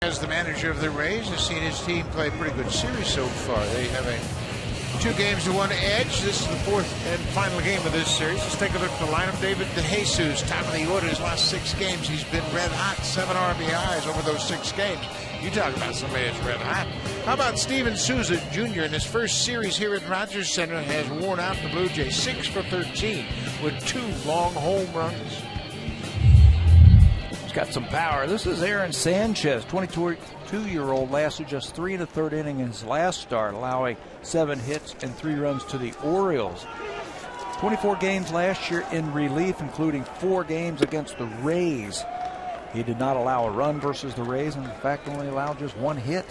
as the manager of the Rays, has seen his team play a pretty good series so far. They have a 2-1 edge. This is the fourth and final game of this series. Let's take a look at the lineup. David Dejesus, top of the order. His last 6 games, he's been red hot. 7 RBIs over those 6 games. You talk about somebody that's red hot. How about Steven Souza Jr. in his first series here at Rogers Center has worn out the Blue Jays 6 for 13 with 2 long home runs. He's got some power. This is Aaron Sanchez, 22-year-old, lasted just 3 1/3 innings in his last start, allowing 7 hits and 3 runs to the Orioles. 24 games last year in relief, including 4 games against the Rays. He did not allow a run versus the Rays, and in fact only allowed just 1 hit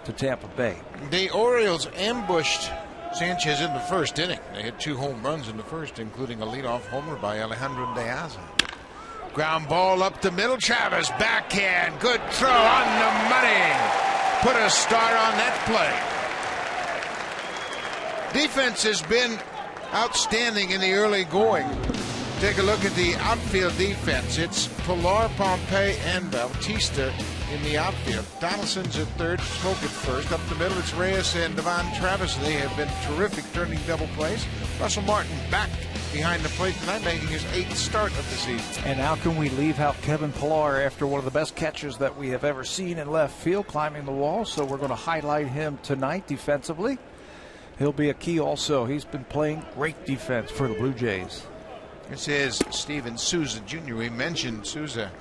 to Tampa Bay. The Orioles ambushed Sanchez in the first inning. They hit 2 home runs in the first, including a leadoff homer by Alejandro Dejesus. Ground ball up the middle. Travis backhand. Good throw on the money. Put a star on that play. Defense has been outstanding in the early going. Take a look at the outfield defense. It's Pilar, Pompey, and Bautista in the outfield. Donaldson's at third, Smoke at first. Up the middle, it's Reyes and Devon Travis. They have been terrific turning double plays. Russell Martin back behind the plate tonight, making his 8th start of the season. And how can we leave out Kevin Pilar after one of the best catchers that we have ever seen in left field, climbing the wall? So we're going to highlight him tonight defensively. He'll be a key also. He's been playing great defense for the Blue Jays. This is Steven Souza Jr. We mentioned Souza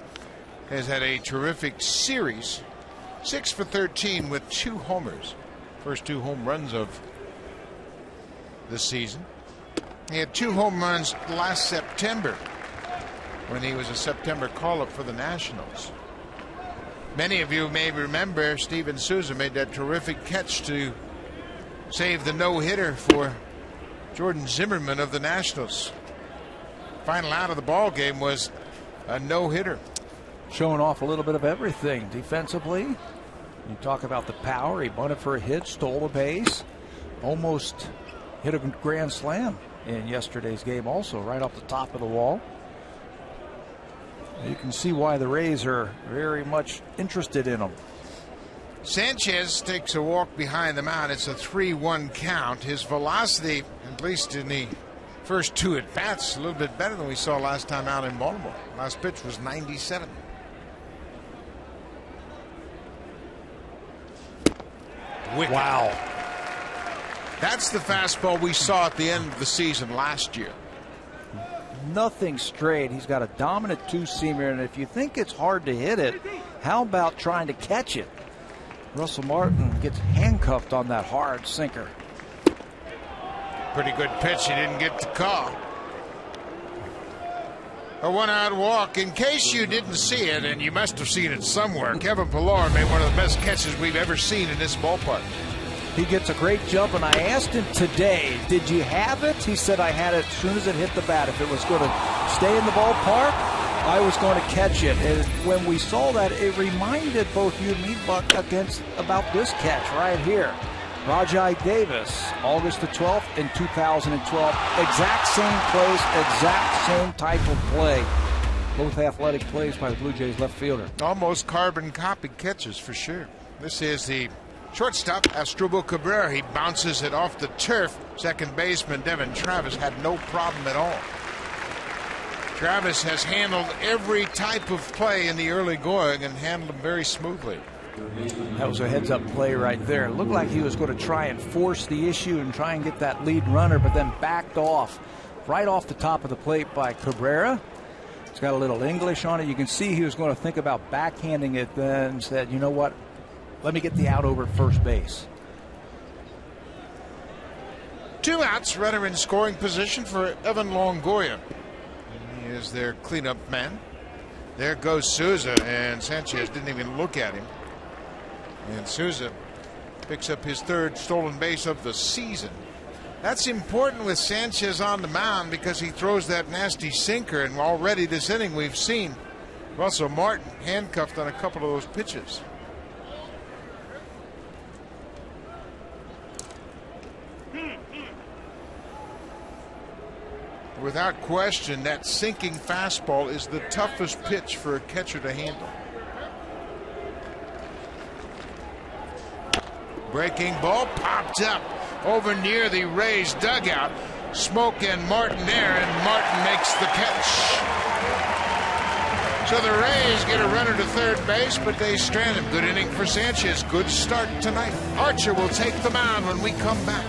has had a terrific series. 6 for 13 with 2 homers. First 2 home runs of the season. He had 2 home runs last September when he was a September call-up for the Nationals. Many of you may remember Steven Souza made that terrific catch to save the no-hitter for Jordan Zimmerman of the Nationals. Final out of the ball game was a no-hitter. Showing off a little bit of everything defensively. You talk about the power. He bunted for a hit, stole a base, almost hit a grand slam in yesterday's game also, right off the top of the wall. You can see why the Rays are very much interested in him. Sanchez takes a walk behind the mound. It's a 3-1 count. His velocity, at least in the first 2 at-bats, a little bit better than we saw last time out in Baltimore. Last pitch was 97. Wicked. Wow. That's the fastball we saw at the end of the season last year. Nothing straight. He's got a dominant 2-seamer, and if you think it's hard to hit it, how about trying to catch it? Russell Martin gets handcuffed on that hard sinker. Pretty good pitch. He didn't get the call. A 1-out walk. In case you didn't see it, and you must have seen it somewhere, Kevin Pilar made one of the best catches we've ever seen in this ballpark. He gets a great jump, and I asked him today, did you have it? He said, I had it as soon as it hit the bat. If it was going to stay in the ballpark, I was going to catch it. And when we saw that, it reminded both you and me, Buck, about this catch right here. Rajai Davis, August the 12th in 2012. Exact same plays, exact same type of play. Both athletic plays by the Blue Jays left fielder. Almost carbon copy catches for sure. This is the shortstop, Asdrubal Cabrera. He bounces it off the turf. Second baseman Devon Travis had no problem at all. Travis has handled every type of play in the early going and handled them very smoothly. That was a heads-up play right there. It looked like he was going to try and force the issue and try and get that lead runner, but then backed off right off the top of the plate by Cabrera. It's got a little English on it. You can see he was going to think about backhanding it, then said, you know what, let me get the out over first base. 2 outs, runner in scoring position for Evan Longoria. He is their cleanup man. There goes Souza, and Sanchez didn't even look at him. And Souza picks up his 3rd stolen base of the season. That's important with Sanchez on the mound because he throws that nasty sinker, and already this inning we've seen Russell Martin handcuffed on a couple of those pitches. Without question, that sinking fastball is the toughest pitch for a catcher to handle. Breaking ball popped up over near the Reyes dugout. Smoke and Martin there, and Martin makes the catch. So the Rays get a runner to third base, but they strand him. Good inning for Sanchez. Good start tonight. Archer will take the mound when we come back.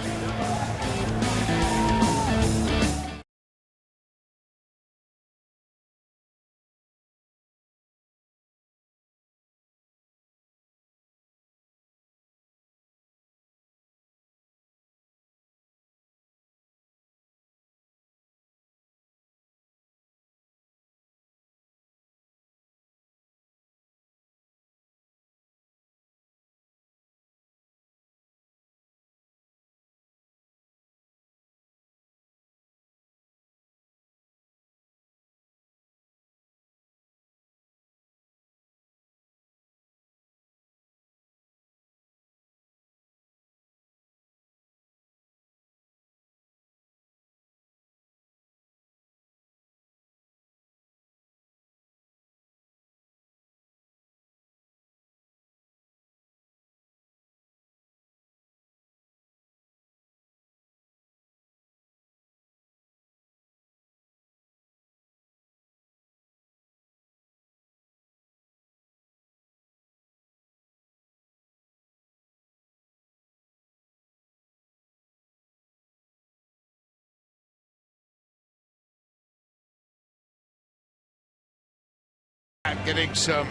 Getting some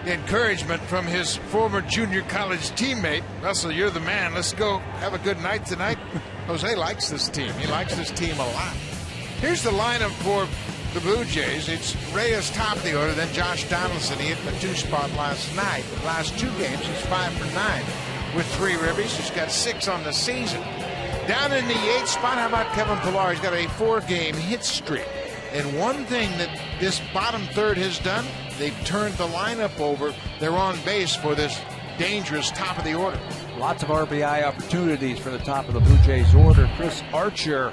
encouragement from his former junior college teammate. Russell, you're the man. Let's go have a good night tonight. Jose likes this team. He likes this team a lot. Here's the lineup for the Blue Jays. It's Reyes top of the order, then Josh Donaldson. He hit the 2 spot last night. The last 2 games, he's 5 for 9 with 3 ribbies. He's got 6 on the season. Down in the 8th spot, how about Kevin Pillar? He's got a 4-game hit streak. And one thing that this bottom third has done, they've turned the lineup over. They're on base for this dangerous top of the order. Lots of RBI opportunities for the top of the Blue Jays order. Chris Archer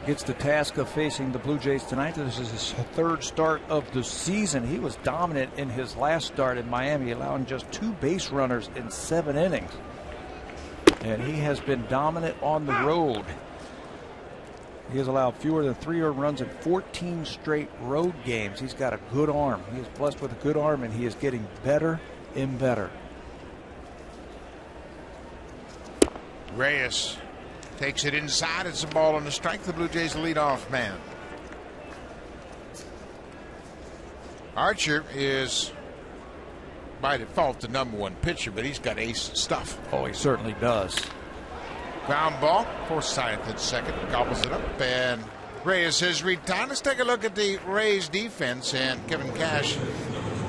gets the task of facing the Blue Jays tonight. This is his 3rd start of the season. He was dominant in his last start in Miami, allowing just 2 base runners in 7 innings. And he has been dominant on the road. He has allowed fewer than 3 earned runs in 14 straight road games. He's got a good arm. He is blessed with a good arm, and he is getting better and better. Reyes takes it inside. It's a ball on the strike. The Blue Jays lead off man. Archer is by default the #1 pitcher, but he's got ace stuff. Oh, he certainly does. Ground ball. Forsythe at second. Gobbles it up. And Reyes has retired. Let's take a look at the Rays defense. And Kevin Cash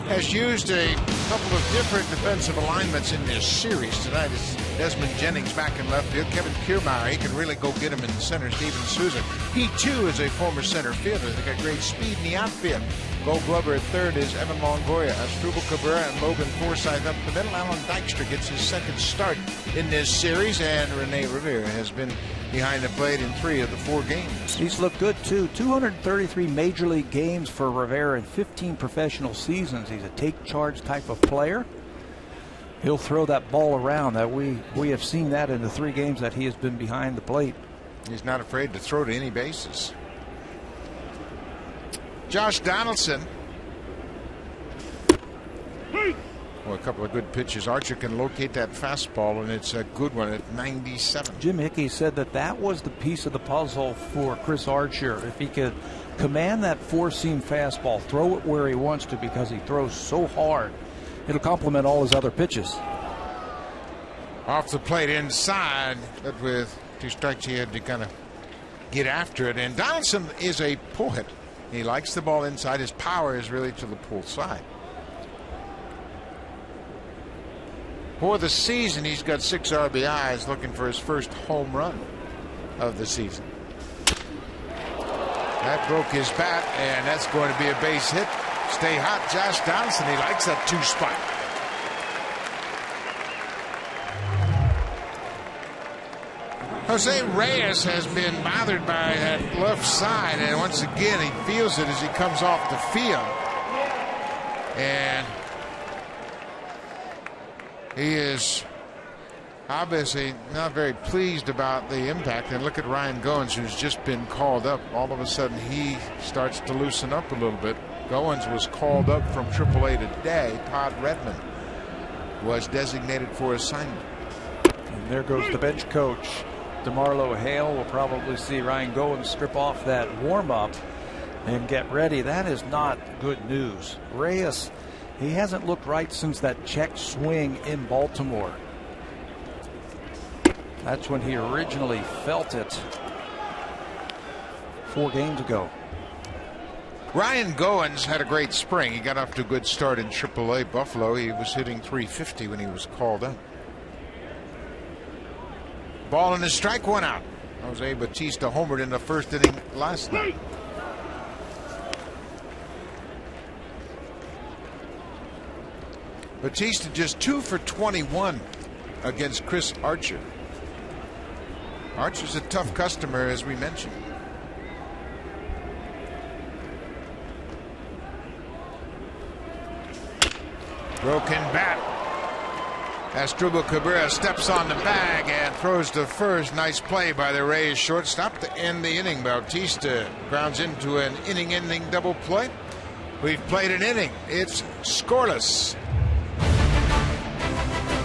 has used a couple of different defensive alignments in this series. Tonight it's Desmond Jennings back in left field. Kevin Kiermaier, he can really go get him in the center. Steven Souza, he too is a former center fielder. They got great speed in the outfield. Gold Glover at third is Evan Longoria. Asdrubal Cabrera and Logan Forsythe up the middle. Alan Dykstra gets his 2nd start in this series, and Rene Rivera has been behind the plate in 3 of the 4 games. He's looked good too. 233 major league games for Rivera in 15 professional seasons. He's a take charge type of player. He'll throw that ball around. That we have seen that in the 3 games that he has been behind the plate. He's not afraid to throw to any bases. Josh Donaldson. Well, a couple of good pitches. Archer can locate that fastball, and it's a good one at 97. Jim Hickey said that was the piece of the puzzle for Chris Archer. If he could command that 4-seam fastball, throw it where he wants to, because he throws so hard, it'll complement all his other pitches. Off the plate inside, but with 2 strikes, he had to kind of get after it. And Donaldson is a pull hitter. He likes the ball inside. His power is really to the pull side. For the season, he's got 6 RBIs, looking for his first home run of the season. That broke his bat, and that's going to be a base hit. Stay hot, Josh Donaldson. He likes that 2 spot. Jose Reyes has been bothered by that left side, and once again he feels it as he comes off the field. And he is obviously not very pleased about the impact. And look at Ryan Goins, who's just been called up. All of a sudden, he starts to loosen up a little bit. Goins was called up from AAA today. Todd Redmond was designated for assignment. And there goes the bench coach. DeMarlo Hale will probably see Ryan Goins strip off that warm-up and get ready. That is not good news. Reyes, he hasn't looked right since that check swing in Baltimore. That's when he originally felt it 4 games ago. Ryan Goins had a great spring. He got off to a good start in AAA Buffalo. He was hitting .350 when he was called up. Ball and a strike, 1 out. Jose Bautista homered in the first inning last night. Bautista just 2 for 21 against Chris Archer. Archer's a tough customer, as we mentioned. Broken bat. Asdrubal Cabrera steps on the bag and throws to first. Nice play by the Reyes shortstop to end the inning. Bautista grounds into an inning-ending double play. We've played an inning. It's scoreless.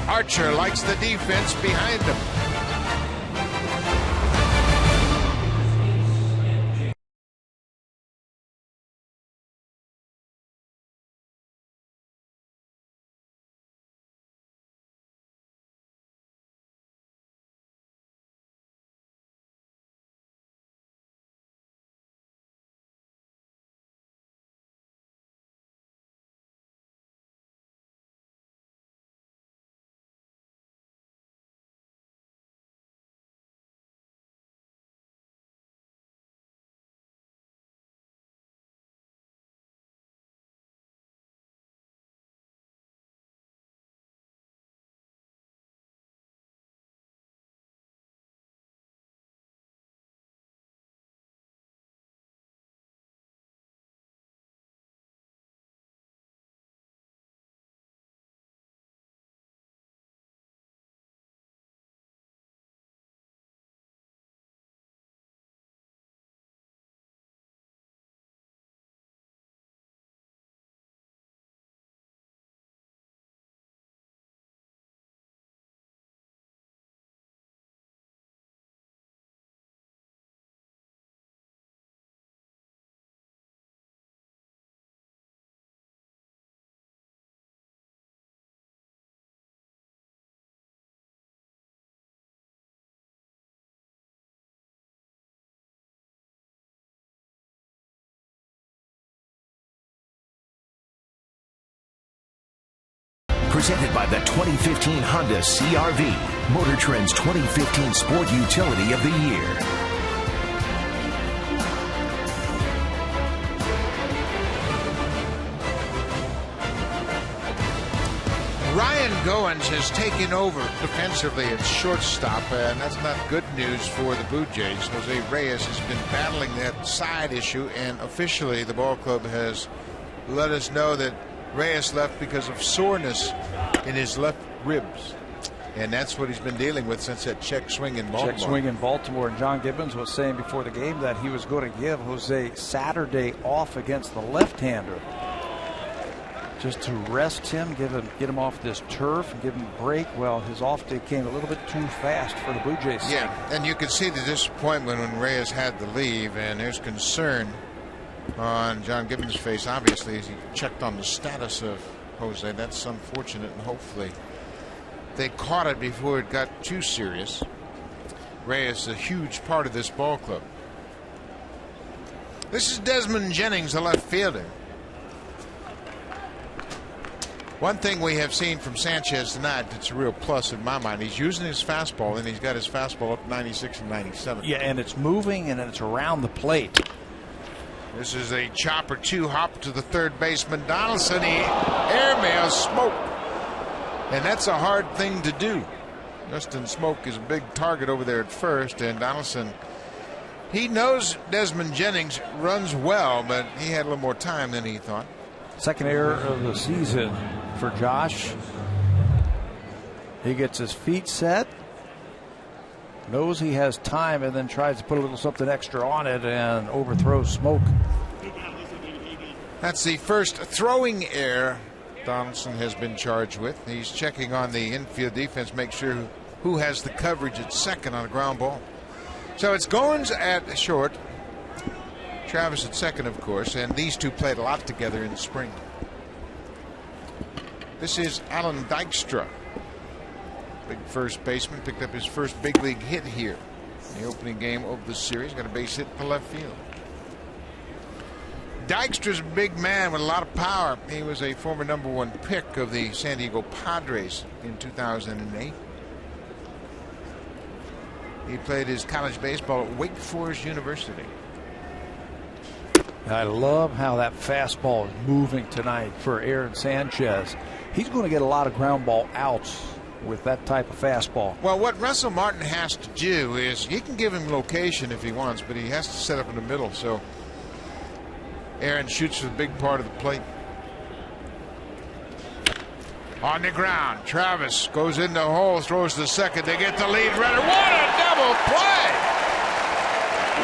Archer likes the defense behind him. Presented by the 2015 Honda CR-V, Motor Trend's 2015 Sport Utility of the Year. Ryan Goins has taken over defensively at shortstop, and that's not good news for the Blue Jays. Jose Reyes has been battling that side issue, and officially the ball club has let us know that Reyes left because of soreness in his left ribs. And that's what he's been dealing with since that check swing in Baltimore. Check swing in Baltimore. And John Gibbons was saying before the game that he was going to give Jose Saturday off against the left-hander, just to rest him, get him off this turf and give him a break. Well, his off day came a little bit too fast for the Blue Jays. Yeah, and you could see the disappointment when Reyes had to leave, and there's concern on John Gibbons' face, obviously, as he checked on the status of Jose. That's unfortunate, and hopefully they caught it before it got too serious. Reyes is a huge part of this ball club. This is Desmond Jennings, the left fielder. One thing we have seen from Sanchez tonight that's a real plus in my mind, he's using his fastball, and he's got his fastball up 96 and 97. Yeah, and it's moving, and it's around the plate. This is a chopper 2 hop to the third baseman Donaldson. He airmails Smoke, and that's a hard thing to do. Justin Smoke is a big target over there at first, and Donaldson, he knows Desmond Jennings runs well, but he had a little more time than he thought. 2nd error of the season for Josh. He gets his feet set, knows he has time, and then tries to put a little something extra on it and overthrows Smoke. That's the first throwing error Donaldson has been charged with. He's checking on the infield defense, make sure who has the coverage at second on a ground ball. So it's Goins at short, Travis at second, of course, and these two played a lot together in the spring. This is Alan Dykstra, big first baseman, picked up his first big league hit here in the opening game of the series. Got a base hit to left field. Dykstra's a big man with a lot of power. He was a former #1 pick of the San Diego Padres in 2008. He played his college baseball at Wake Forest University. I love how that fastball is moving tonight for Aaron Sanchez. He's going to get a lot of ground ball outs with that type of fastball. Well, what Russell Martin has to do is he can give him location if he wants, but he has to set up in the middle. So Aaron shoots for the big part of the plate. On the ground, Travis goes in the hole, throws to second. They get the lead runner. What a double play!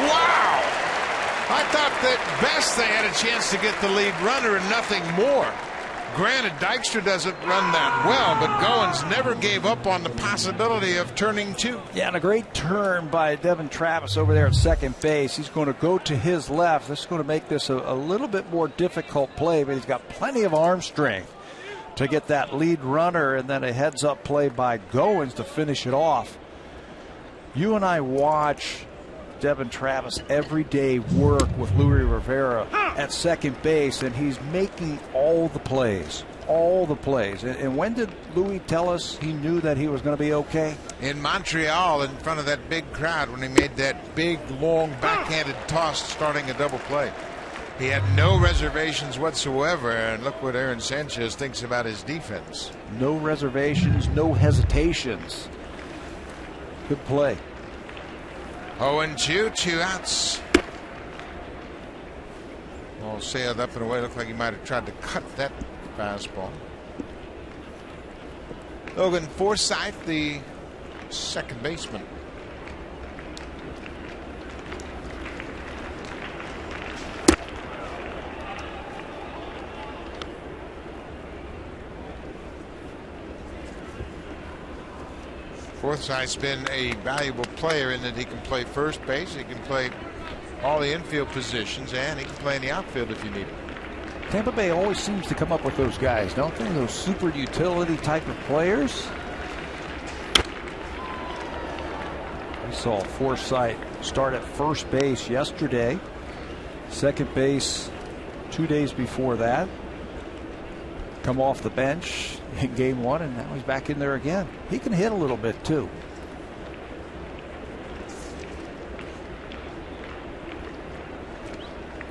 Wow! I thought that best they had a chance to get the lead runner and nothing more. Granted, Dykstra doesn't run that well, but Goins never gave up on the possibility of turning two. Yeah, and a great turn by Devin Travis over there at second base. He's going to go to his left. This is going to make this a little bit more difficult play, but he's got plenty of arm strength to get that lead runner, and then a heads-up play by Goins to finish it off. You and I watch Devin Travis every day work with Louis Rivera at second base, and he's making all the plays. All the plays. And when did Louis tell us he knew that he was going to be okay? In Montreal, in front of that big crowd, when he made that big, long, backhanded toss starting a double play. He had no reservations whatsoever, and look what Aaron Sanchez thinks about his defense. No reservations, no hesitations. Good play. 0-2, 2 outs. All sailed up and away. Looked like he might have tried to cut that fastball. Logan Forsythe, the second baseman. Forsythe's been a valuable player in that he can play first base, he can play all the infield positions, and he can play in the outfield if you need him. Tampa Bay always seems to come up with those guys, don't they? Those super utility type of players. We saw Forsythe start at first base yesterday, second base 2 days before that. Come off the bench in game one, and now he's back in there again. He can hit a little bit too.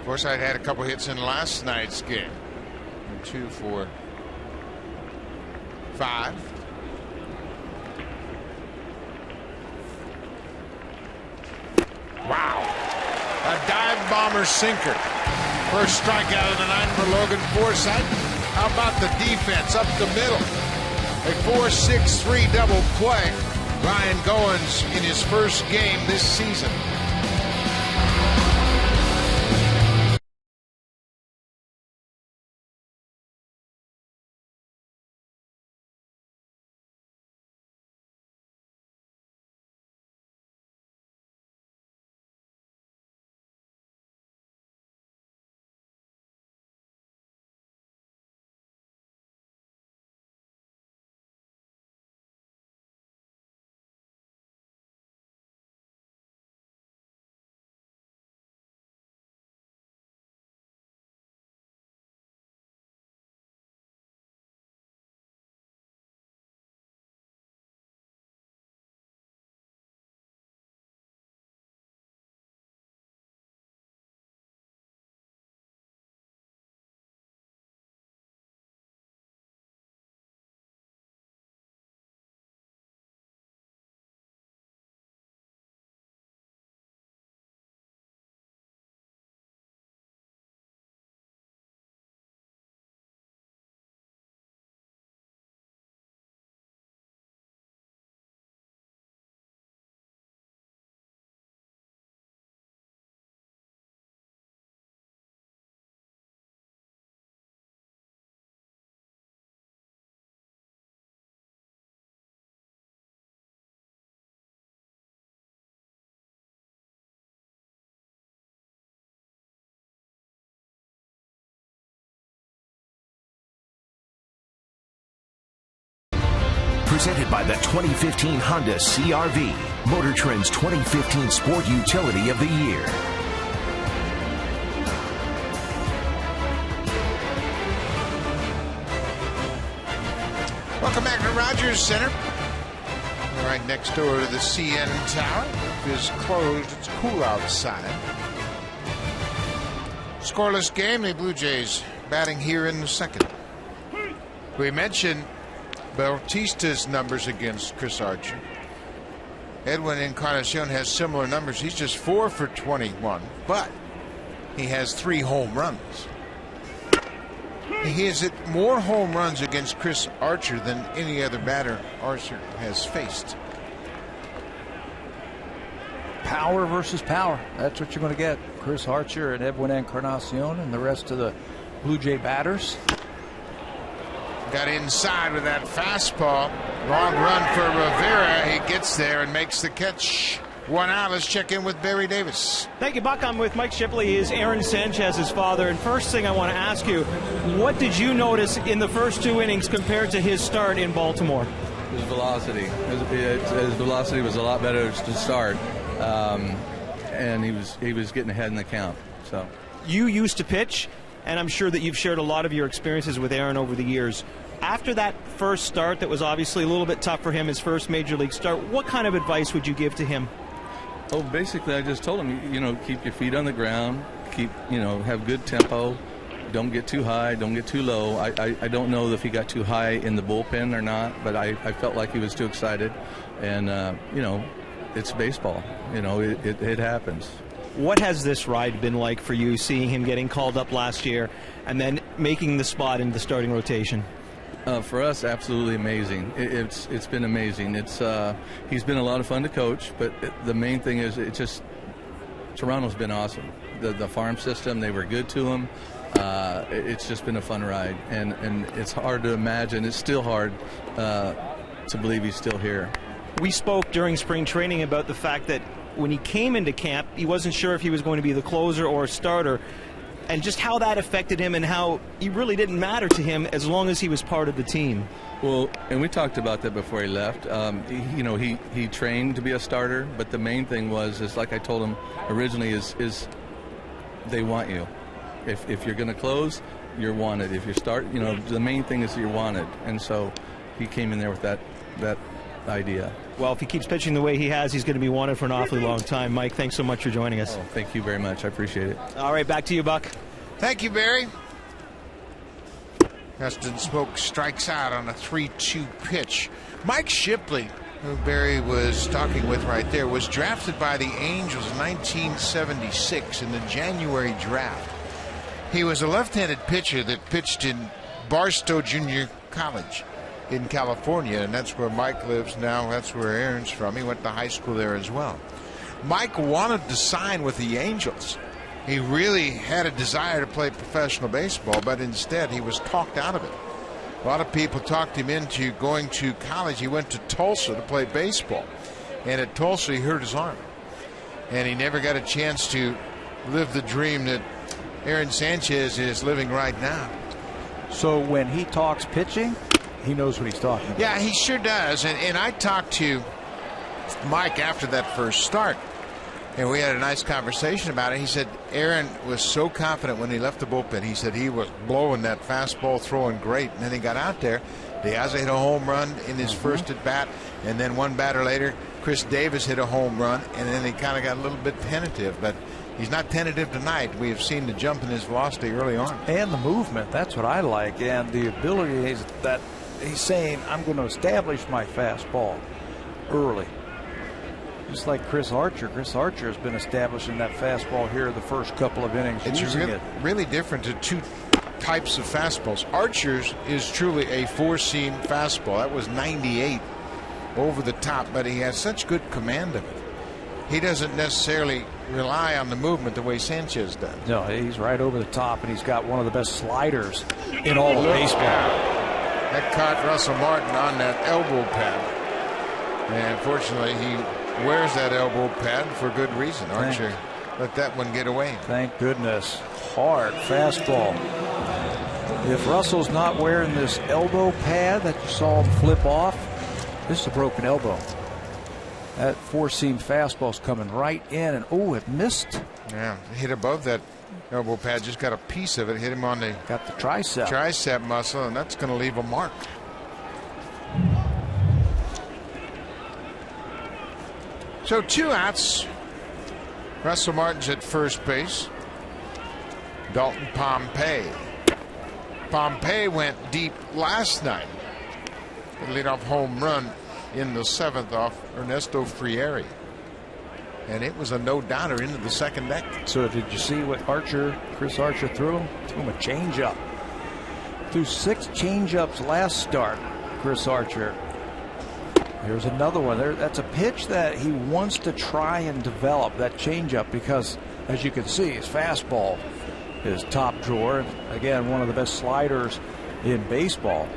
Forsythe had a couple hits in last night's game. 2 for 5. Wow. A dive bomber sinker. First strikeout of the night for Logan Forsythe. How about the defense up the middle? A 4-6-3 double play. Ryan Goins in his first game this season. Presented by the 2015 Honda CR-V, Motor Trend's 2015 Sport Utility of the Year. Welcome back to Rogers Center. Right next door to the CN Tower. It is closed. It's cool outside. Scoreless game. The Blue Jays batting here in the second. We mentioned Bautista's numbers against Chris Archer. Edwin Encarnacion has similar numbers. He's just 4 for 21, but he has 3 home runs. He has hit more home runs against Chris Archer than any other batter Archer has faced. Power versus power. That's what you're going to get. Chris Archer and Edwin Encarnacion and the rest of the Blue Jay batters. Got inside with that fastball. Long run for Rivera. He gets there and makes the catch. 1 out. Let's check in with Barry Davis. Thank you, Buck. I'm with Mike Shipley. He is Aaron Sanchez's father. And first thing I want to ask you, what did you notice in the first 2 innings compared to his start in Baltimore? His velocity. His velocity was a lot better to start, and he was getting ahead in the count. So you used to pitch, and I'm sure that you've shared a lot of your experiences with Aaron over the years. After that first start that was obviously a little bit tough for him, his first major league start, what kind of advice would you give to him? Oh, basically, I just told him, keep your feet on the ground, have good tempo, don't get too high, don't get too low. I don't know if he got too high in the bullpen or not, but I felt like he was too excited, and it's baseball. It happens. What has this ride been like for you, seeing him getting called up last year and then making the spot in the starting rotation? For us, absolutely amazing. It's been amazing. He's been a lot of fun to coach, but the main thing is Toronto's been awesome. The farm system, they were good to him. It's just been a fun ride, and it's hard to imagine. It's still hard to believe he's still here. We spoke during spring training about the fact that when he came into camp, he wasn't sure if he was going to be the closer or a starter, and just how that affected him and how he really didn't matter to him as long as he was part of the team. Well, and we talked about that before he left. He trained to be a starter, but the main thing is like I told him originally, is they want you. If you're going to close, you're wanted. If you start, the main thing is you're wanted. And so he came in there with that idea. Well, if he keeps pitching the way he has, he's going to be wanted for an awfully long time. Mike, thanks so much for joining us. Oh, thank you very much. I appreciate it. All right, back to you, Buck. Thank you, Barry. Justin Smoke strikes out on a 3-2 pitch. Mike Shipley, who Barry was talking with right there, was drafted by the Angels in 1976 in the January draft. He was a left-handed pitcher that pitched in Barstow Jr. College in California, and that's where Mike lives now. That's where Aaron's from. He went to high school there as well. Mike wanted to sign with the Angels. He really had a desire to play professional baseball, but instead he was talked out of it. A lot of people talked him into going to college. He went to Tulsa to play baseball, and at Tulsa he hurt his arm, and he never got a chance to live the dream that Aaron Sanchez is living right now. So when he talks pitching, he knows what he's talking about. Yeah, he sure does. And I talked to Mike after that first start, and we had a nice conversation about it. He said Aaron was so confident when he left the bullpen. He said he was blowing that fastball, throwing great, and then he got out there. Diaz hit a home run in his first at bat, and then one batter later, Chris Davis hit a home run, and then he kind of got a little bit tentative. But he's not tentative tonight. We have seen the jump in his velocity early on. And the movement, that's what I like. And the ability is that he's saying, I'm going to establish my fastball early. Just like Chris Archer. Chris Archer has been establishing that fastball here the first couple of innings. It's really different to two types of fastballs. Archer's is truly a four-seam fastball. That was 98 over the top, but he has such good command of it. He doesn't necessarily rely on the movement the way Sanchez does. No, he's right over the top, and he's got one of the best sliders in all of baseball. That caught Russell Martin on that elbow pad. And fortunately, he wears that elbow pad for good reason. Archer let that one get away. Thank goodness. Hard fastball. If Russell's not wearing this elbow pad that you saw him flip off, This is a broken elbow. That four-seam fastball's coming right in, and it missed. Yeah, hit above that elbow pad. Just got a piece of it. Hit him on the tricep muscle, and that's going to leave a mark. So 2 outs. Russell Martin's at first base. Dalton Pompey. Pompey went deep last night. A leadoff home run in the 7th off Ernesto Frieri. And it was a no-doubter into the second deck. So did you see what Chris Archer threw him? Threw him a changeup. Threw 6 changeups last start, Chris Archer. Here's another one. That's a pitch that he wants to try and develop, that changeup, because as you can see, his fastball is top drawer. Again, one of the best sliders in baseball.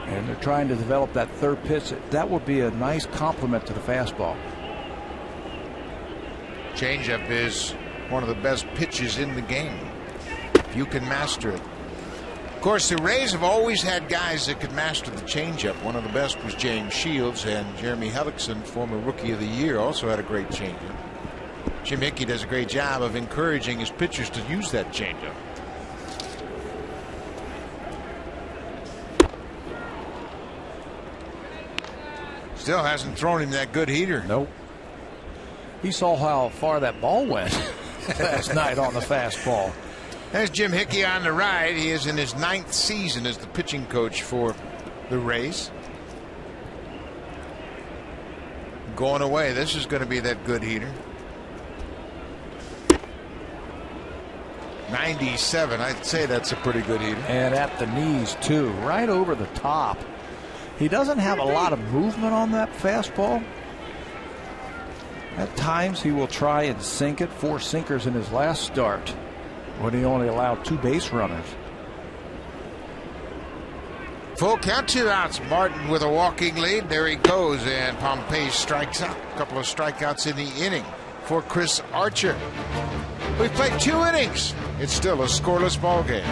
And they're trying to develop that third pitch. That would be a nice complement to the fastball. Changeup is one of the best pitches in the game, if you can master it. Of course, the Rays have always had guys that could master the changeup. One of the best was James Shields, and Jeremy Hellickson, former Rookie of the Year, also had a great changeup. Jim Hickey does a great job of encouraging his pitchers to use that changeup. Still hasn't thrown him that good heater. Nope. He saw how far that ball went last night on the fastball. There's Jim Hickey on the right. He is in his 9th season as the pitching coach for the Rays. Going away. This is going to be that good heater. 97. I'd say that's a pretty good heater. And at the knees, too. Right over the top. He doesn't have a lot of movement on that fastball. At times he will try and sink it. 4 sinkers in his last start when he only allowed 2 base runners. Full count, 2 outs. Martin with a walking lead. There he goes, and Pompey strikes out. A couple of strikeouts in the inning for Chris Archer. We've played 2 innings. It's still a scoreless ball game.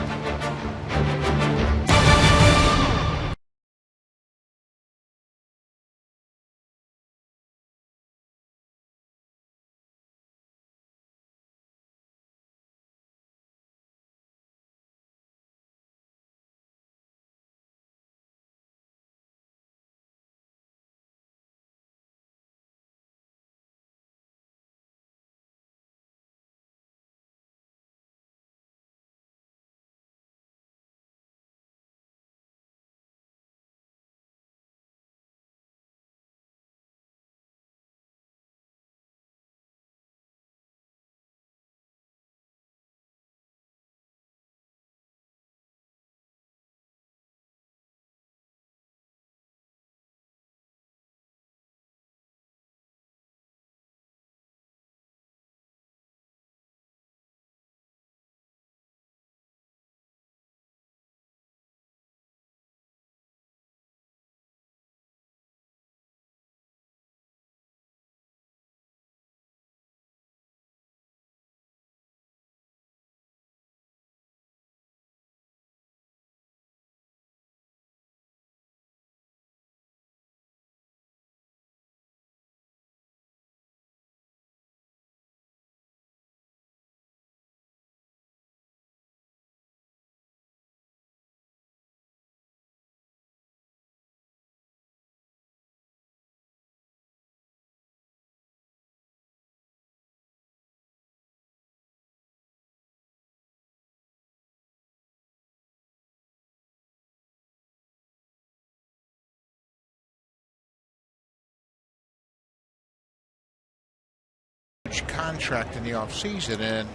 Contract in the offseason, and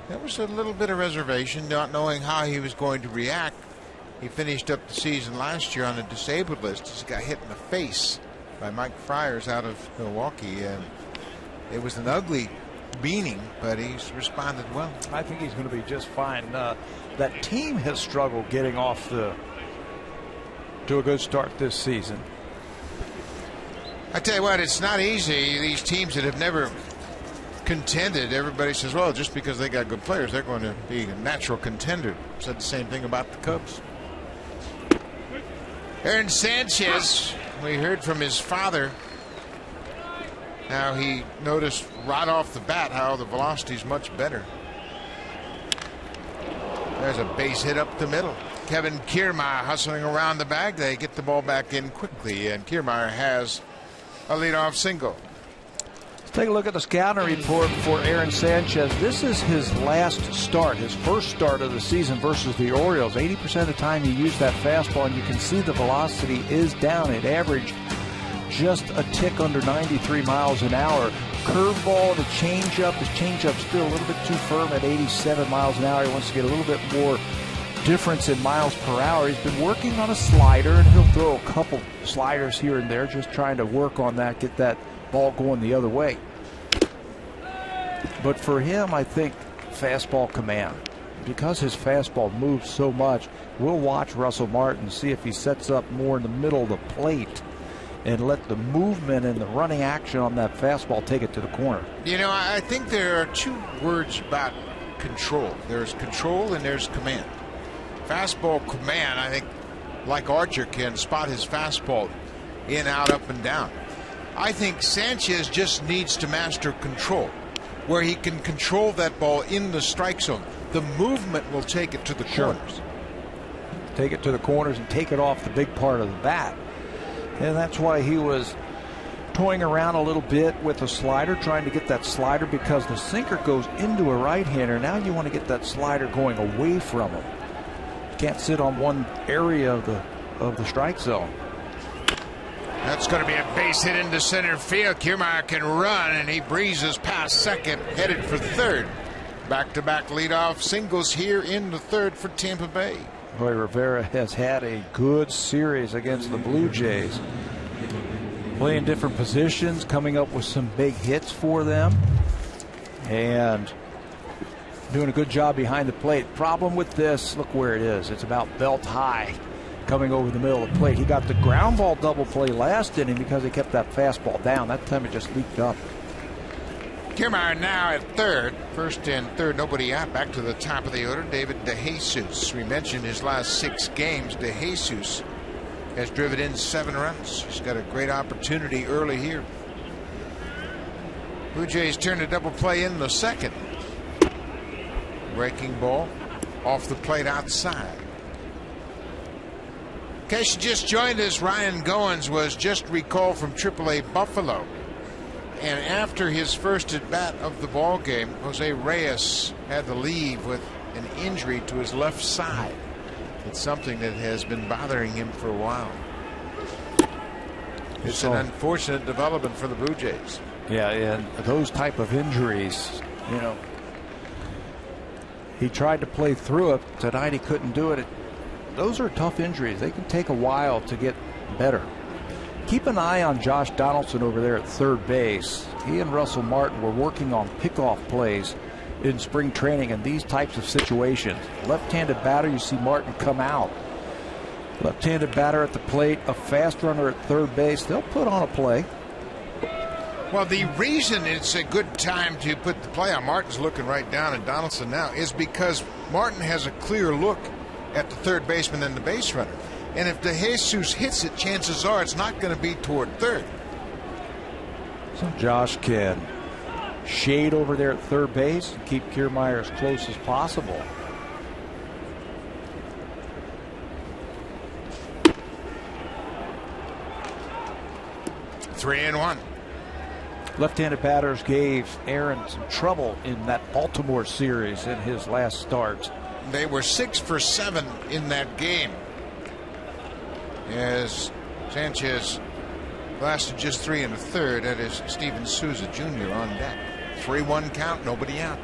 there was a little bit of reservation, not knowing how he was going to react. He finished up the season last year on the disabled list. He got hit in the face by Mike Friars out of Milwaukee, and it was an ugly beating, but he's responded well. I think he's going to be just fine. That team has struggled getting off to a good start this season. I tell you what, it's not easy. These teams that have never contended, everybody says, well, just because they got good players, they're going to be a natural contender. Said the same thing about the Cubs. Aaron Sanchez We heard from his father how he noticed right off the bat how the velocity is much better. There's a base hit up the middle. Kevin Kiermaier hustling around the bag. They get the ball back in quickly, and Kiermaier has a leadoff single. Let's take a look at the scouting report for Aaron Sanchez. This is his last start, his first start of the season versus the Orioles. 80% of the time he used that fastball, and you can see the velocity is down. It averaged just a tick under 93 miles an hour. Curveball and a changeup. His changeup's still a little bit too firm at 87 miles an hour. He wants to get a little bit more difference in miles per hour. He's been working on a slider, and he'll throw a couple sliders here and there, just trying to work on that, get that ball going the other way. But for him, I think fastball command. Because his fastball moves so much, we'll watch Russell Martin, see if he sets up more in the middle of the plate and let the movement and the running action on that fastball take it to the corner. You know, I think there are two words about control. There's control and there's command. Fastball command, I think, like Archer, can spot his fastball in, out, up, and down. I think Sanchez just needs to master control, where he can control that ball in the strike zone. The movement will take it to the corners. Take it to the corners and take it off the big part of the bat. And that's why he was toying around a little bit with a slider, trying to get that slider, because the sinker goes into a right-hander. Now you want to get that slider going away from him. You can't sit on one area of the strike zone. That's going to be a base hit into center field. Kiermaier can run, and he breezes past second, headed for third. Back-to-back leadoff singles here in the third for Tampa Bay. Boy, Rivera has had a good series against the Blue Jays. Playing different positions, coming up with some big hits for them, and doing a good job behind the plate. Problem with this, look where it is. It's about belt high coming over the middle of the plate. He got the ground ball double play last inning because he kept that fastball down. That time it just leaked up. Kiermaier now at third. First and third, nobody out. Back to the top of the order, David Dejesus. We mentioned his last 6 games. Dejesus has driven in 7 runs. He's got a great opportunity early here. Blue Jays turn to double play in the second. Breaking ball off the plate outside. In case you just joined us, Ryan Goins was just recalled from AAA Buffalo. And after his first at bat of the ball game, Jose Reyes had to leave with an injury to his left side. It's something that has been bothering him for a while. It's an unfortunate development for the Blue Jays. Yeah, and those type of injuries, you know, he tried to play through it. Tonight he couldn't do it. Those are tough injuries. They can take a while to get better. Keep an eye on Josh Donaldson over there at third base. He and Russell Martin were working on pickoff plays in spring training in these types of situations. Left-handed batter, you see Martin come out. Left-handed batter at the plate, a fast runner at third base. They'll put on a play. Well, the reason it's a good time to put the play on, Martin's looking right down at Donaldson now, is because Martin has a clear look at the third baseman and the base runner. And if Dejesus hits it, chances are it's not going to be toward third. So Josh can shade over there at third base and keep Kiermaier as close as possible. Three and one. Left-handed batters gave Aaron some trouble in that Baltimore series in his last start. They were 6 for 7 in that game, as Sanchez lasted just 3 1/3. That is Steven Souza Jr. on deck. 3-1 count, nobody out.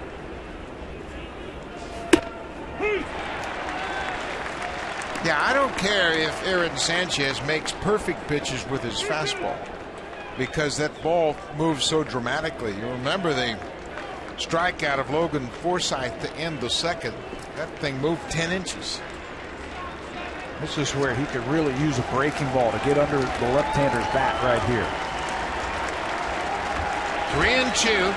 Yeah, I don't care if Aaron Sanchez makes perfect pitches with his fastball, because that ball moves so dramatically. You remember the strikeout of Logan Forsythe to end the second. That thing moved 10 inches. This is where he could really use a breaking ball to get under the left-hander's bat right here. 3-2.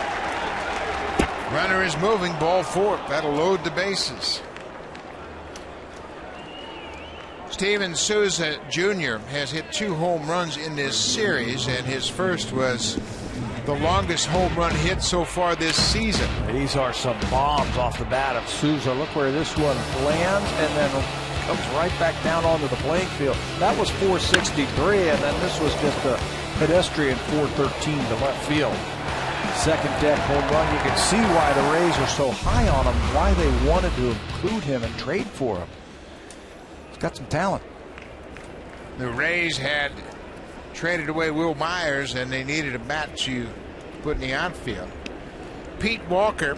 Runner is moving, ball 4. That'll load the bases. Steven Souza Jr. has hit 2 home runs in this series, and his first was the longest home run hit so far this season. These are some bombs off the bat of Souza. Look where this one lands and then comes right back down onto the playing field. That was 463, and then this was just a pedestrian 413 to left field. Second deck home run. You can see why the Rays are so high on him, why they wanted to include him and trade for him. He's got some talent. The Rays had traded away Will Myers, and they needed a bat to put in the outfield. Pete Walker,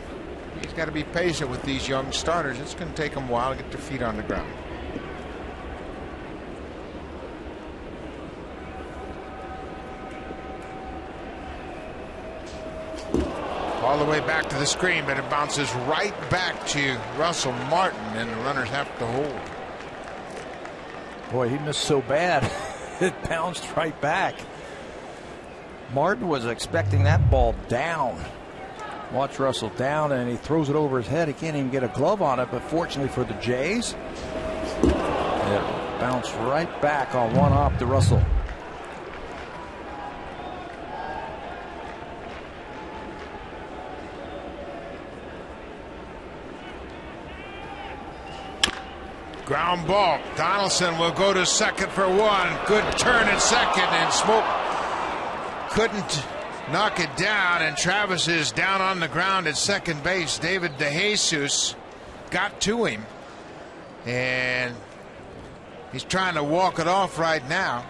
he's got to be patient with these young starters. It's going to take them a while to get their feet on the ground. All the way back to the screen, but it bounces right back to Russell Martin, and the runners have to hold. Boy, he missed so bad. It bounced right back. Martin was expecting that ball down. Watch Russell down, and he throws it over his head. He can't even get a glove on it, but fortunately for the Jays, it bounced right back on one hop to Russell. Ground ball. Donaldson will go to second for one. Good turn at second, and Smoke couldn't knock it down, and Travis is down on the ground at second base. David Dejesus got to him, and he's trying to walk it off right now.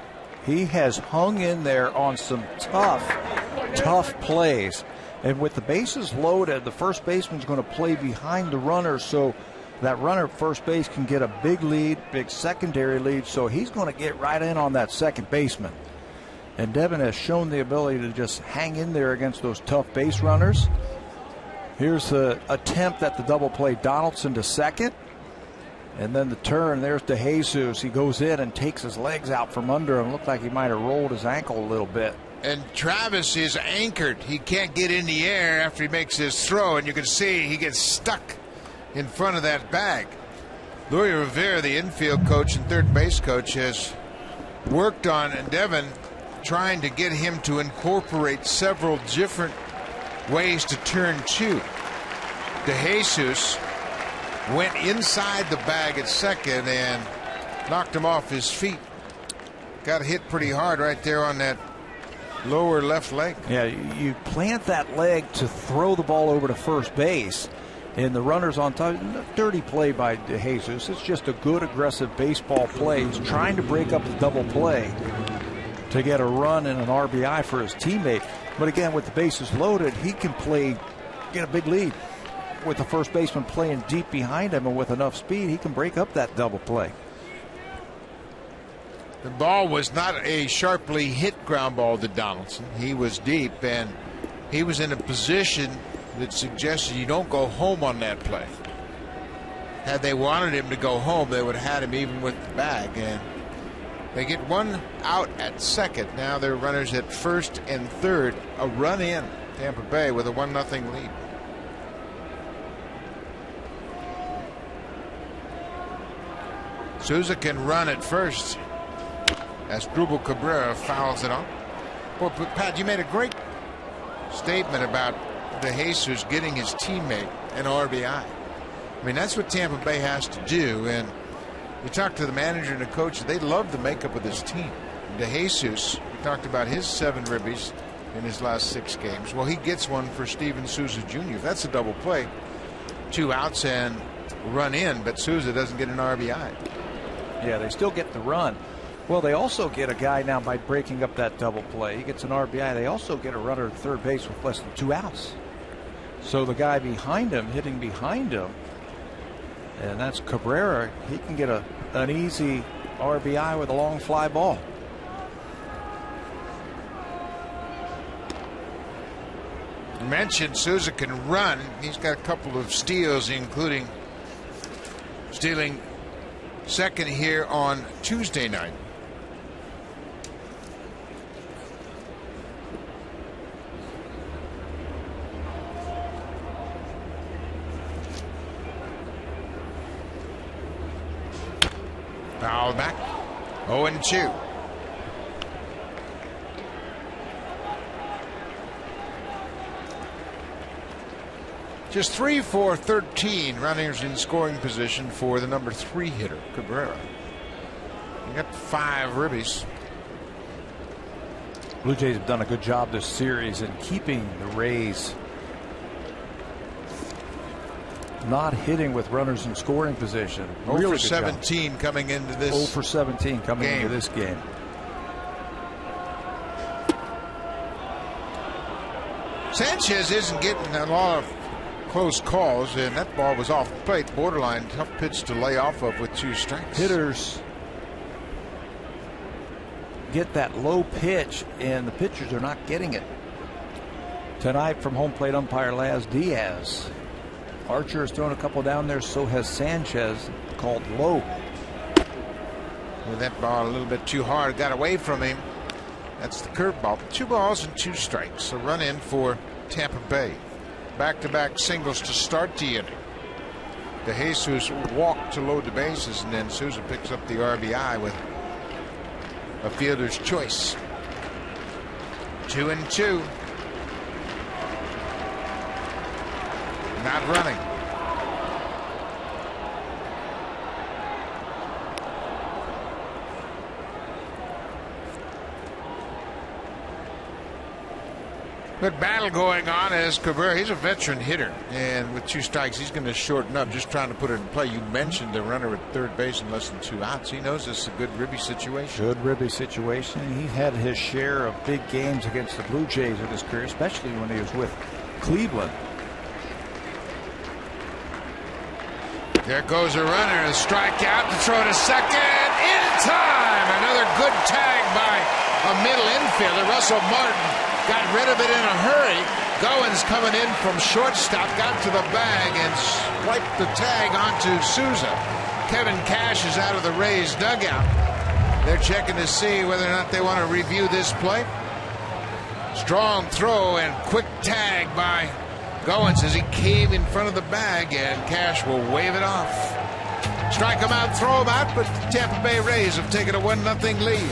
He has hung in there on some tough plays, and with the bases loaded, the first baseman's going to play behind the runner, so that runner at first base can get a big lead, big secondary lead, so he's going to get right in on that second baseman. And Devin has shown the ability to just hang in there against those tough base runners. Here's the attempt at the double play. Donaldson to second. And then the turn. There's Dejesus. He goes in and takes his legs out from under him. Looked like he might have rolled his ankle a little bit. And Travis is anchored. He can't get in the air after he makes his throw. And you can see he gets stuck in front of that bag. Louis Rivera, the infield coach and third base coach, has worked on Devin, trying to get him to incorporate several different ways to turn two. Dejesus went inside the bag at second and knocked him off his feet. Got hit pretty hard right there on that lower left leg. Yeah, you plant that leg to throw the ball over to first base, and the runner's on top. Dirty play by Dejesus. It's just a good aggressive baseball play. He's trying to break up the double play to get a run and an RBI for his teammate. But again, with the bases loaded, he can get a big lead. With the first baseman playing deep behind him and with enough speed, he can break up that double play. The ball was not a sharply hit ground ball to Donaldson. He was deep, and he was in a position that suggested you don't go home on that play. Had they wanted him to go home, they would have had him even with the bag. And they get one out at second. Now they're runners at first and third. A run in Tampa Bay with a 1-0 lead. Souza can run at first as Drupal Cabrera fouls it off. Well, Pat, you made a great statement about Dejesus getting his teammate an RBI. I mean, that's what Tampa Bay has to do. And you talk to the manager and the coach, they love the makeup of this team. Dejesus, we talked about his 7 ribbies in his last 6 games. Well, he gets one for Steven Souza Jr. If that's a double play, 2 outs and run in, but Souza doesn't get an RBI. Yeah, they still get the run. Well, they also get a guy now by breaking up that double play. He gets an RBI. They also get a runner at third base with less than 2 outs. So the guy behind him, hitting behind him, and that's Cabrera, he can get an easy RBI with a long fly ball. You mentioned Souza can run. He's got a couple of steals, including stealing second here on Tuesday night. Foul back. 0-2. Just 3 for 13 runners in scoring position for the number 3 hitter, Cabrera. He got 5 ribbies. Blue Jays have done a good job this series in keeping the Rays not hitting with runners in scoring position. 0 for 17 coming into this 0 for 17 coming into this game. Sanchez isn't getting a lot of close calls, and that ball was off the plate. Borderline tough pitch to lay off of with 2 strikes. Hitters get that low pitch, and the pitchers are not getting it. Tonight from home plate umpire Laz Diaz. Archer has thrown a couple down there, so has Sanchez, called low. With that ball a little bit too hard, got away from him. That's the curveball. 2 balls and 2 strikes. A run in for Tampa Bay. Back-to-back singles to start the inning. Dejesus walked to load the bases, and then Souza picks up the RBI with a fielder's choice. 2-2. Not running. Good battle going on as Cabrera. He's a veteran hitter, and with 2 strikes, he's going to shorten up, just trying to put it in play. You mentioned the runner at third base in less than 2 outs. He knows this is a good ribby situation. Good ribby situation. He had his share of big games against the Blue Jays in his career, especially when he was with Cleveland. There goes a runner, a strikeout to throw to second in time. Another good tag by a middle infielder. Russell Martin got rid of it in a hurry. Goins coming in from shortstop, got to the bag and swiped the tag onto Souza. Kevin Cash is out of the Rays dugout. They're checking to see whether or not they want to review this play. Strong throw and quick tag by Goins as he came in front of the bag, and Cash will wave it off. Strike him out, throw him out, but the Tampa Bay Rays have taken a 1-0 lead.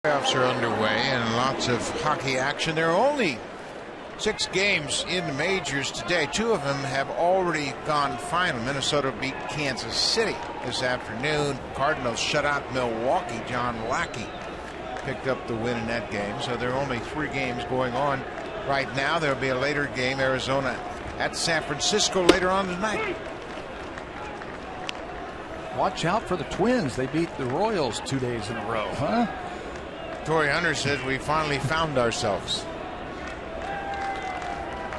Playoffs are underway and lots of hockey action. There are only 6 games in the majors today. 2 of them have already gone final. Minnesota beat Kansas City this afternoon. Cardinals shut out Milwaukee. John Lackey picked up the win in that game. So there are only 3 games going on right now. There will be a later game, Arizona at San Francisco later on tonight. Watch out for the Twins. They beat the Royals 2 days in a row, huh? Torrey Hunter says we finally found ourselves.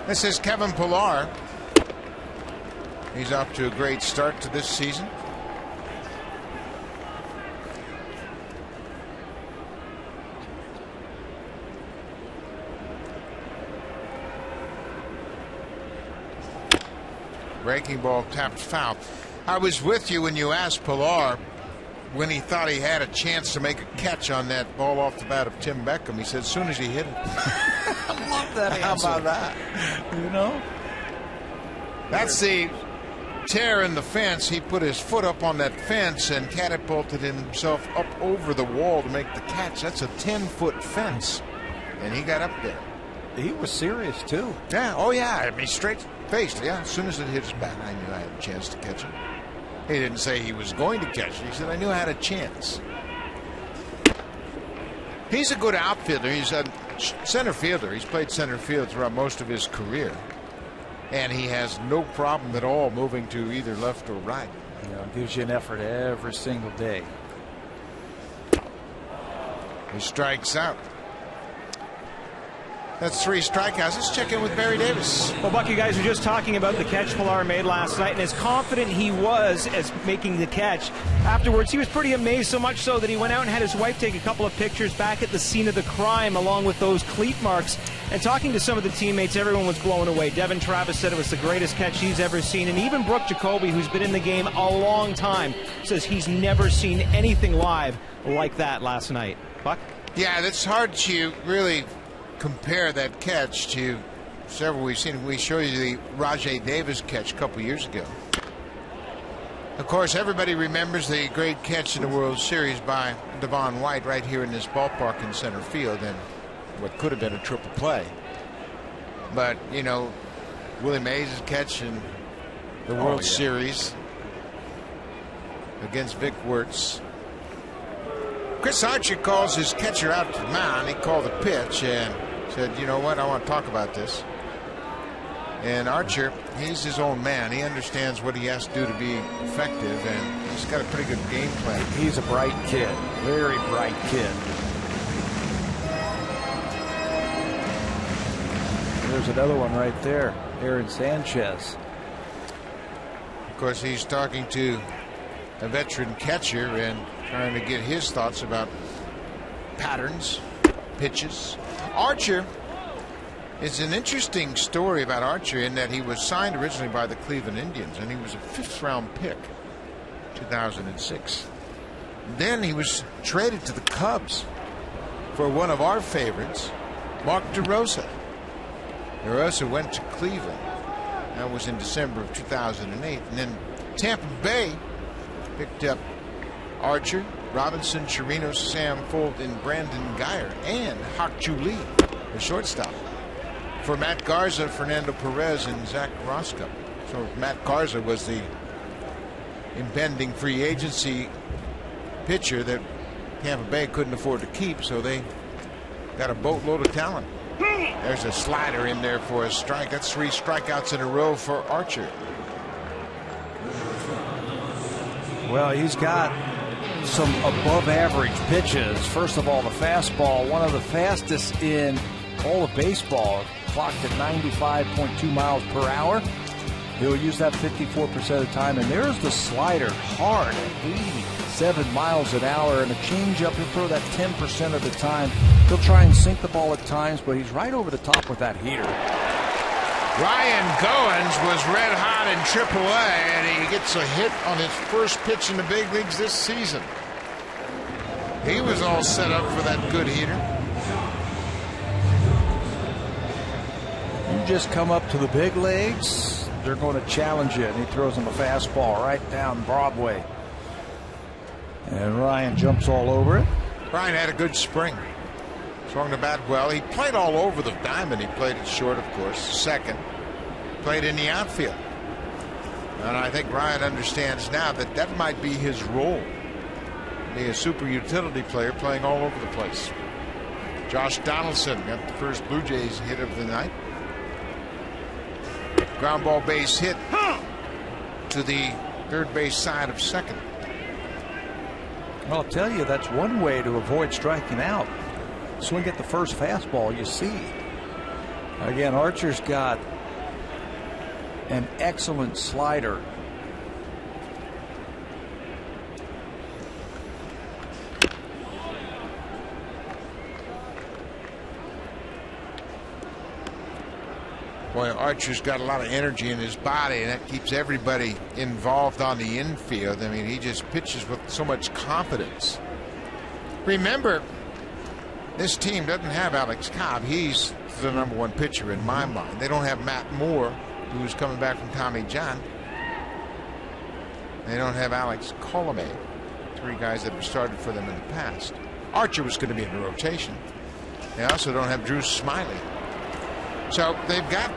This is Kevin Pillar. He's off to a great start to this season. Breaking ball tapped foul. I was with you when you asked Pillar when he thought he had a chance to make a catch on that ball off the bat of Tim Beckham. He said as soon as he hit it. I love that answer. How about that? You know? That's the tear in the fence. He put his foot up on that fence and catapulted himself up over the wall to make the catch. That's a 10-foot fence. And he got up there. He was serious, too. Yeah. Oh, yeah. I mean, straight faced. Yeah. As soon as it hit his bat, I knew I had a chance to catch it. He didn't say he was going to catch it. He said, I knew I had a chance. He's a good outfielder. He's a center fielder. He's played center field throughout most of his career. And he has no problem at all moving to either left or right. You know, gives you an effort every single day. He strikes out. That's 3 strikeouts. Let's check in with Barry Davis. Well, Buck, you guys were just talking about the catch Pillar made last night, and as confident he was as making the catch, afterwards he was pretty amazed, so much so that he went out and had his wife take a couple of pictures back at the scene of the crime along with those cleat marks. And talking to some of the teammates, everyone was blown away. Devin Travis said it was the greatest catch he's ever seen, and even Brooke Jacoby, who's been in the game a long time, says he's never seen anything live like that last night. Buck? Yeah, that's hard to really compare that catch to several we've seen. We showed you the Rajay Davis catch a couple years ago. Of course, everybody remembers the great catch in the World Series by Devon White right here in this ballpark in center field, and what could have been a triple play. But, you know, Willie Mays' catch in the World Series against Vic Wertz. Chris Archer calls his catcher out to the mound. He called the pitch and said, you know what, I want to talk about this. And Archer, he's his own man. He understands what he has to do to be effective, and he's got a pretty good game plan. He's a bright kid, very bright kid. There's another one right there, Aaron Sanchez. Of course, he's talking to a veteran catcher and trying to get his thoughts about patterns, pitches. Archer, it's an interesting story about Archer in that he was signed originally by the Cleveland Indians, and he was a 5th-round pick, 2006. Then he was traded to the Cubs for one of our favorites, Mark DeRosa. DeRosa went to Cleveland. That was in December of 2008. And then Tampa Bay picked up Archer, Robinson, Chirinos, Sam Fulton, Brandon Geyer, and Hak-Ju Lee, the shortstop, for Matt Garza, Fernando Perez, and Zach Roscoe. So Matt Garza was the impending free agency pitcher that Tampa Bay couldn't afford to keep, so they got a boatload of talent. There's a slider in there for a strike. That's 3 strikeouts in a row for Archer. Well, he's got some above average pitches. First of all, the fastball, one of the fastest in all of baseball, clocked at 95.2 miles per hour. He'll use that 54% of the time. And there's the slider, hard at 87 miles an hour, and a changeup, he'll throw that 10% of the time. He'll try and sink the ball at times, but he's right over the top with that heater. Ryan Goins was red hot in AAA, and he gets a hit on his first pitch in the big leagues this season. He was all set up for that good heater. You just come up to the big leagues, they're going to challenge you, and he throws him a fastball right down Broadway. And Ryan jumps all over it. Ryan had a good spring. Swung the bat well. He played all over the diamond. He played it short, of course, second. Played in the outfield. And I think Ryan understands now that that might be his role. Be a super utility player playing all over the place. Josh Donaldson got the first Blue Jays hit of the night. Ground ball base hit to the third base side of second. Well, I'll tell you, that's one way to avoid striking out. Swing at the first fastball you see. Again, Archer's got an excellent slider. Boy, Archer's got a lot of energy in his body, and that keeps everybody involved on the infield. I mean, he just pitches with so much confidence. Remember, this team doesn't have Alex Cobb. He's the #1 pitcher in my mind. They don't have Matt Moore, who's coming back from Tommy John. They don't have Alex Colomé, 3 guys that have started for them in the past. Archer was going to be in the rotation. They also don't have Drew Smiley. So they've got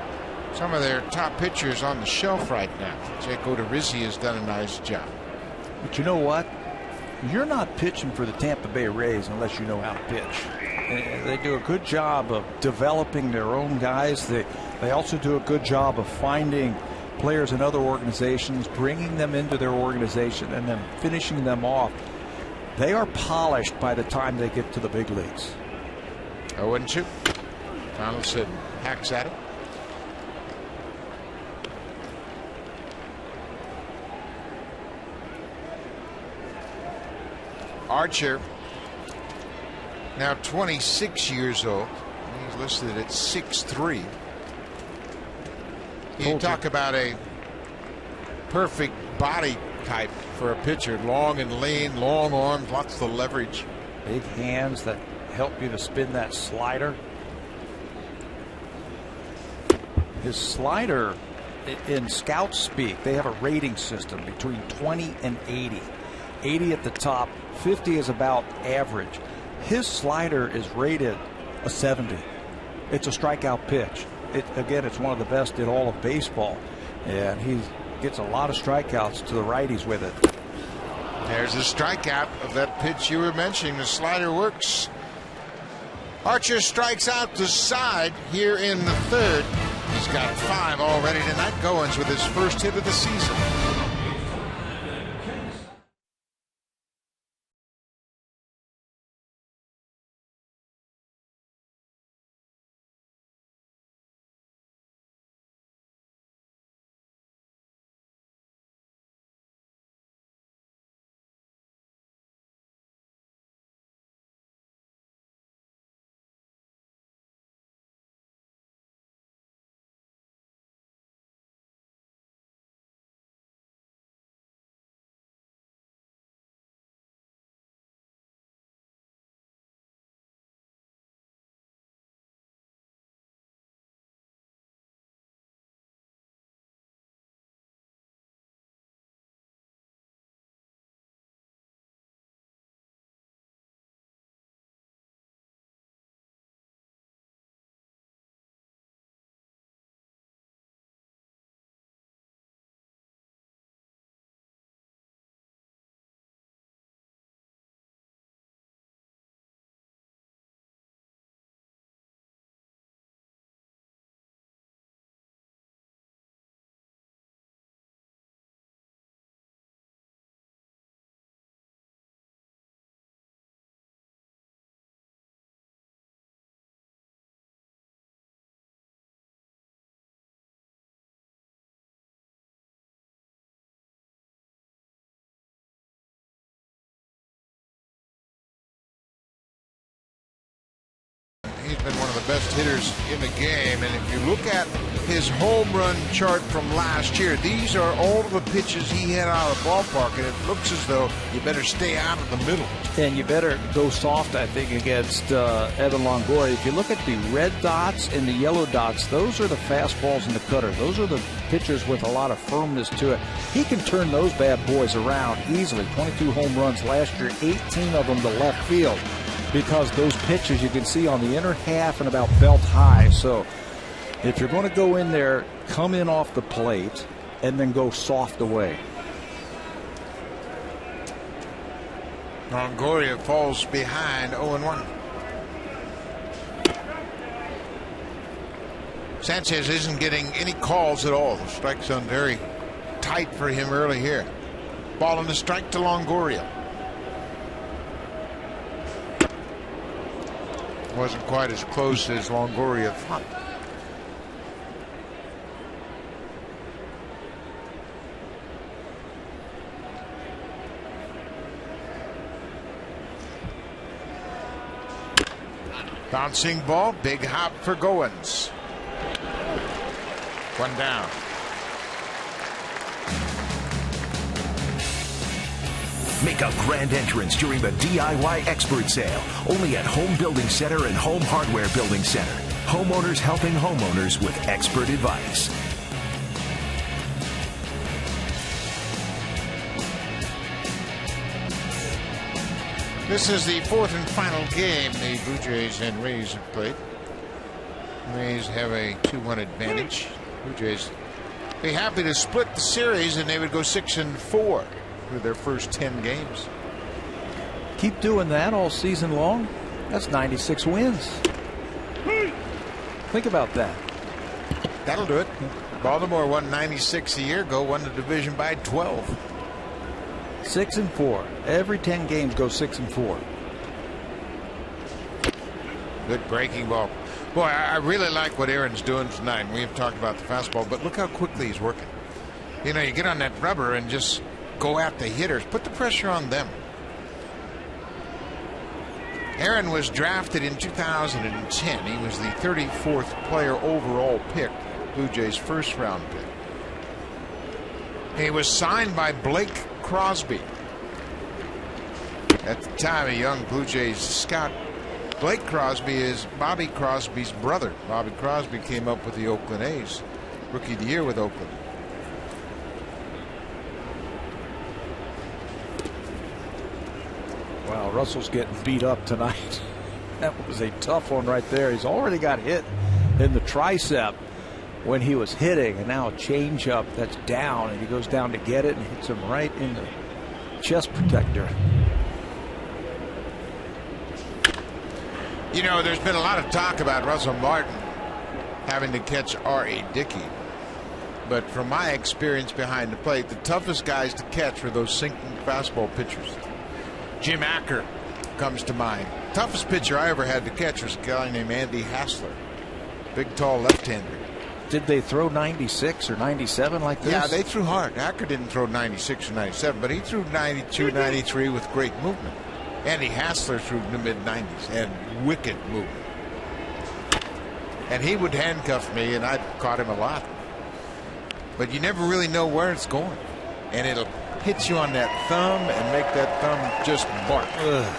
some of their top pitchers on the shelf right now. Jake Odorizzi has done a nice job. But you know what? You're not pitching for the Tampa Bay Rays unless you know how to pitch. They do a good job of developing their own guys. They also do a good job of finding players in other organizations, bringing them into their organization, and then finishing them off. They are polished by the time they get to the big leagues. 0-2. Donaldson hacks at it. Archer, now 26 years old. He's listed at 6'3". You talk about a perfect body type for a pitcher. Long and lean, long arms, lots of leverage. Big hands that help you to spin that slider. His slider, in scout speak, they have a rating system between 20 and 80. 80 at the top, 50 is about average. His slider is rated a 70. It's a strikeout pitch. Again, it's one of the best in all of baseball, and he gets a lot of strikeouts to the righties with it. There's a strikeout of that pitch you were mentioning. The slider works. Archer strikes out to side here in the 3rd. He's got 5 already tonight. Goins with his first hit of the season. He's been one of the best hitters in the game, and if you look at his home run chart from last year, these are all of the pitches he hit out of the ballpark, and it looks as though you better stay out of the middle. And you better go soft, I think, against Evan Longoria. If you look at the red dots and the yellow dots, those are the fastballs and the cutter. Those are the pitchers with a lot of firmness to it. He can turn those bad boys around easily. 22 home runs last year, 18 of them to left field, because those pitches you can see on the inner half and about belt high. So if you're going to go in there, come in off the plate and then go soft away. Longoria falls behind 0-1. Sanchez isn't getting any calls at all. The strike zone very tight for him early here. Ball and a strike to Longoria. Wasn't quite as close as Longoria thought. Bouncing ball, big hop for Goins. One down. Make a grand entrance during the DIY Expert Sale, only at Home Building Center and Home Hardware Building Center. Homeowners helping homeowners with expert advice. This is the fourth and final game the Blue Jays and Reyes have played. Rays have a 2-1 advantage. Blue Jays be happy to split the series, and they would go 6-4 through their first 10 games. Keep doing that all season long. That's 96 wins. Think about that. That'll do it. Baltimore won 96 a year ago, won the division by 12. 6-4. Every 10 games go 6-4. Good breaking ball. Boy, I really like what Aaron's doing tonight. We have talked about the fastball, but look how quickly he's working. You know, you get on that rubber and just go at the hitters. Put the pressure on them. Aaron was drafted in 2010. He was the 34th player overall pick, Blue Jays' first round pick. He was signed by Blake Crosby. At the time, a young Blue Jays scout. Blake Crosby is Bobby Crosby's brother. Bobby Crosby came up with the Oakland A's. Rookie of the year with Oakland. Wow, Russell's getting beat up tonight. That was a tough one right there. He's already got hit in the tricep when he was hitting, and now a changeup that's down, and he goes down to get it and hits him right in the chest protector. You know, there's been a lot of talk about Russell Martin having to catch R.A. Dickey. But from my experience behind the plate, the toughest guys to catch were those sinking fastball pitchers. Jim Acker comes to mind. Toughest pitcher I ever had to catch was a guy named Andy Hassler. Big, tall left-hander. Did they throw 96 or 97 like this? Yeah, they threw hard. Acker didn't throw 96 or 97, but he threw 92, 93 with great movement. Andy Hassler threw the mid-90s and wicked movement. And he would handcuff me, and I caught him a lot. But you never really know where it's going. And it'll hit you on that thumb and make that thumb just bark. Ugh.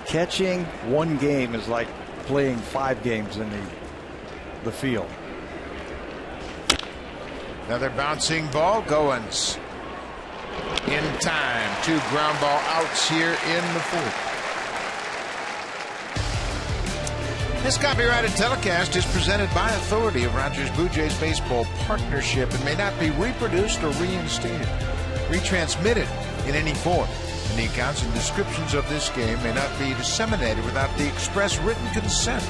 Catching one game is like playing 5 games in the field. Another bouncing ball. Goins in time. 2 ground ball outs here in the fourth. This copyrighted telecast is presented by authority of Rogers Blue Jays Baseball Partnership and may not be reproduced or reinstated, retransmitted in any form. And the accounts and descriptions of this game may not be disseminated without the express written consent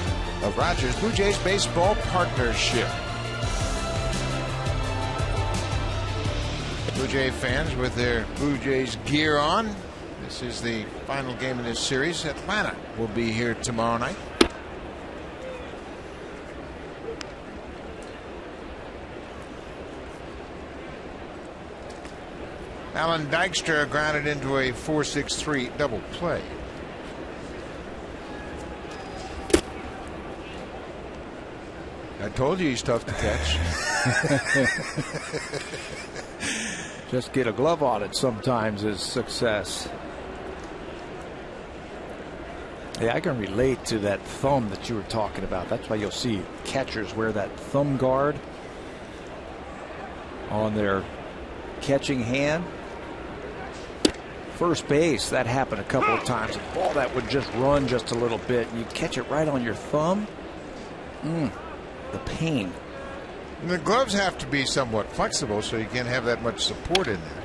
of Rogers Blue Jays Baseball Partnership. Blue Jay fans with their Blue Jays gear on. This is the final game of this series. Atlanta will be here tomorrow night. Alan Dykstra grounded into a 4-6-3 double play. I told you he's tough to catch. Just get a glove on it sometimes is success. Yeah, I can relate to that thumb that you were talking about. That's why you'll see catchers wear that thumb guard on their catching hand. First base, that happened a couple of times. A ball that would just run just a little bit, and you catch it right on your thumb. The pain. And the gloves have to be somewhat flexible so you can't have that much support in there.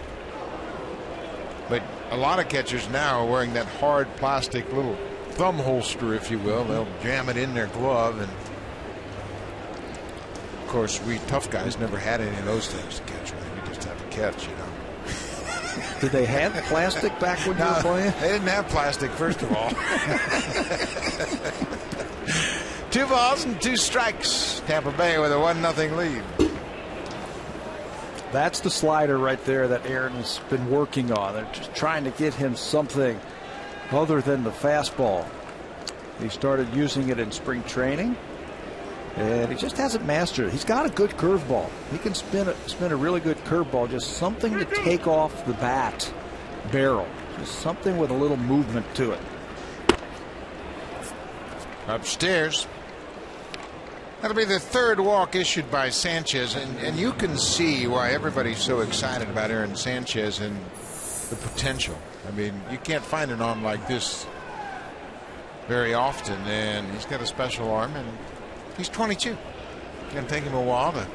But a lot of catchers now are wearing that hard plastic little thumb holster, if you will. They'll jam it in their glove, and of course we tough guys never had any of those things to catch with. We just have to catch, you know. Did they have plastic back when you were playing? They didn't have plastic, first of all. 2 balls and 2 strikes. Tampa Bay with a 1-0 lead. That's the slider right there that Aaron's been working on. They're just trying to get him something other than the fastball. He started using it in spring training, and he just hasn't mastered it. He's got a good curveball. He can spin a really good curveball, just something to take off the bat barrel. Just something with a little movement to it. Upstairs. That'll be the third walk issued by Sanchez, and you can see why everybody's so excited about Aaron Sanchez and the potential. I mean, you can't find an arm like this very often, and he's got a special arm, and he's 22. It's going to take him a while to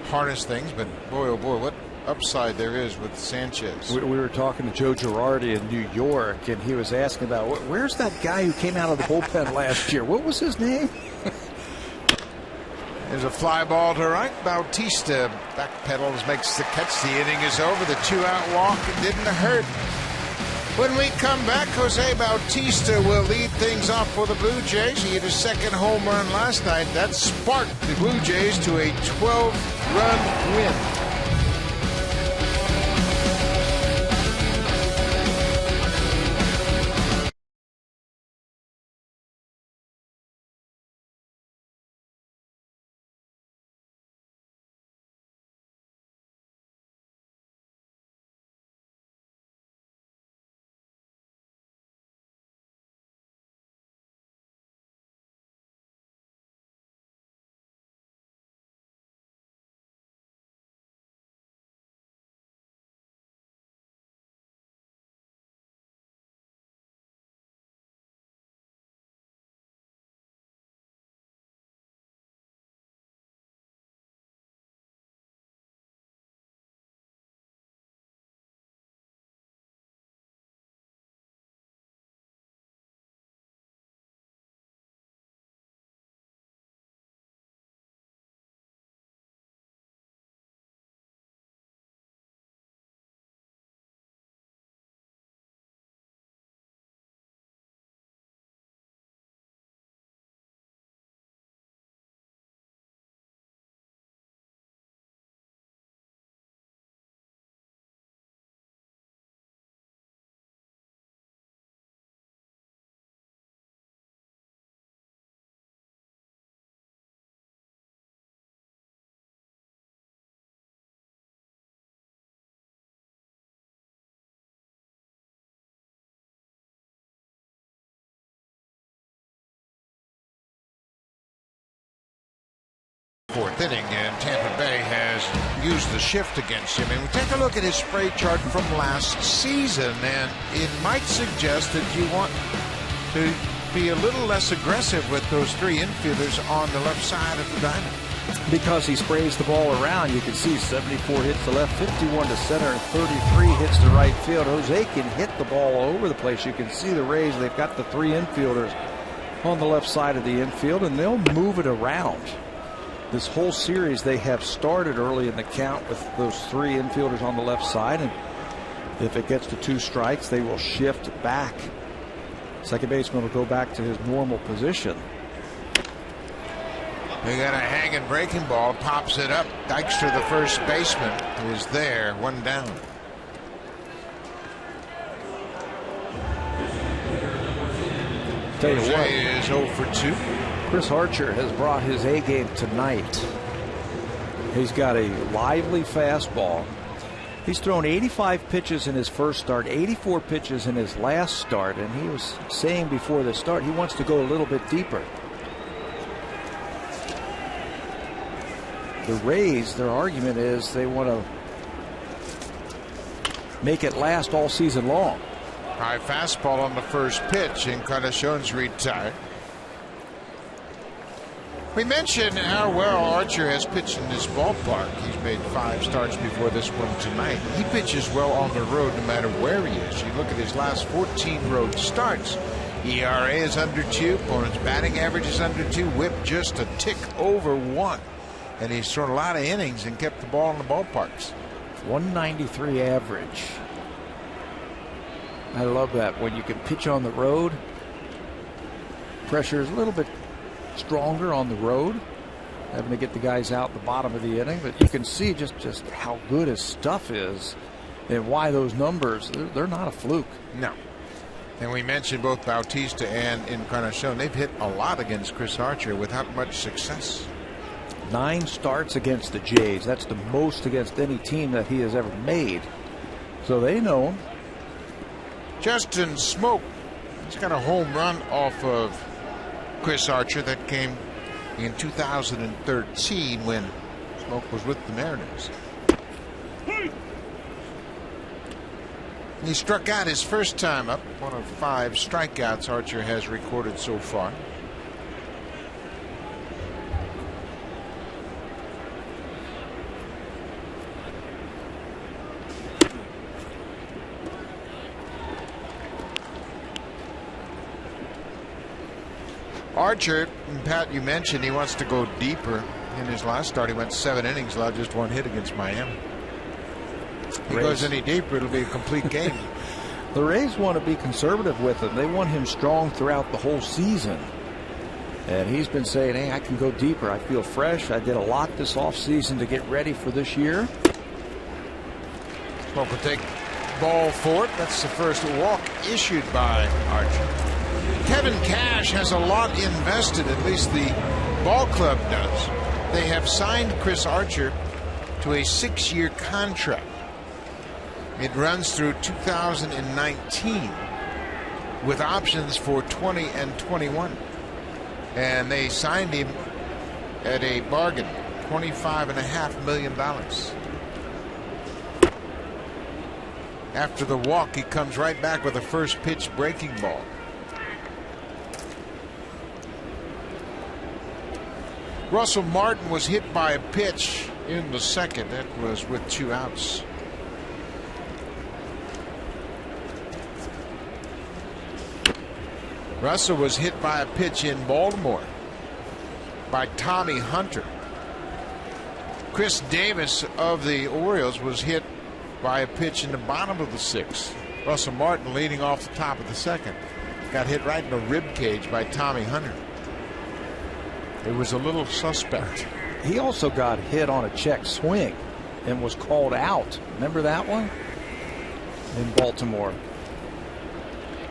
harness things, but boy, oh boy, what upside there is with Sanchez. We were talking to Joe Girardi in New York, and he was asking about where's that guy who came out of the bullpen last year? What was his name? There's a fly ball to right. Bautista backpedals, makes the catch. The inning is over. The 2-out walk didn't hurt. When we come back, Jose Bautista will lead things off for the Blue Jays. He hit his second home run last night. That sparked the Blue Jays to a 12-run win. Fourth inning, and Tampa Bay has used the shift against him. And we take a look at his spray chart from last season, and it might suggest that you want to be a little less aggressive with those three infielders on the left side of the diamond. Because he sprays the ball around, you can see 74 hits to left, 51 to center, and 33 hits to right field. Jose can hit the ball all over the place. You can see the Rays, they've got the three infielders on the left side of the infield, and they'll move it around. This whole series, they have started early in the count with those three infielders on the left side, and if it gets to 2 strikes, they will shift back. Second baseman will go back to his normal position. They got a hanging breaking ball, pops it up. Dykstra, the first baseman, is there, 1 down. Tell you what, is 0 for 2. Chris Archer has brought his A game tonight. He's got a lively fastball. He's thrown 85 pitches in his first start, 84 pitches in his last start, and he was saying before the start he wants to go a little bit deeper. The Rays, their argument is they want to make it last all season long. High fastball on the first pitch, and Encarnacion's retired. We mentioned how well Archer has pitched in this ballpark. He's made 5 starts before this one tonight. He pitches well on the road no matter where he is. You look at his last 14 road starts. ERA is under 2. Opponent's batting average is under 2. Whip just a tick over 1. And he's thrown a lot of innings and kept the ball in the ballparks. 193 average. I love that. When you can pitch on the road, pressure is a little bit stronger on the road, having to get the guys out the bottom of the inning, but you can see just how good his stuff is and why those numbers, they're not a fluke. No. And we mentioned both Bautista and Encarnacion. They've hit a lot against Chris Archer without much success. 9 starts against the Jays. That's the most against any team that he has ever made. So they know him. Justin Smoke. He's got a home run off of Chris Archer that came in 2013 when Smoke was with the Mariners. He struck out his first time up, one of 5 strikeouts Archer has recorded so far. Archer, and Pat, you mentioned he wants to go deeper. In his last start, he went 7 innings, allowed just 1 hit against Miami. If he goes any deeper, it'll be a complete game. The Rays want to be conservative with him. They want him strong throughout the whole season. And he's been saying, hey, I can go deeper. I feel fresh. I did a lot this offseason to get ready for this year. Smoke will take ball 4. That's the first walk issued by Archer. Kevin Cash has a lot invested, at least the ball club does. They have signed Chris Archer to a 6-year contract. It runs through 2019 with options for 20 and 21. And they signed him at a bargain, $25.5 million. After the walk, he comes right back with a first pitch breaking ball. Russell Martin was hit by a pitch in the second. That was with 2 outs. Russell was hit by a pitch in Baltimore by Tommy Hunter. Chris Davis of the Orioles was hit by a pitch in the bottom of the 6th. Russell Martin leading off the top of the 2nd. Got hit right in the rib cage by Tommy Hunter. It was a little suspect. He also got hit on a check swing and was called out. Remember that one? In Baltimore.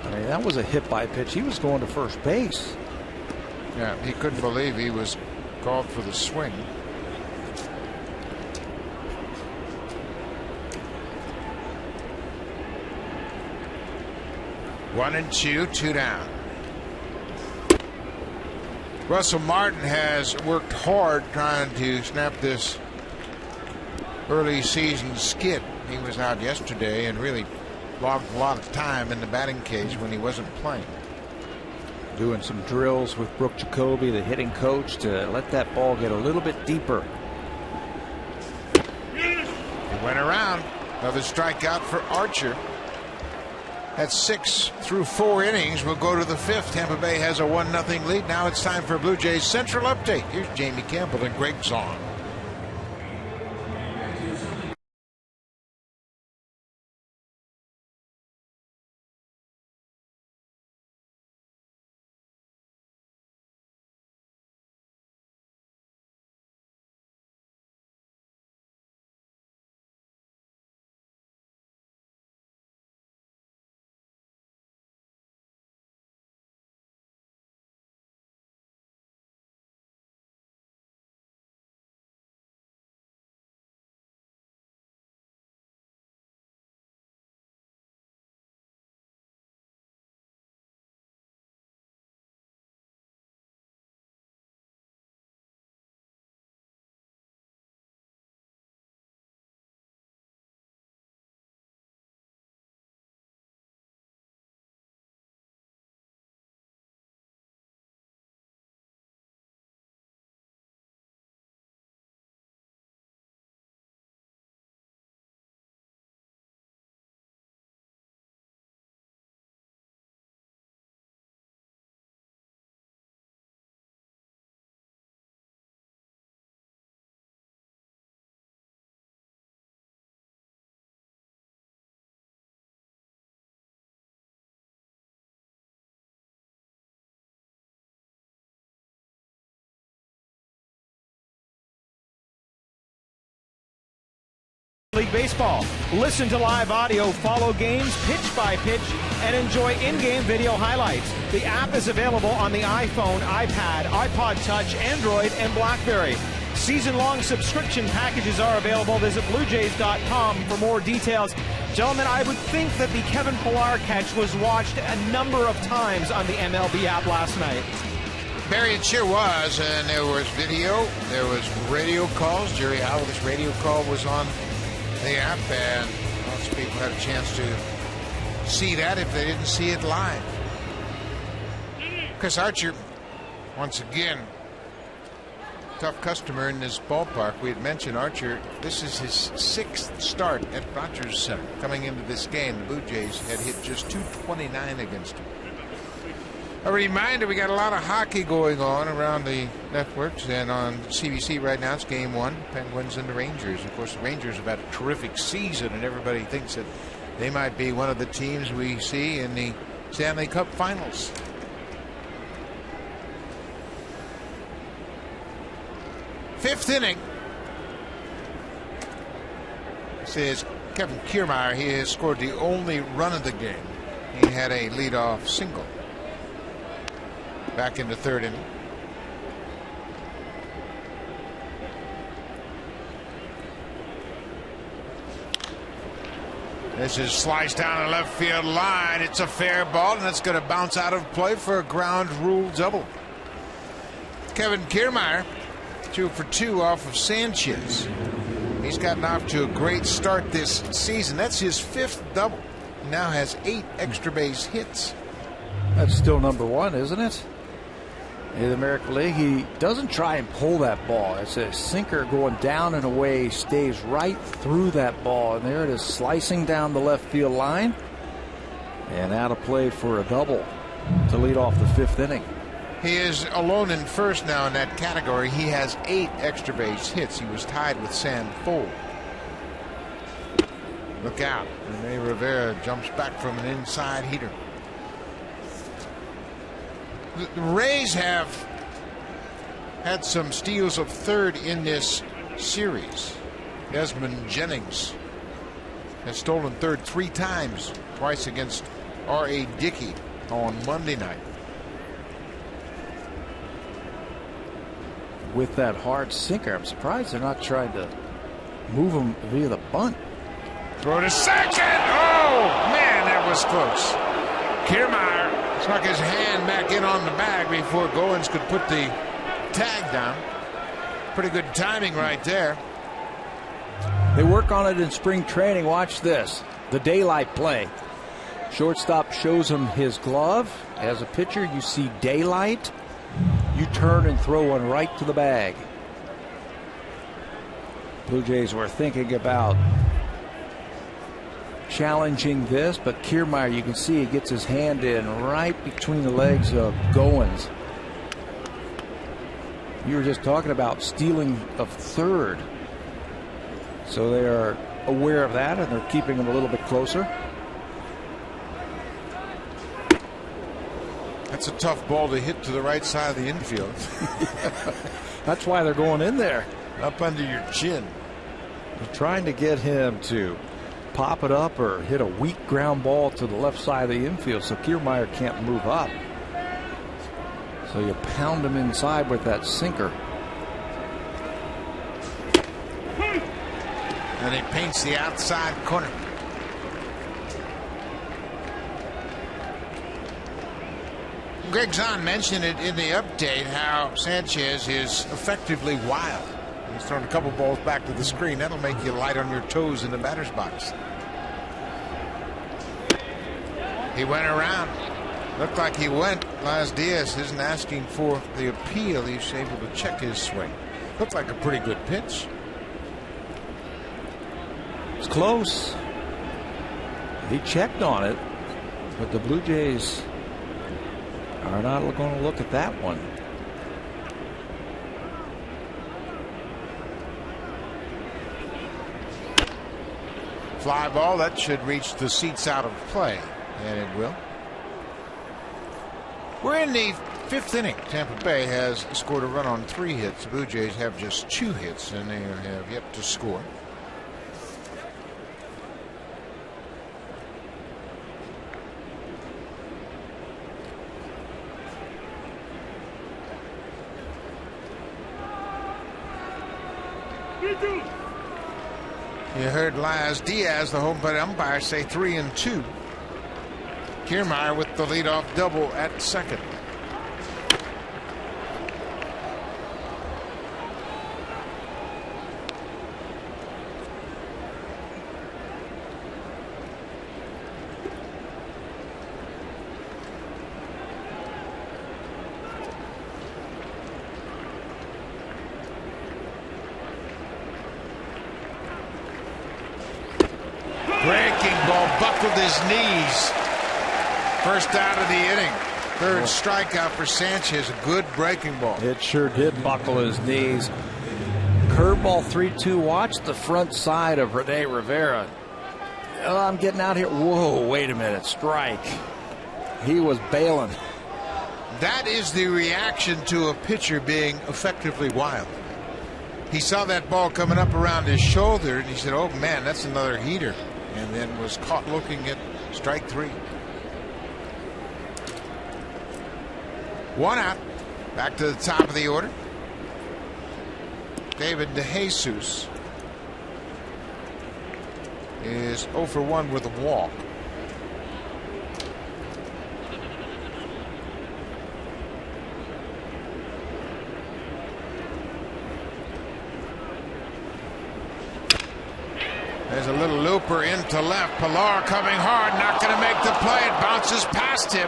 I mean, that was a hit by pitch. He was going to first base. Yeah, he couldn't believe he was called for the swing. One and two down. Russell Martin has worked hard trying to snap this early season skid. He was out yesterday and really logged a lot of time in the batting cage when he wasn't playing. Doing some drills with Brooke Jacoby, the hitting coach, to let that ball get a little bit deeper. He went around. Another strikeout for Archer. That's 6 through 4 innings. We'll go to the 5th. Tampa Bay has a 1-0 lead. Now it's time for Blue Jays Central Update. Here's Jamie Campbell and Greg Zong. League Baseball. Listen to live audio, follow games pitch by pitch, and enjoy in-game video highlights. The app is available on the iPhone, iPad, iPod Touch, Android, and BlackBerry. Season-long subscription packages are available. Visit BlueJays.com for more details. Gentlemen, I would think that the Kevin Pillar catch was watched a number of times on the MLB app last night. Barry, it sure was, and there was video, there was radio calls. Jerry Howell's radio call was on the app, and lots of people had a chance to see that if they didn't see it live. Chris Archer, once again, tough customer in this ballpark. We had mentioned Archer. This is his 6th start at Rogers Center. Coming into this game, the Blue Jays had hit just .229 against him. A reminder, we got a lot of hockey going on around the networks, and on CBC right now it's Game 1, Penguins and the Rangers. Of course, the Rangers have had a terrific season, and everybody thinks that they might be one of the teams we see in the Stanley Cup Finals. Fifth inning. This is Kevin Kiermaier. He has scored the only run of the game. He had a leadoff single. Back in the third inning. This is sliced down the left field line. It's a fair ball, and it's going to bounce out of play for a ground rule double. Kevin Kiermaier, 2 for 2 off of Sanchez. He's gotten off to a great start this season. That's his 5th double. He now has 8 extra base hits. That's still number 1, isn't it? In the American League, he doesn't try and pull that ball. It's a sinker going down and away, stays right through that ball, and there it is, slicing down the left field line and out of play for a double to lead off the 5th inning. He is alone in first now in that category. He has 8 extra base hits. He was tied with Sam Fole. Look out. Rene Rivera jumps back from an inside heater. The Rays have had some steals of third in this series. Desmond Jennings has stolen third 3 times, twice against R.A. Dickey on Monday night. With that hard sinker, I'm surprised they're not trying to move him via the bunt. Throw to second. Oh, man, that was close. Kiermaier stuck his hand back in on the bag before Goins could put the tag down. Pretty good timing right there. They work on it in spring training. Watch this. The daylight play. Shortstop shows him his glove. As a pitcher, you see daylight. You turn and throw one right to the bag. Blue Jays were thinking about challenging this, but Kiermaier, you can see he gets his hand in right between the legs of Goins. You were just talking about stealing of third. So they are aware of that, and they're keeping him a little bit closer. That's a tough ball to hit to the right side of the infield. That's why they're going in there. Up under your chin. They're trying to get him to pop it up or hit a weak ground ball to the left side of the infield so Kiermaier can't move up. So you pound him inside with that sinker. And he paints the outside corner. Greg Zahn mentioned it in the update how Sanchez is effectively wild. He's thrown a couple balls back to the screen. That'll make you light on your toes in the batter's box. He went around. Looked like he went. Laz Diaz isn't asking for the appeal. He's able to check his swing. Looked like a pretty good pitch. It's close. He checked on it, but the Blue Jays are not going to look at that one. Fly ball that should reach the seats out of play, and it will. We're in the 5th inning. Tampa Bay has scored a run on 3 hits. The Blue Jays have just 2 hits, and they have yet to score. You heard Laz Diaz, the home plate umpire, say 3-2. Kiermaier with the leadoff double at second. Breaking ball buckled his knees. First out of the inning. Third strikeout for Sanchez. A good breaking ball. It sure did buckle his knees. Curveball 3-2. Watch the front side of Rene Rivera. Oh, I'm getting out here. Whoa, wait a minute. Strike. He was bailing. That is the reaction to a pitcher being effectively wild. He saw that ball coming up around his shoulder and he said, oh man, that's another heater. And then was caught looking at strike 3. 1 out. Back to the top of the order. David Dejesus is 0 for 1 with a walk. There's a little looper into left. Pilar coming hard, not going to make the play. It bounces past him.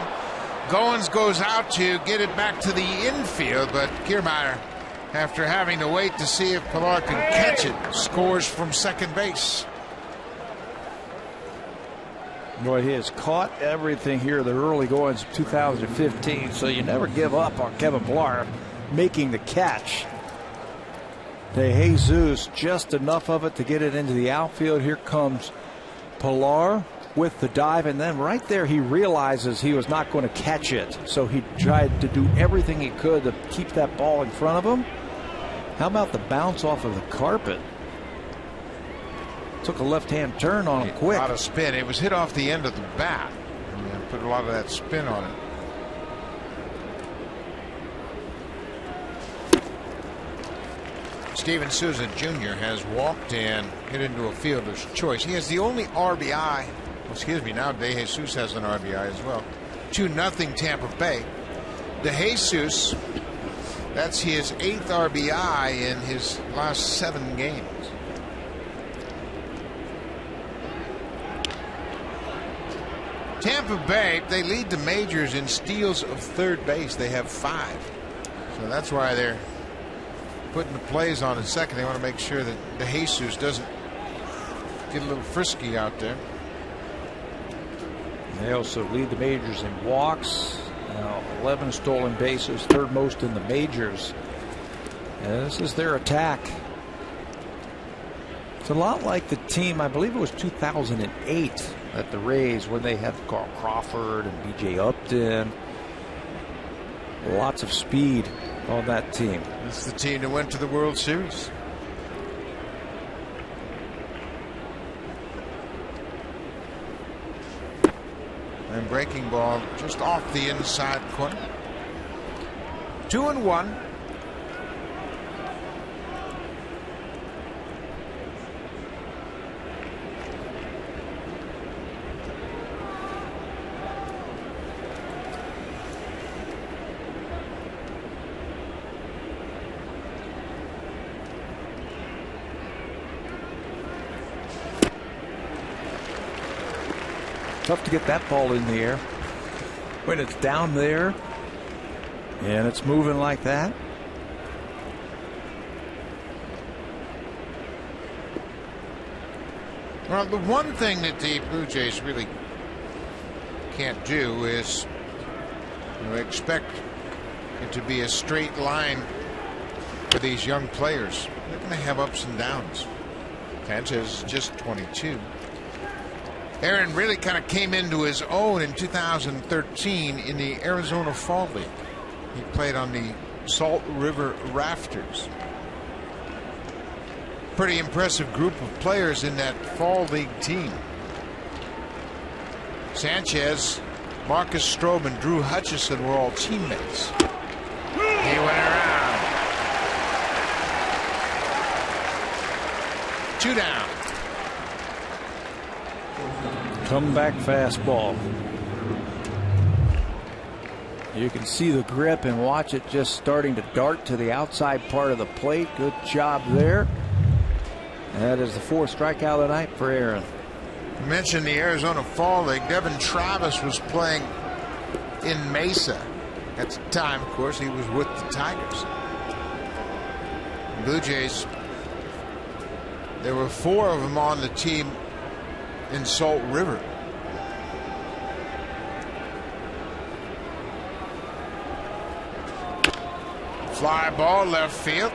Goins goes out to get it back to the infield, but Kiermaier, after having to wait to see if Pilar can catch it, scores from second base. Boy, he has caught everything here the early goings of 2015, so you never give up on Kevin Pilar making the catch. Dejesus, just enough of it to get it into the outfield. Here comes Pilar with the dive, and then right there he realizes he was not going to catch it, so he tried to do everything he could to keep that ball in front of him. How about the bounce off of the carpet? Took a left-hand turn on him quick. A lot of spin. It was hit off the end of the bat. And put a lot of that spin on it. Steven Souza Jr. has walked and hit into a fielder's choice. He has the only RBI. Excuse me, now Dejesus has an RBI as well. 2-0 Tampa Bay. Dejesus, that's his 8th RBI in his last 7 games. Tampa Bay, they lead the majors in steals of third base. They have 5. So that's why they're putting the plays on in second. They want to make sure that Dejesus doesn't get a little frisky out there. They also lead the majors in walks. 11 stolen bases, 3rd most in the majors. And this is their attack. It's a lot like the team, I believe it was 2008 at the Reyes when they had Carl Crawford and B.J. Upton. Lots of speed on that team. This is the team that went to the World Series. And breaking ball just off the inside corner. 2-1. Tough to get that ball in the air when it's down there and it's moving like that. Well, the one thing that the Blue Jays really can't do is expect it to be a straight line for these young players. They're going to have ups and downs. Sanchez is just 22. Aaron really kind of came into his own in 2013 in the Arizona Fall League. He played on the Salt River Rafters. Pretty impressive group of players in that Fall League team. Sanchez, Marcus Stroman, and Drew Hutchison were all teammates. He went around. 2 down. Comeback fastball. You can see the grip and watch it just starting to dart to the outside part of the plate. Good job there. That is the 4th strikeout of the night for Aaron. You mentioned the Arizona Fall League. Devin Travis was playing in Mesa. At the time, of course, he was with the Tigers. Blue Jays, there were 4 of them on the team in Salt River. Fly ball left field.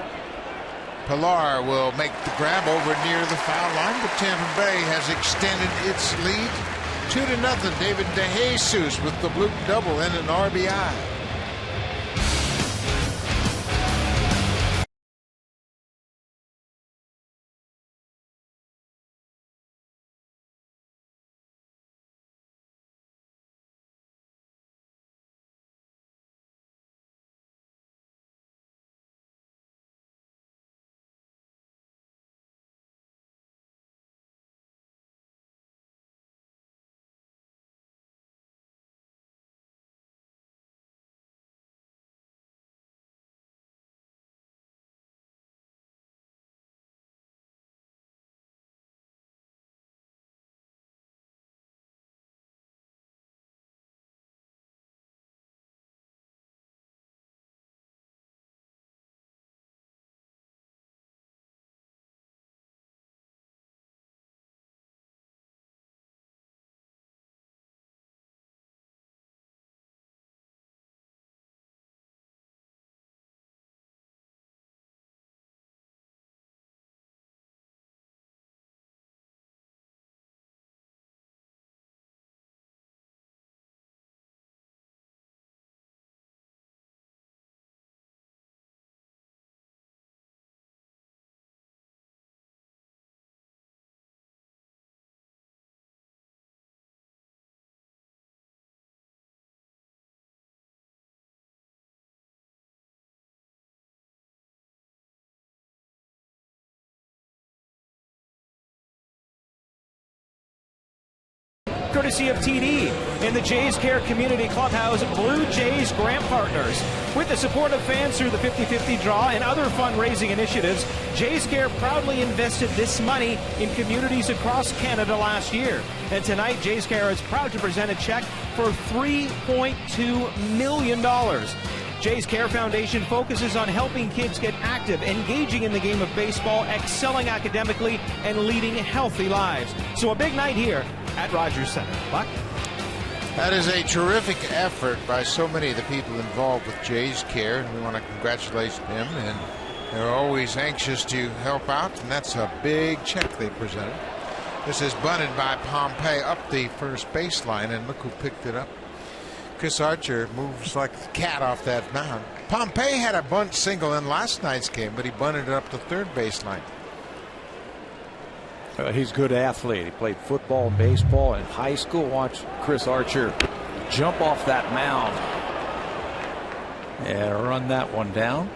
Pilar will make the grab over near the foul line, but Tampa Bay has extended its lead 2-0. David Dejesus with the Loup double and an RBI. Courtesy of TD in the Jays Care Community Clubhouse, Blue Jays Grant Partners. With the support of fans through the 50-50 draw and other fundraising initiatives, Jays Care proudly invested this money in communities across Canada last year. And tonight, Jays Care is proud to present a check for $3.2 million. Jays Care Foundation focuses on helping kids get active, engaging in the game of baseball, excelling academically, and leading healthy lives. So a big night here at Rogers Center. Buck? That is a terrific effort by so many of the people involved with Jays Care, and we want to congratulate them. And they're always anxious to help out, and that's a big check they presented. This is bunted by Pompey up the first baseline, and look who picked it up. Chris Archer moves like a cat off that mound. Pompey had a bunt single in last night's game, but he bunted it up the third baseline. He's a good athlete. He played football and baseball in high school. Watch Chris Archer jump off that mound and run that one down.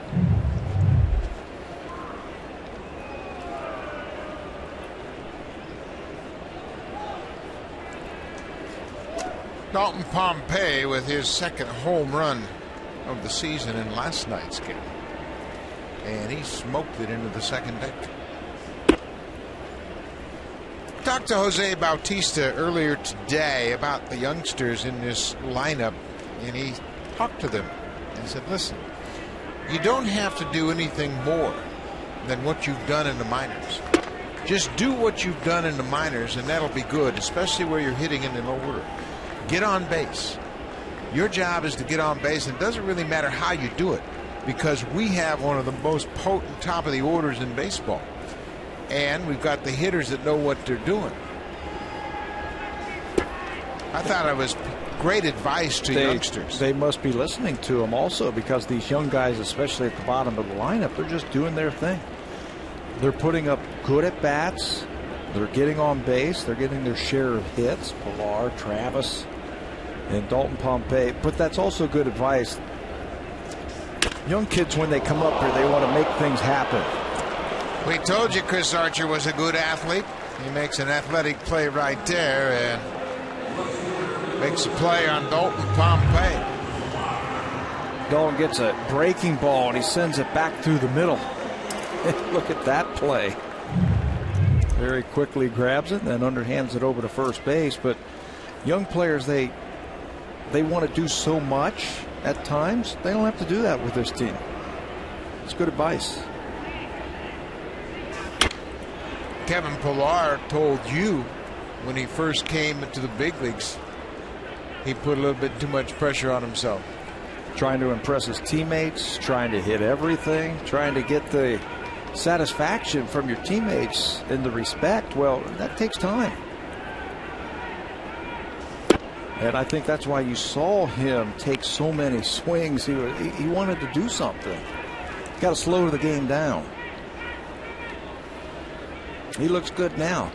Dalton Pompey with his second home run of the season in last night's game. And he smoked it into the second deck. Talked to Jose Bautista earlier today about the youngsters in this lineup, and he talked to them and said, listen, you don't have to do anything more than what you've done in the minors. Just do what you've done in the minors, and that'll be good, especially where you're hitting in the low order. Get on base. Your job is to get on base, and it doesn't really matter how you do it, because we have one of the most potent top of the orders in baseball. And we've got the hitters that know what they're doing. I thought it was great advice to youngsters. They must be listening to him also, because these young guys, especially at the bottom of the lineup, they're just doing their thing. They're putting up good at bats. They're getting on base. They're getting their share of hits. Pilar, Travis, and Dalton Pompey. But that's also good advice. Young kids, when they come up here, they want to make things happen. We told you Chris Archer was a good athlete. He makes an athletic play right there and makes a play on Dalton Pompey. Dalton gets a breaking ball and he sends it back through the middle. Look at that play. Very quickly grabs it and then underhands it over to first base. But young players, they want to do so much at times. They don't have to do that with this team. It's good advice. Kevin Pillar told you when he first came into the big leagues, he put a little bit too much pressure on himself. Trying to impress his teammates, trying to hit everything, trying to get the satisfaction from your teammates and the respect. Well, that takes time. And I think that's why you saw him take so many swings. He wanted to do something. Got to slow the game down. He looks good now.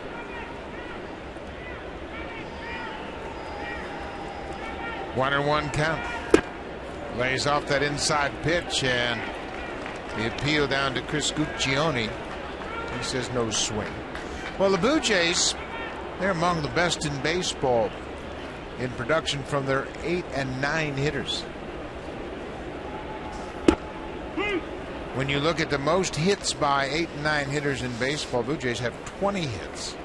One and one count. Lays off that inside pitch and the appeal down to Chris Guccione. He says no swing. Well, the Blue Jays, they're among the best in baseball in production from their 8 and 9 hitters. When you look at the most hits by 8 and 9 hitters in baseball, Blue Jays have 20 hits.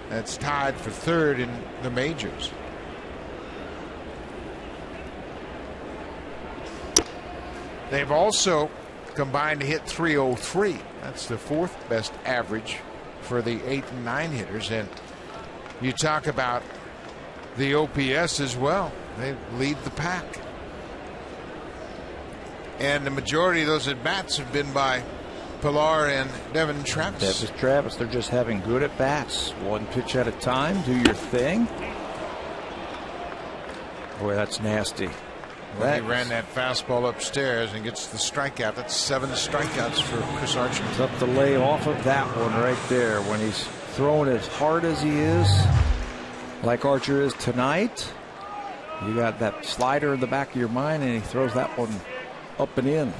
That's tied for third in the majors. They've also combined to hit 303. That's the 4th best average for the 8 and 9 hitters. And you talk about the OPS as well. They lead the pack. And the majority of those at-bats have been by Pillar and Devin Travis. They're just having good at-bats. One pitch at a time. Do your thing. Boy, that's nasty. Well, he ran that fastball upstairs and gets the strikeout. That's 7 strikeouts for Chris Archer. Tough to lay off of that one right there when he's throwing as hard as he is, like Archer is tonight. You got that slider in the back of your mind, and he throws that one up and in.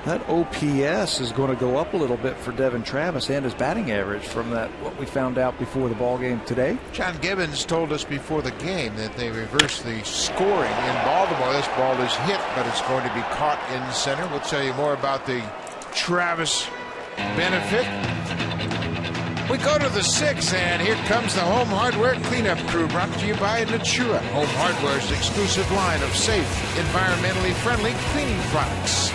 That OPS is going to go up a little bit for Devin Travis and his batting average from that, what we found out before the ball game today. John Gibbons told us before the game that they reversed the scoring in Baltimore. This ball is hit, but it's going to be caught in center. We'll tell you more about the Travis benefit. We go to the 6th, and here comes the Home Hardware Cleanup Crew, brought to you by Natura. Home Hardware's exclusive line of safe, environmentally friendly cleaning products.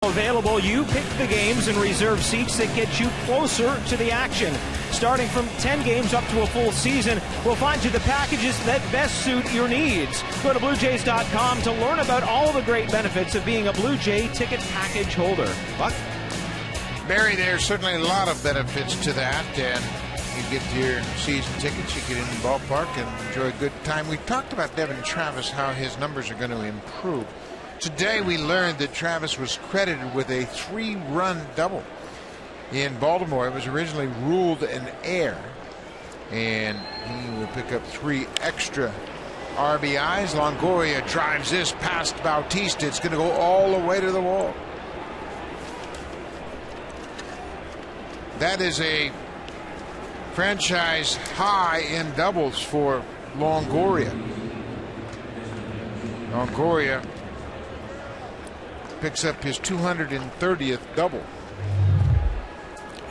Available, you pick the games and reserve seats that get you closer to the action. Starting from 10 games up to a full season, we'll find you the packages that best suit your needs. Go to BlueJays.com to learn about all the great benefits of being a Blue Jay ticket package holder. Buck? Barry, there's certainly a lot of benefits to that, and You get your season tickets, you get in the ballpark and enjoy a good time. We talked about Devin Travis, how his numbers are going to improve. Today we learned that Travis was credited with a 3-run double in Baltimore. It was originally ruled an error, and he will pick up 3 extra RBIs. Longoria drives this past Bautista. It's going to go all the way to the wall. That is a franchise high in doubles for Longoria. Longoria picks up his 230th double.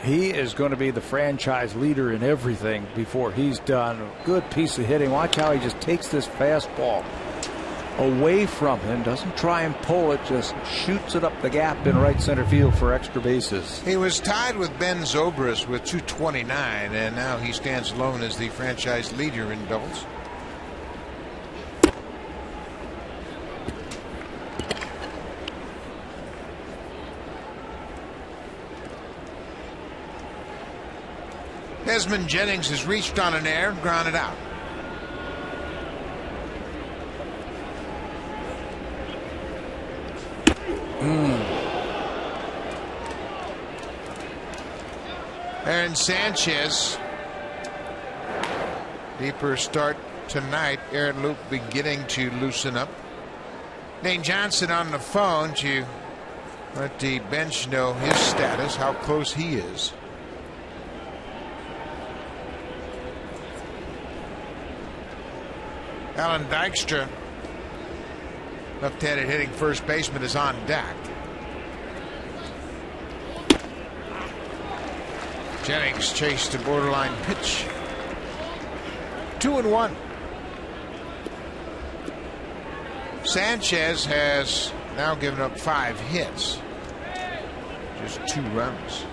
He is going to be the franchise leader in everything before he's done. A good piece of hitting. Watch how he just takes this fastball away from him. Doesn't try and pull it. Just shoots it up the gap in right center field for extra bases. He was tied with Ben Zobrist with 229, and now he stands alone as the franchise leader in doubles. Desmond Jennings has reached on an error and grounded out. Aaron Sanchez, deeper start tonight. Aaron Loup beginning to loosen up. Nate Johnson on the phone to let the bench know his status, how close he is. Alan Dykstra, left-handed hitting first baseman, is on deck. Jennings chased a borderline pitch. 2-1. Sanchez has now given up 5 hits. Just 2 runs.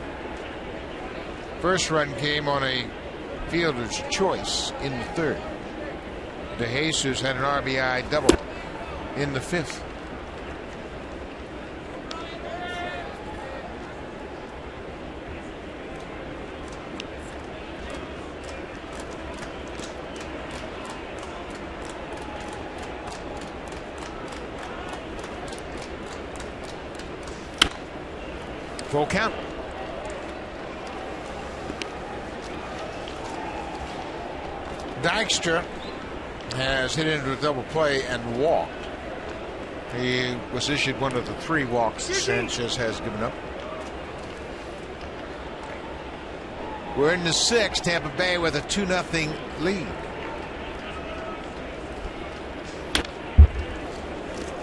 First run came on a fielder's choice in the 3rd. Dejesus had an RBI double in the 5th. Full count. Dykstra has hit into a double play and walked. He was issued one of the 3 walks Sanchez has given up. We're in the 6th. Tampa Bay with a 2-0 lead.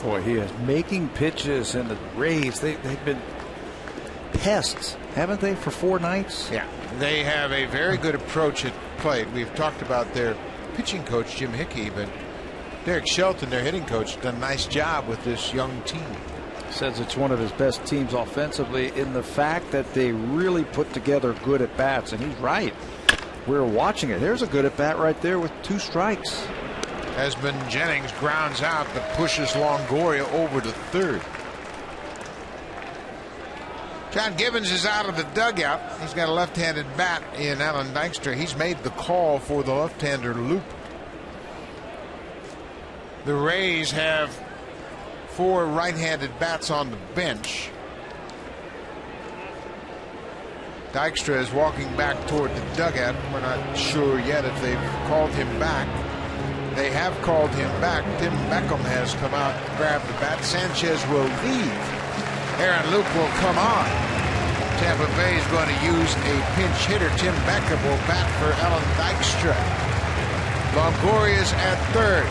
Boy, he is making pitches, and the Reyes, they've been pests, haven't they, for 4 nights? Yeah, they have a very good approach at plate. We've talked about their pitching coach, Jim Hickey, but Derek Shelton, their hitting coach, done a nice job with this young team. Says it's one of his best teams offensively in the fact that they really put together good at bats, and he's right. We're watching it. There's a good at bat right there with 2 strikes. Desmond Jennings grounds out but pushes Longoria over to 3rd. John Gibbons is out of the dugout. He's got a left-handed bat in Alan Dykstra. He's made the call for the left-hander Loup. The Rays have 4 right-handed bats on the bench. Dykstra is walking back toward the dugout. We're not sure yet if they've called him back. They have called him back. Tim Beckham has come out and grabbed the bat. Sanchez will leave. Aaron Loup will come on. Tampa Bay is going to use a pinch hitter. Tim Beckham will bat for Alan Dykstra. Longoria is at 3rd.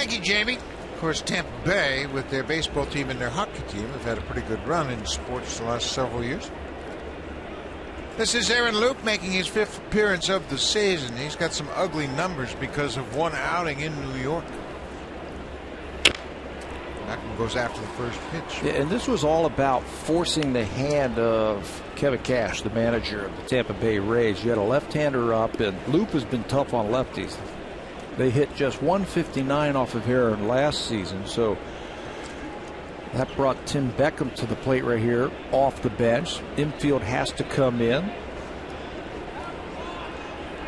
Thank you, Jamie. Of course, Tampa Bay, with their baseball team and their hockey team, have had a pretty good run in sports the last several years. This is Aaron Loup making his 5th appearance of the season. He's got some ugly numbers because of one outing in New York. That one goes after the first pitch. Yeah, and this was all about forcing the hand of Kevin Cash, the manager of the Tampa Bay Rays. You had a left-hander up, and Loup has been tough on lefties. They hit just 159 off of Aaron last season, so that brought Tim Beckham to the plate right here off the bench. Infield has to come in.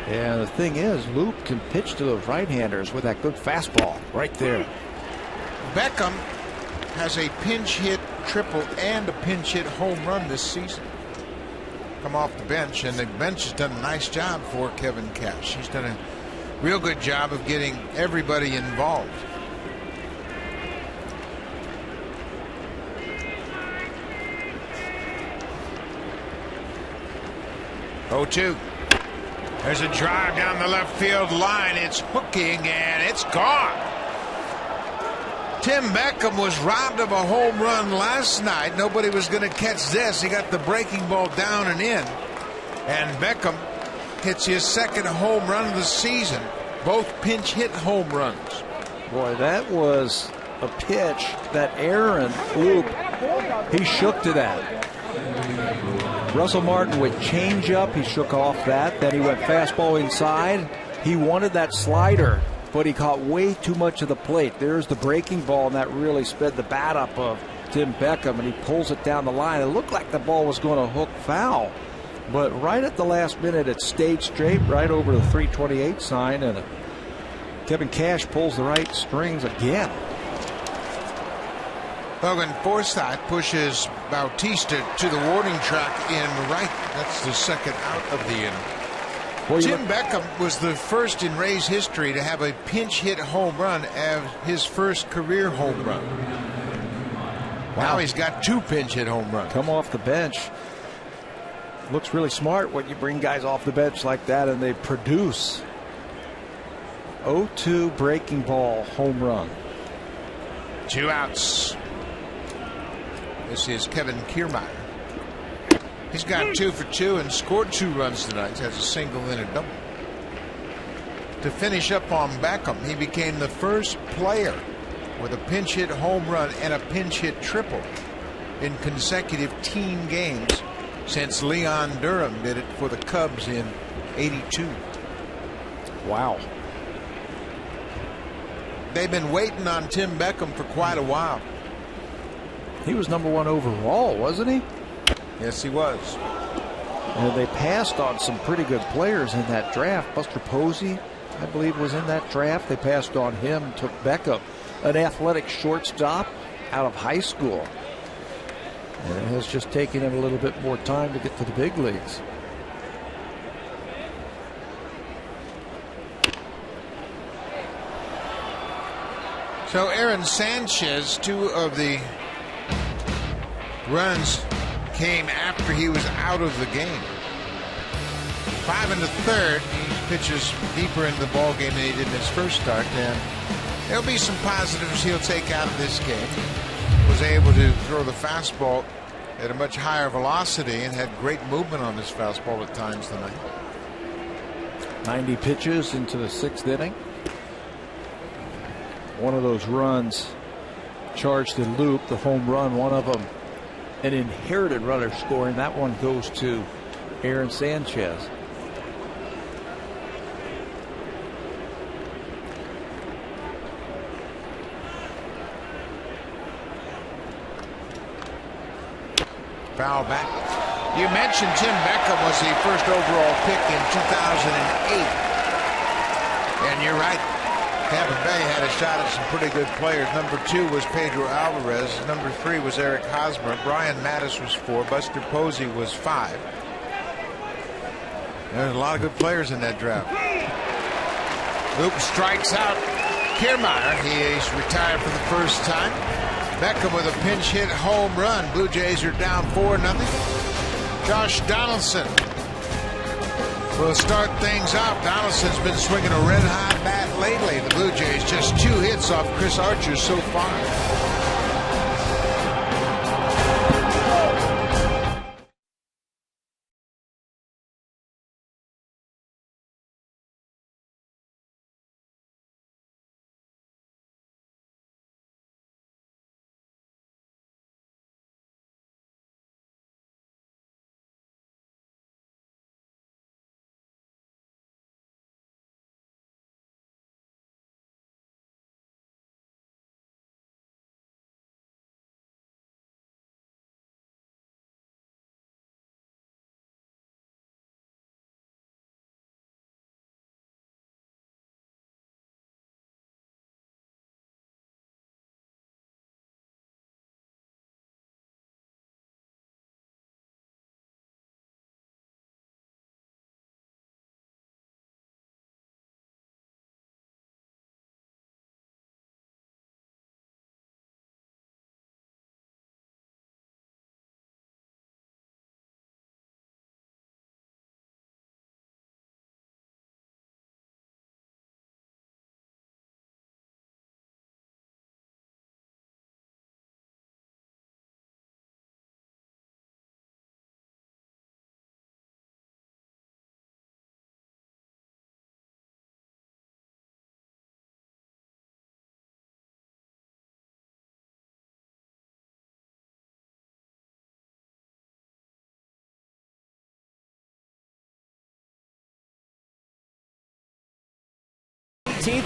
And the thing is, Loup can pitch to those right-handers with that good fastball right there. Beckham has a pinch hit triple and a pinch hit home run this season. Come off the bench, and the bench has done a nice job for Kevin Cash. He's done a real good job of getting everybody involved. Oh, 2. There's a drive down the left field line. It's hooking, and it's gone. Tim Beckham was robbed of a home run last night. Nobody was going to catch this. He got the breaking ball down and in. And Beckham hits his 2nd home run of the season. Both pinch hit home runs. Boy, that was a pitch that Aaron Loup, he shook to that. Russell Martin would change up. He shook off that. Then he went fastball inside. He wanted that slider, but he caught way too much of the plate. There's the breaking ball, and that really sped the bat up of Tim Beckham, and he pulls it down the line. It looked like the ball was going to hook foul, but right at the last minute, it stayed straight right over the 328 sign, and Kevin Cash pulls the right strings again. Logan Forsythe pushes Bautista to the warning track in right. That's the 2nd out of the inning. Tim Beckham was the first in Rays history to have a pinch hit home run as his first career home run. Wow. Now he's got 2 pinch hit home runs. Come off the bench. Looks really smart when you bring guys off the bench like that and they produce. 0-2 breaking ball home run. 2 outs. This is Kevin Kiermaier. He's got 2 for 2 and scored 2 runs tonight. He has a single and a double. To finish up on Beckham, he became the first player with a pinch hit home run and a pinch hit triple in consecutive team games since Leon Durham did it for the Cubs in '82. Wow. They've been waiting on Tim Beckham for quite a while. He was number 1 overall, wasn't he? Yes, he was. And they passed on some pretty good players in that draft. Buster Posey, I believe, was in that draft. They passed on him, took Beckham, an athletic shortstop out of high school. And it has just taken him a little bit more time to get to the big leagues. So Aaron Sanchez, 2 of the runs came after he was out of the game. 5 and a third. He pitches deeper into the ball game than he did in his first start, and there'll be some positives he'll take out of this game. Was able to throw the fastball at a much higher velocity and had great movement on his fastball at times tonight. 90 pitches into the 6th inning. One of those runs charged to Loup, the home run, one of them an inherited runner scoring. That one goes to Aaron Sanchez. Foul back. You mentioned Tim Beckham was the first overall pick in 2008. And you're right. Tampa Bay had a shot at some pretty good players. Number 2 was Pedro Alvarez. Number 3 was Eric Hosmer. Brian Mattis was 4. Buster Posey was 5. There's a lot of good players in that draft. Loup strikes out Kiermaier. He's retired for the first time. Beckham with a pinch hit home run. Blue Jays are down 4-0. Josh Donaldson will start things off. Donaldson's been swinging a red hot bat lately. The Blue Jays just 2 hits off Chris Archer so far.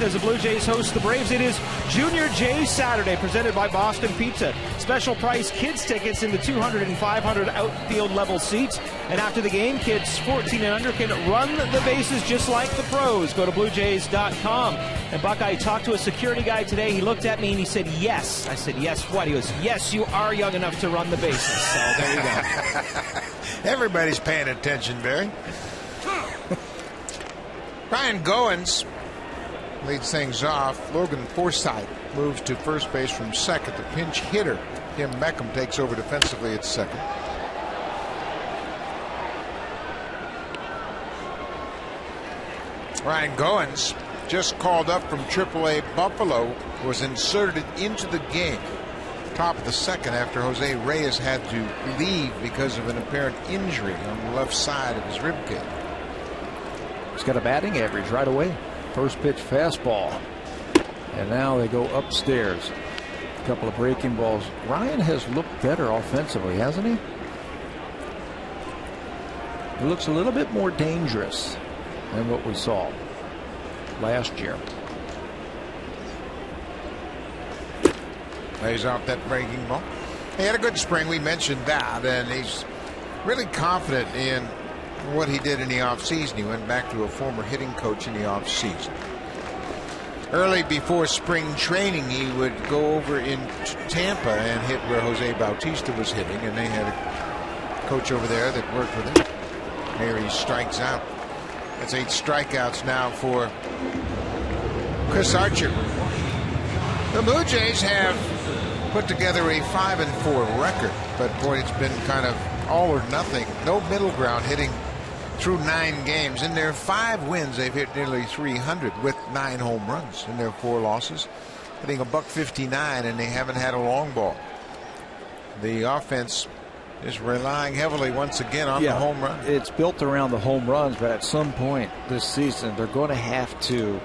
As the Blue Jays host the Braves, it is Junior J Saturday, presented by Boston Pizza. Special price kids tickets in the 200 and 500 outfield level seats. And after the game, kids 14 and under can run the bases just like the pros. Go to BlueJays.com. And Buckeye talked to a security guy today. He looked at me and he said, yes. I said, yes, what? He goes, yes, you are young enough to run the bases. So there you go. Everybody's paying attention, Barry. Ryan Goins leads things off. Logan Forsythe moves to first base from second. The pinch hitter, Tim Meckham, takes over defensively at second. Ryan Goins, just called up from AAA Buffalo, was inserted into the game top of the second after Jose Reyes had to leave because of an apparent injury on the left side of his ribcage. He's got a batting average right away. First pitch fastball. And now they go upstairs. A couple of breaking balls. Ryan has looked better offensively, hasn't he? He looks a little bit more dangerous than what we saw last year. Lays out that breaking ball. He had a good spring. We mentioned that. And he's really confident in what he did in the offseason. He went back to a former hitting coach in the offseason. Early before spring training, he would go over in Tampa and hit where Jose Bautista was hitting, and they had a coach over there that worked with him. There he strikes out. That's 8 strikeouts now for Chris Archer. The Blue Jays have put together a 5-4 record, but boy, it's been kind of all or nothing. No middle ground, hitting through 9 games. In their 5 wins, they've hit nearly 300 with 9 home runs. In their 4 losses, hitting $159, and they haven't had a long ball. The offense is relying heavily once again on the home run. It's built around the home runs, but at some point this season, they're going to have to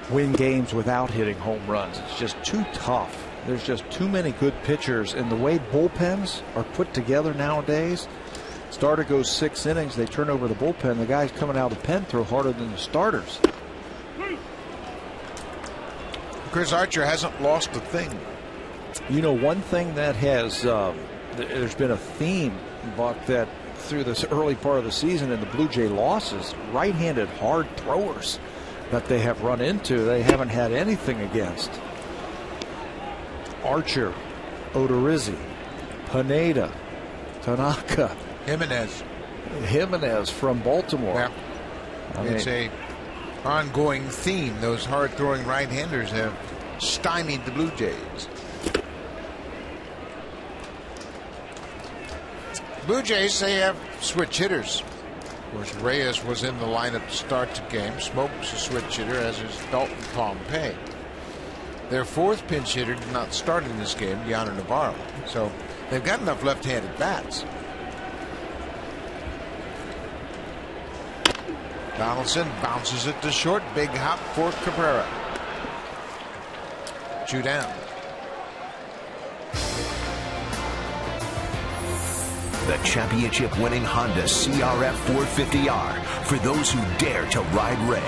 win games without hitting home runs. It's just too tough. There's just too many good pitchers, and the way bullpens are put together nowadays. Starter goes 6 innings, they turn over the bullpen. The guys coming out of the pen throw harder than the starters. Chris Archer hasn't lost a thing. You know, one thing that has there's been a theme, Buck, that through this early part of the season in the Blue Jay losses, right-handed hard throwers that they have run into, they haven't had anything against. Archer, Odorizzi, Pineda, Tanaka, Jimenez from Baltimore. Yeah. It's a ongoing theme. Those hard-throwing right-handers have stymied the Blue Jays. Blue Jays, they have switch hitters. Of course, Reyes was in the lineup to start the game. Smokes a switch hitter, as is Dalton Pompey. Their fourth pinch hitter did not start in this game, Yonder Navarro. So they've got enough left-handed bats. Donaldson bounces it to short. Big hop for Cabrera. 2 down. The championship-winning Honda CRF 450R for those who dare to ride red.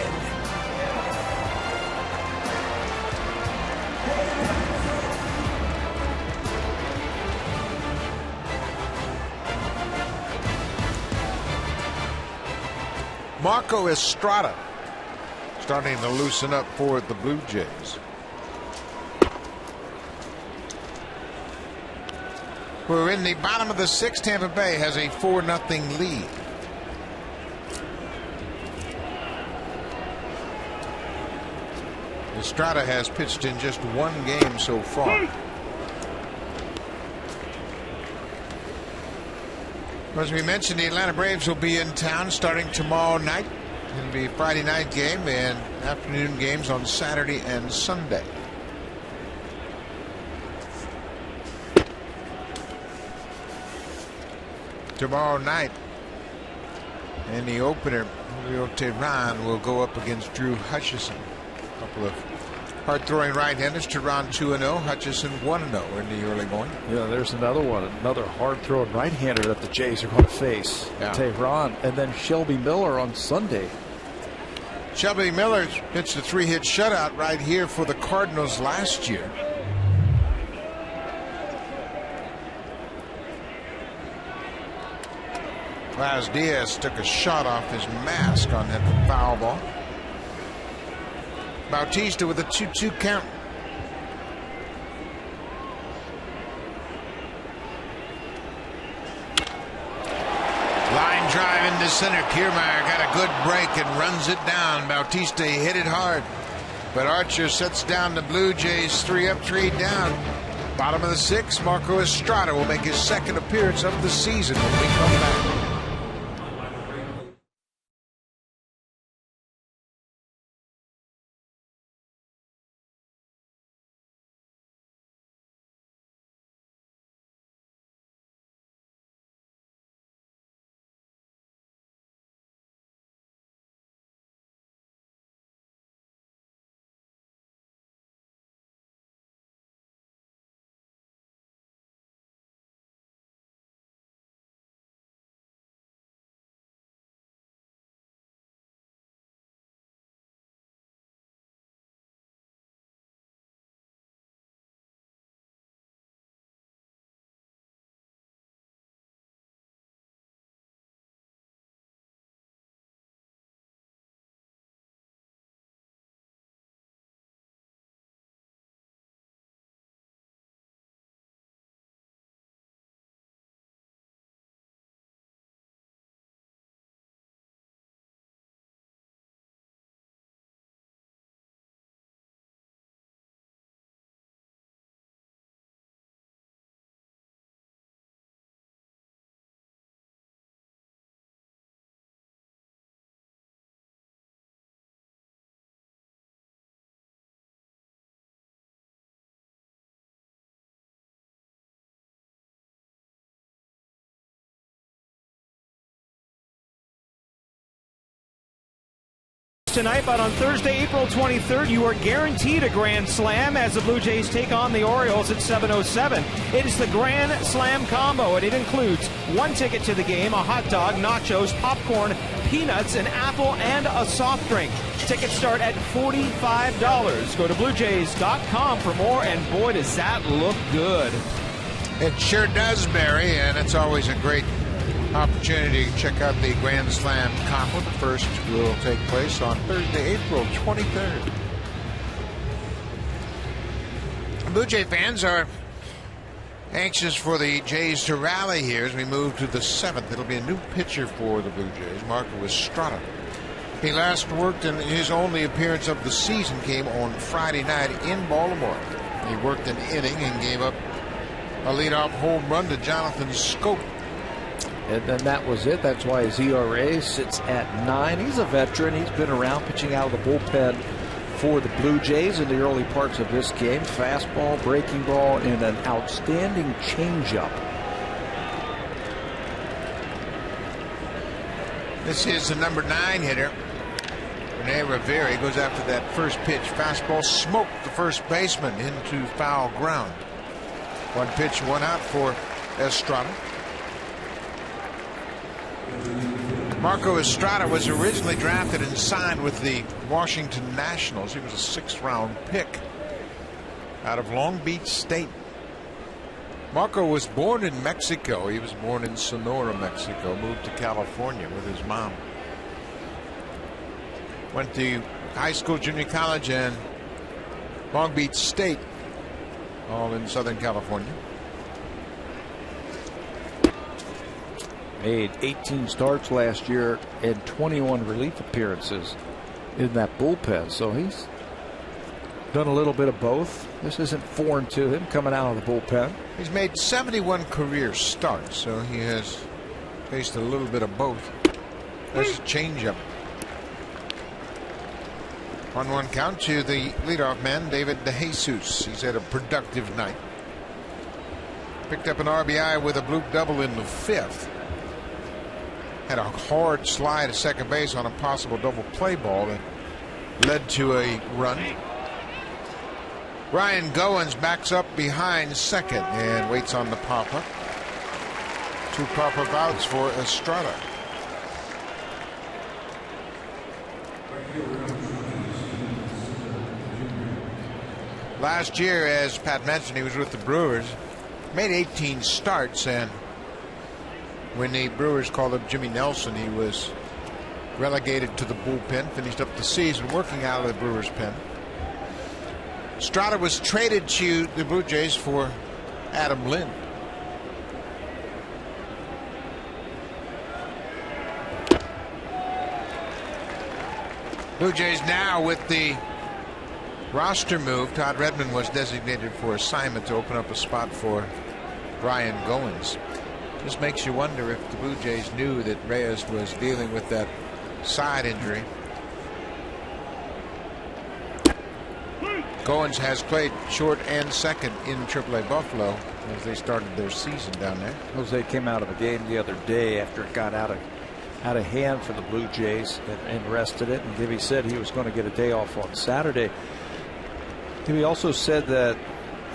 Marco Estrada starting to loosen up for the Blue Jays. We're in the bottom of the 6th. Tampa Bay has a 4-0 lead. Estrada has pitched in just 1 game so far. As we mentioned, the Atlanta Braves will be in town starting tomorrow night. It'll be a Friday night game and afternoon games on Saturday and Sunday. Tomorrow night in the opener, Julio Teheran will go up against Drew Hutchison. A couple of hard-throwing right-handers. Teheran 2-0, Hutchison 1-0 in the early going. Yeah, there's another one, another hard-throwing right-hander that the Jays are going to face. Yeah. Teheran, and then Shelby Miller on Sunday. Shelby Miller pitched a 3-hit shutout right here for the Cardinals last year. Laz Diaz took a shot off his mask on that foul ball. Bautista with a 2-2 count. Line drive into center. Kiermaier got a good break and runs it down. Bautista hit it hard, but Archer sets down the Blue Jays 3 up, 3 down. Bottom of the 6th, Marco Estrada will make his 2nd appearance of the season when we come back. Tonight, but on Thursday, April 23rd, you are guaranteed a Grand Slam as the Blue Jays take on the Orioles at 7:07. It is the Grand Slam combo, and it includes 1 ticket to the game, a hot dog, nachos, popcorn, peanuts, an apple, and a soft drink. Tickets start at $45. Go to BlueJays.com for more, and boy, does that look good. It sure does, Barry, and it's always a great opportunity to check out the Grand Slam combo. The first will take place on Thursday, April 23rd. Blue Jay fans are anxious for the Jays to rally here as we move to the 7th. It'll be a new pitcher for the Blue Jays, Marco Estrada. He last worked, and his only appearance of the season came on Friday night in Baltimore. He worked an inning and gave up a leadoff home run to Jonathan Scope. And then that was it. That's why his ERA sits at 9. He's a veteran. He's been around pitching out of the bullpen for the Blue Jays in the early parts of this game. Fastball, breaking ball, and an outstanding changeup. This is the number 9 hitter, Rene Rivera. He goes after that first pitch. Fastball smoked the first baseman into foul ground. 1 pitch, 1 out for Estrada. Marco Estrada was originally drafted and signed with the Washington Nationals. He was a 6th-round pick out of Long Beach State. Marco was born in Mexico. He was born in Sonora, Mexico. Moved to California with his mom. Went to high school, junior college, and Long Beach State, all in Southern California. Made 18 starts last year and 21 relief appearances in that bullpen. So he's done a little bit of both. This isn't foreign to him coming out of the bullpen. He's made 71 career starts, so he has faced a little bit of both. There's a changeup. 1-1 count to the leadoff man, David Dejesus. He's had a productive night. Picked up an RBI with a Loup double in the 5th. Had a hard slide to second base on a possible double play ball that led to a run. Ryan Goins backs up behind second and waits on the pop-up. 2 pop-up outs for Estrada. Last year, as Pat mentioned, he was with the Brewers. Made 18 starts, and when the Brewers called up Jimmy Nelson, he was relegated to the bullpen. Finished up the season working out of the Brewers' pen. Estrada was traded to the Blue Jays for Adam Lind. Blue Jays now with the roster move. Todd Redmond was designated for assignment to open up a spot for Ryan Goins. This makes you wonder if the Blue Jays knew that Reyes was dealing with that side injury. Goins has played short and second in AAA Buffalo as they started their season down there. Jose came out of a game the other day after it got out of hand for the Blue Jays and rested it. And Gibby said he was going to get a day off on Saturday. Gibby also said that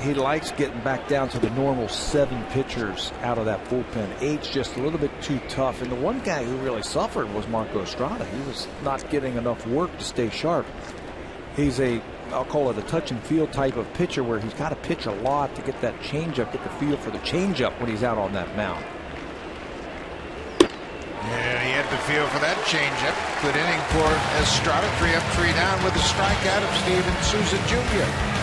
he likes getting back down to the normal 7 pitchers out of that bullpen. 8's just a little bit too tough. And the one guy who really suffered was Marco Estrada. He was not getting enough work to stay sharp. He's I'll call it a touch and feel type of pitcher where he's got to pitch a lot to get that changeup, get the feel for the changeup when he's out on that mound. Yeah, he had the feel for that changeup. Good inning for Estrada. 3 up, 3 down with a strikeout of Steven Souza Jr.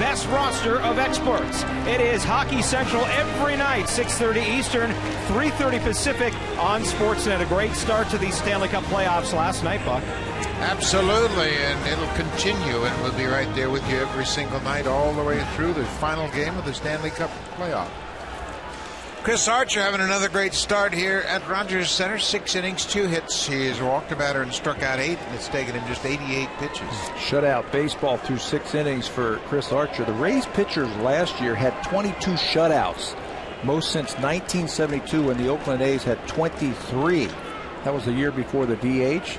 best roster of experts. It is Hockey Central every night, 6:30 Eastern, 3:30 Pacific on Sportsnet. A great start to the Stanley Cup playoffs last night, Buck. Absolutely, and it'll continue, and we'll be right there with you every single night all the way through the final game of the Stanley Cup playoff. Chris Archer having another great start here at Rogers Center. 6 innings, 2 hits. He has walked a batter and struck out 8, and it's taken him just 88 pitches. Shutout baseball through 6 innings for Chris Archer. The Rays pitchers last year had 22 shutouts, most since 1972 when the Oakland A's had 23. That was the year before the DH.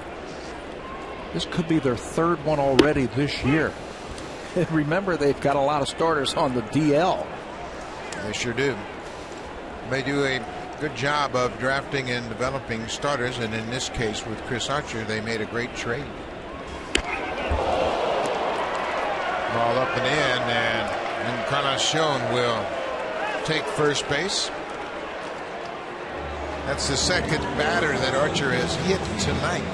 This could be their 3rd one already this year. And remember, they've got a lot of starters on the DL. They sure do. They do a good job of drafting and developing starters, and in this case with Chris Archer, they made a great trade. Ball up and in, and Encarnacion will take first base. That's the second batter that Archer has hit tonight.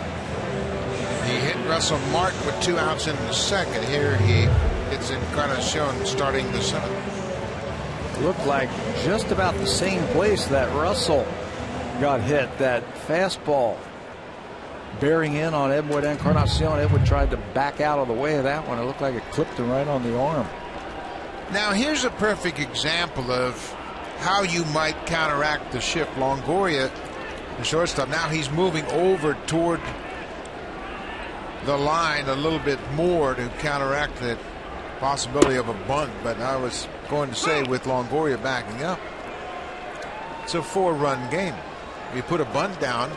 He hit Russell Martin with 2 outs in the second. Here he hits Encarnacion starting the 7th. Looked like just about the same place that Russell got hit. That fastball bearing in on Edward Encarnacion. Edward tried to back out of the way of that one. It looked like it clipped him right on the arm. Now here's a perfect example of how you might counteract the shift. Longoria, the shortstop, now he's moving over toward the line a little bit more to counteract the possibility of a bunt, but I was going to say with Longoria backing up, it's a 4-run game. You put a bunt down,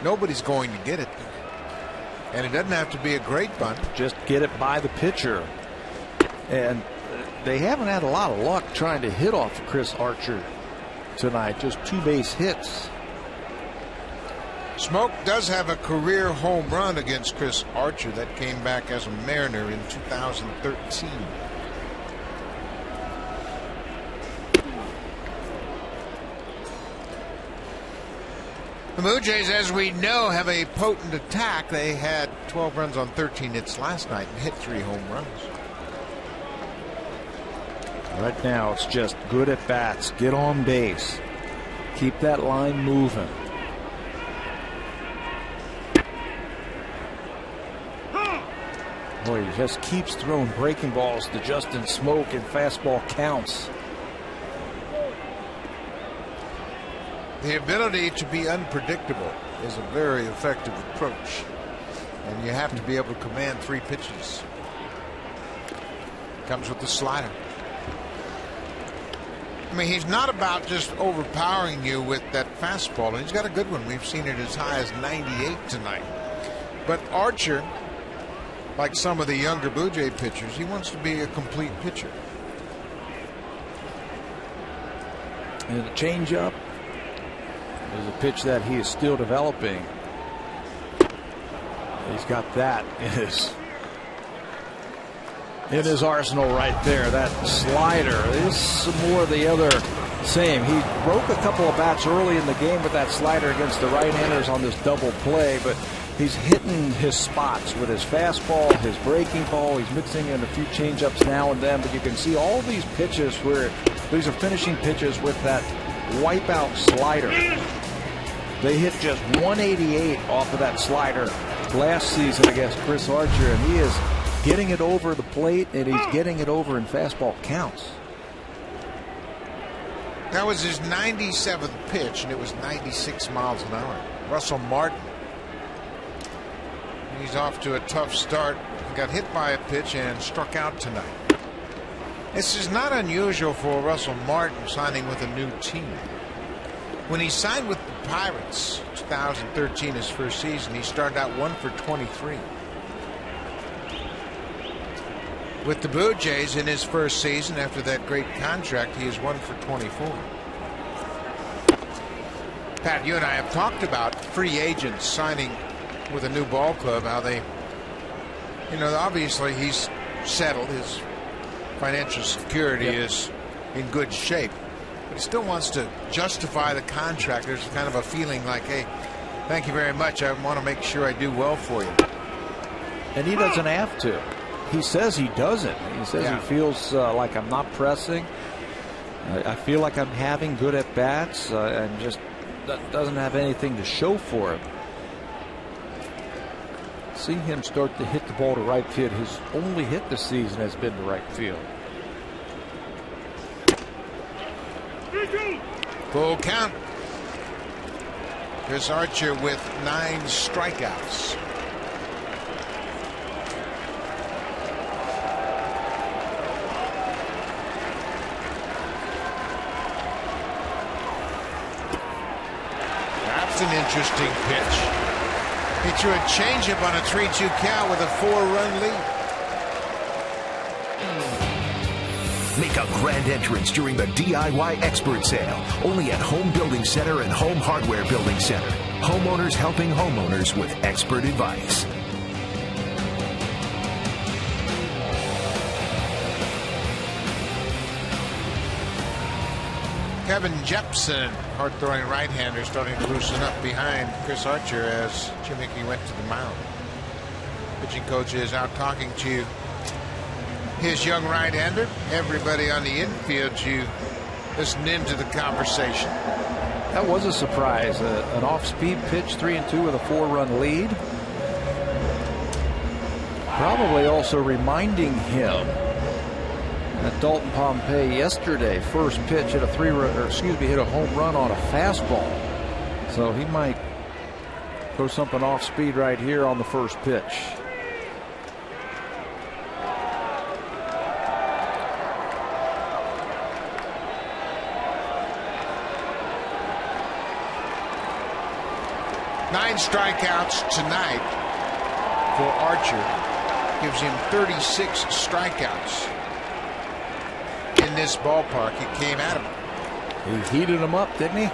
nobody's going to get it, and it doesn't have to be a great bunt. Just get it by the pitcher, and they haven't had a lot of luck trying to hit off Chris Archer tonight. Just 2 base hits. Smoke does have a career home run against Chris Archer that came back as a Mariner in 2013. The Blue Jays, as we know, have a potent attack. They had 12 runs on 13 hits last night and hit 3 home runs. Right now it's just good at bats, get on base, keep that line moving. Boy, he just keeps throwing breaking balls to Justin Smoke, and fastball counts. The ability to be unpredictable is a very effective approach, and you have to be able to command 3 pitches. Comes with the slider. I mean, he's not about just overpowering you with that fastball, and he's got a good one. We've seen it as high as 98 tonight. But Archer, like some of the younger Blue Jay pitchers, he wants to be a complete pitcher. And the changeup is a pitch that he is still developing. He's got that in his arsenal right there. That slider is some more of the other same. He broke a couple of bats early in the game with that slider against the right-handers on this double play, but he's hitting his spots with his fastball, his breaking ball. He's mixing in a few changeups now and then, but you can see all these pitches where these are finishing pitches with that wipeout slider. They hit just 188 off of that slider last season against Chris Archer, and he is getting it over the plate, and he's getting it over in fastball counts. That was his 97th pitch, and it was 96 miles an hour. Russell Martin, he's off to a tough start. He got hit by a pitch and struck out tonight. This is not unusual for Russell Martin signing with a new team. When he signed with the Pirates, 2013, his first season, he started out 1 for 23. With the Blue Jays in his first season after that great contract, he is 1 for 24. Pat, you and I have talked about free agents signing with a new ball club, how they, you know, obviously he's settled, his financial security is in good shape, but he still wants to justify the contract. There's kind of a feeling like, hey, thank you very much, I want to make sure I do well for you. And he doesn't have to. he says he doesn't. He says he feels like I'm not pressing. I feel like I'm having good at bats and just doesn't have anything to show for it. See him start to hit the ball to right field. His only hit this season has been to right field. Full count. Chris Archer with 9 strikeouts. That's an interesting pitch. He threw a changeup on a 3-2 count with a 4-run lead. Make a grand entrance during the DIY expert sale. Only at Home Building Center and Home Hardware Building Center. Homeowners helping homeowners with expert advice. Kevin Jepson, hard-throwing right-hander, starting to loosen up behind Chris Archer as Jim Hickey went to the mound. Pitching coach is out talking to his young right-hander. Everybody on the infield, you listen into the conversation. That was a surprise. An off-speed pitch, 3-2 with a 4-run lead. Probably also reminding him that Dalton Pompey yesterday, first pitch, hit a hit a home run on a fastball. So he might throw something off speed right here on the first pitch. Nine strikeouts tonight for Archer gives him 36 strikeouts in this ballpark. It came at him. He heated him up, didn't he?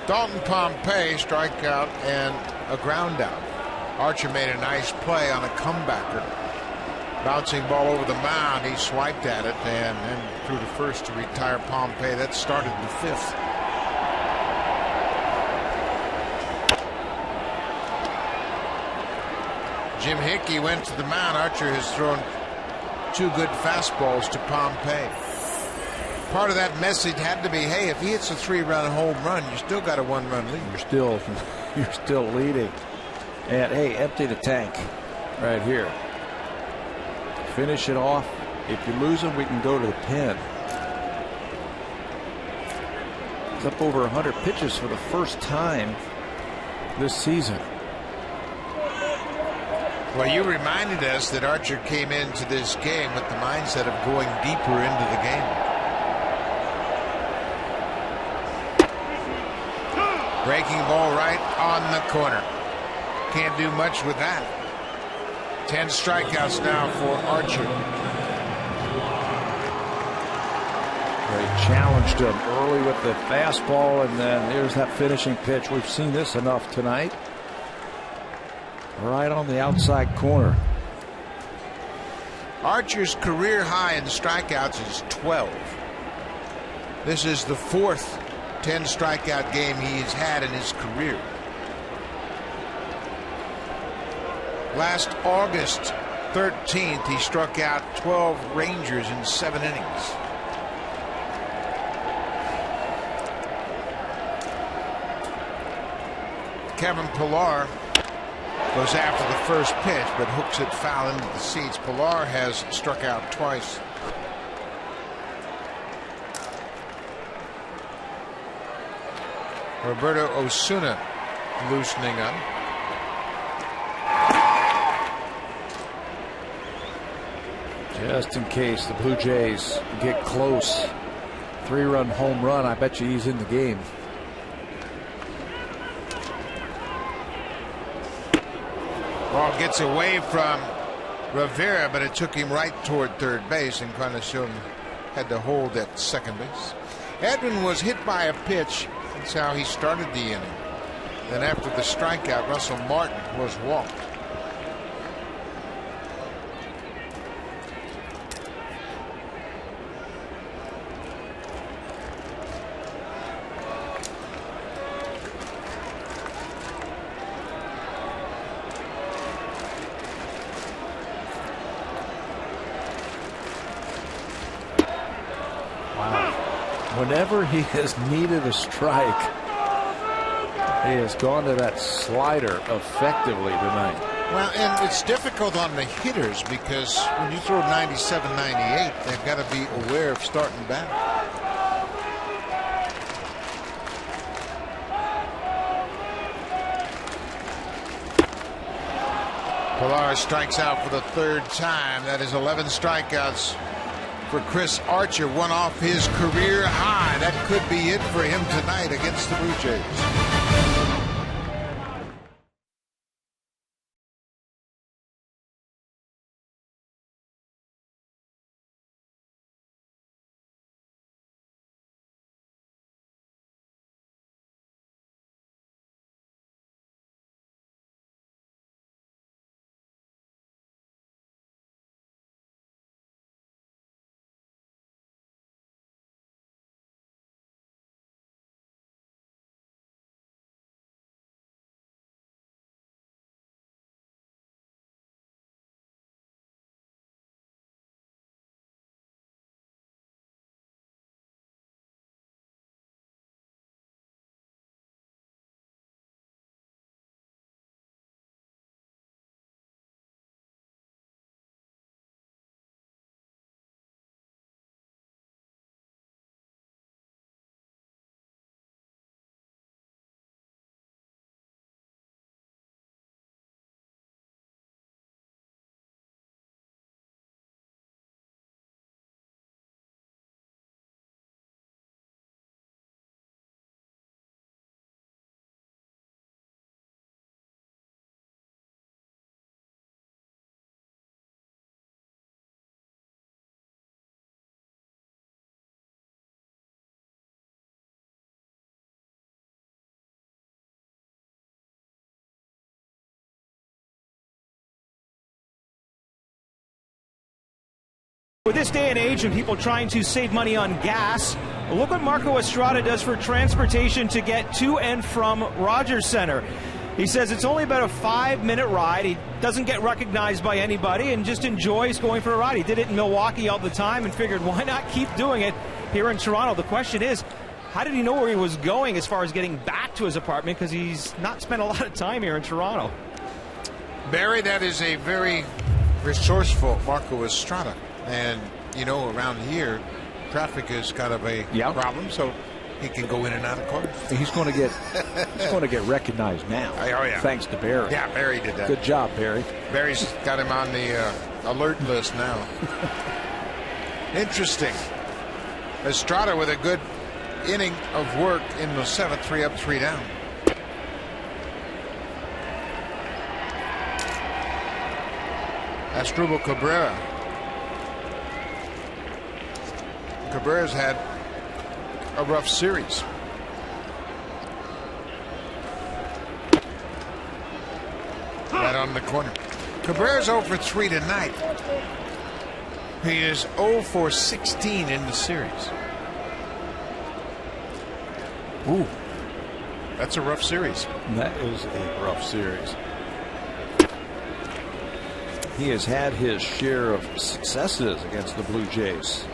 Dalton Pompey strikeout and a ground out. Archer made a nice play on a comebacker. Bouncing ball over the mound, he swiped at it and then threw to first to retire Pompey. That started the 5th. Jim Hickey went to the mound. Archer has thrown 2 good fastballs to Pompey. Part of that message had to be, hey, if he hits a 3-run home run, you still got a 1-run lead. You're still leading. And hey, empty the tank right here. Finish it off. If you lose him, we can go to the pen. He's up over 100 pitches for the first time this season. Well, you reminded us that Archer came into this game with the mindset of going deeper into the game. Breaking ball right on the corner. Can't do much with that. 10 strikeouts now for Archer. They challenged him early with the fastball, and then here's that finishing pitch. We've seen this enough tonight. Right on the outside corner. Archer's career high in strikeouts is 12. This is the 4th 10 strikeout game he's had in his career. Last August 13th, he struck out 12 Rangers in 7 innings. Kevin Pillar goes after the first pitch, but hooks it foul into the seats. Pillar has struck out twice. Roberto Osuna loosening up. Just in case the Blue Jays get close. 3-run home run. I bet you he's in the game. Ball gets away from Rivera, but it took him right toward third base, and Encarnacion had to hold at second base. Edwin was hit by a pitch. That's how he started the inning. Then after the strikeout, Russell Martin was walked. whenever he has needed a strike, he has gone to that slider effectively tonight. Well, and it's difficult on the hitters because when you throw 97, 98, they've got to be aware of starting back. Pilar strikes out for the third time. That is 11 strikeouts for Chris Archer, one off his career high. That could be it for him tonight against the Blue Jays. With this day and age and people trying to save money on gas, look what Marco Estrada does for transportation to get to and from Rogers Center. He says it's only about a 5-minute ride. He doesn't get recognized by anybody and just enjoys going for a ride. He did it in Milwaukee all the time and figured why not keep doing it here in Toronto. The question is, how did he know where he was going as far as getting back to his apartment, because he's not spent a lot of time here in Toronto. Barry, that is a very resourceful Marco Estrada. And, you know, around here, traffic is kind of a problem, so he can go in and out of cars. He's going to get recognized now. Oh, yeah. Thanks to Barry. Yeah, Barry did that. Good job, Barry. Barry's got him on the alert list now. Interesting. Estrada with a good inning of work in the 7th, 3 up, 3 down. Asdrubal Cabrera. Cabrera's had a rough series. Right on the corner. Cabrera's 0 for 3 tonight. He is 0 for 16 in the series. Ooh. That's a rough series. That is a rough series. He has had his share of successes against the Blue Jays.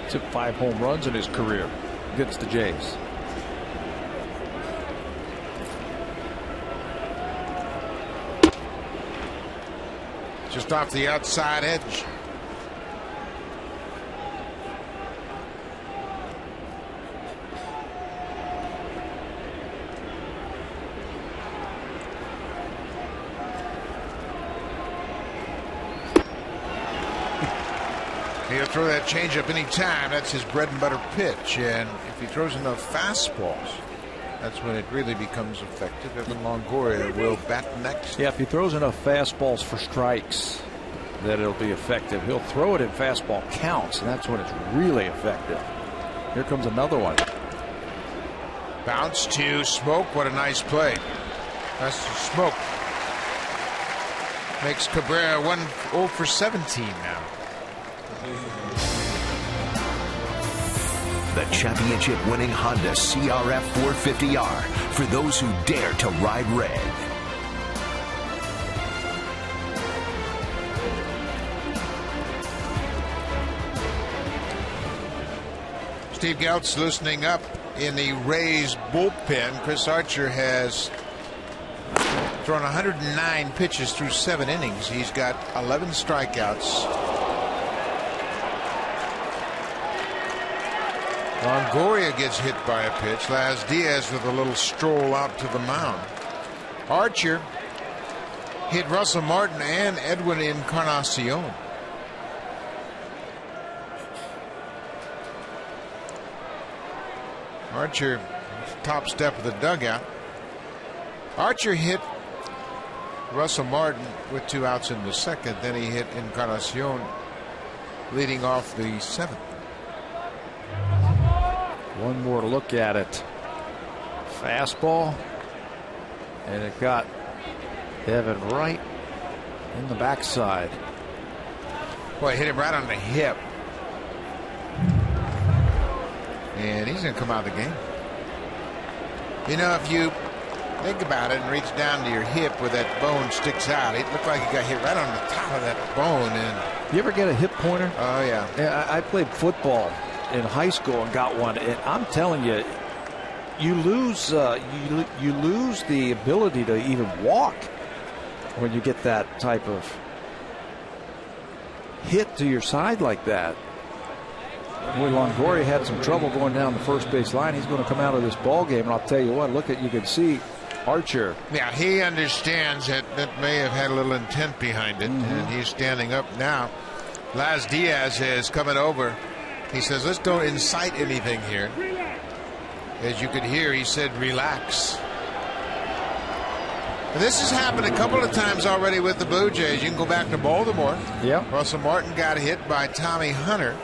He's hit 5 home runs in his career against the Jays. Just off the outside edge. He'll throw that changeup anytime. That's his bread and butter pitch. And if he throws enough fastballs, that's when it really becomes effective. Evan Longoria will bat next. Yeah, if he throws enough fastballs for strikes, that it'll be effective. He'll throw it in fastball counts, and that's when it's really effective. Here comes another one. Bounce to Smoke. What a nice play. That's Smoke. Makes Cabrera 0 for 17 now. The championship-winning Honda CRF 450R for those who dare to ride red. Steve Geltz loosening up in the Reyes bullpen. Chris Archer has thrown 109 pitches through 7 innings. He's got 11 strikeouts. Longoria gets hit by a pitch. Laz Diaz with a little stroll out to the mound. Archer hit Russell Martin and Edwin Encarnacion. Archer, top step of the dugout. Archer hit Russell Martin with 2 outs in the 2nd. Then he hit Encarnacion leading off the 7th. One more look at it. Fastball. And it got Evan right in the backside. Boy, hit him right on the hip. And he's going to come out of the game. You know, if you think about it and reach down to your hip where that bone sticks out, it looked like he got hit right on the top of that bone. And you ever get a hip pointer? Oh, yeah. Yeah, I played football in high school and got one. And I'm telling you, you lose you lose the ability to even walk when you get that type of hit to your side like that. Boy, Longoria had some trouble going down the first base line. He's going to come out of this ball game, and I'll tell you what. Look at, you can see Archer. Yeah, he understands that may have had a little intent behind it, and he's standing up now. Laz Diaz is coming over. He says, "Let's don't incite anything here." As you could hear, he said, "Relax." And this has happened a couple of times already with the Blue Jays. You can go back to Baltimore. Yeah. Russell Martin got hit by Tommy Hunter.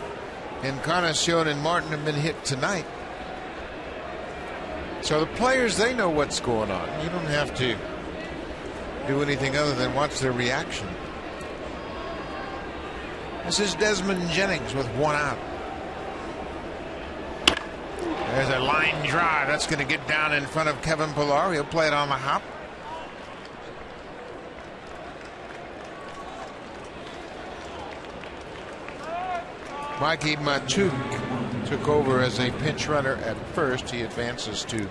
Encarnacion and Martin have been hit tonight. So the players, they know what's going on. You don't have to do anything other than watch their reaction. This is Desmond Jennings with 1 out. There's a line drive. That's going to get down in front of Kevin Pillar. He'll play it on the hop. Mikey Matuk took over as a pinch runner at first. He advances to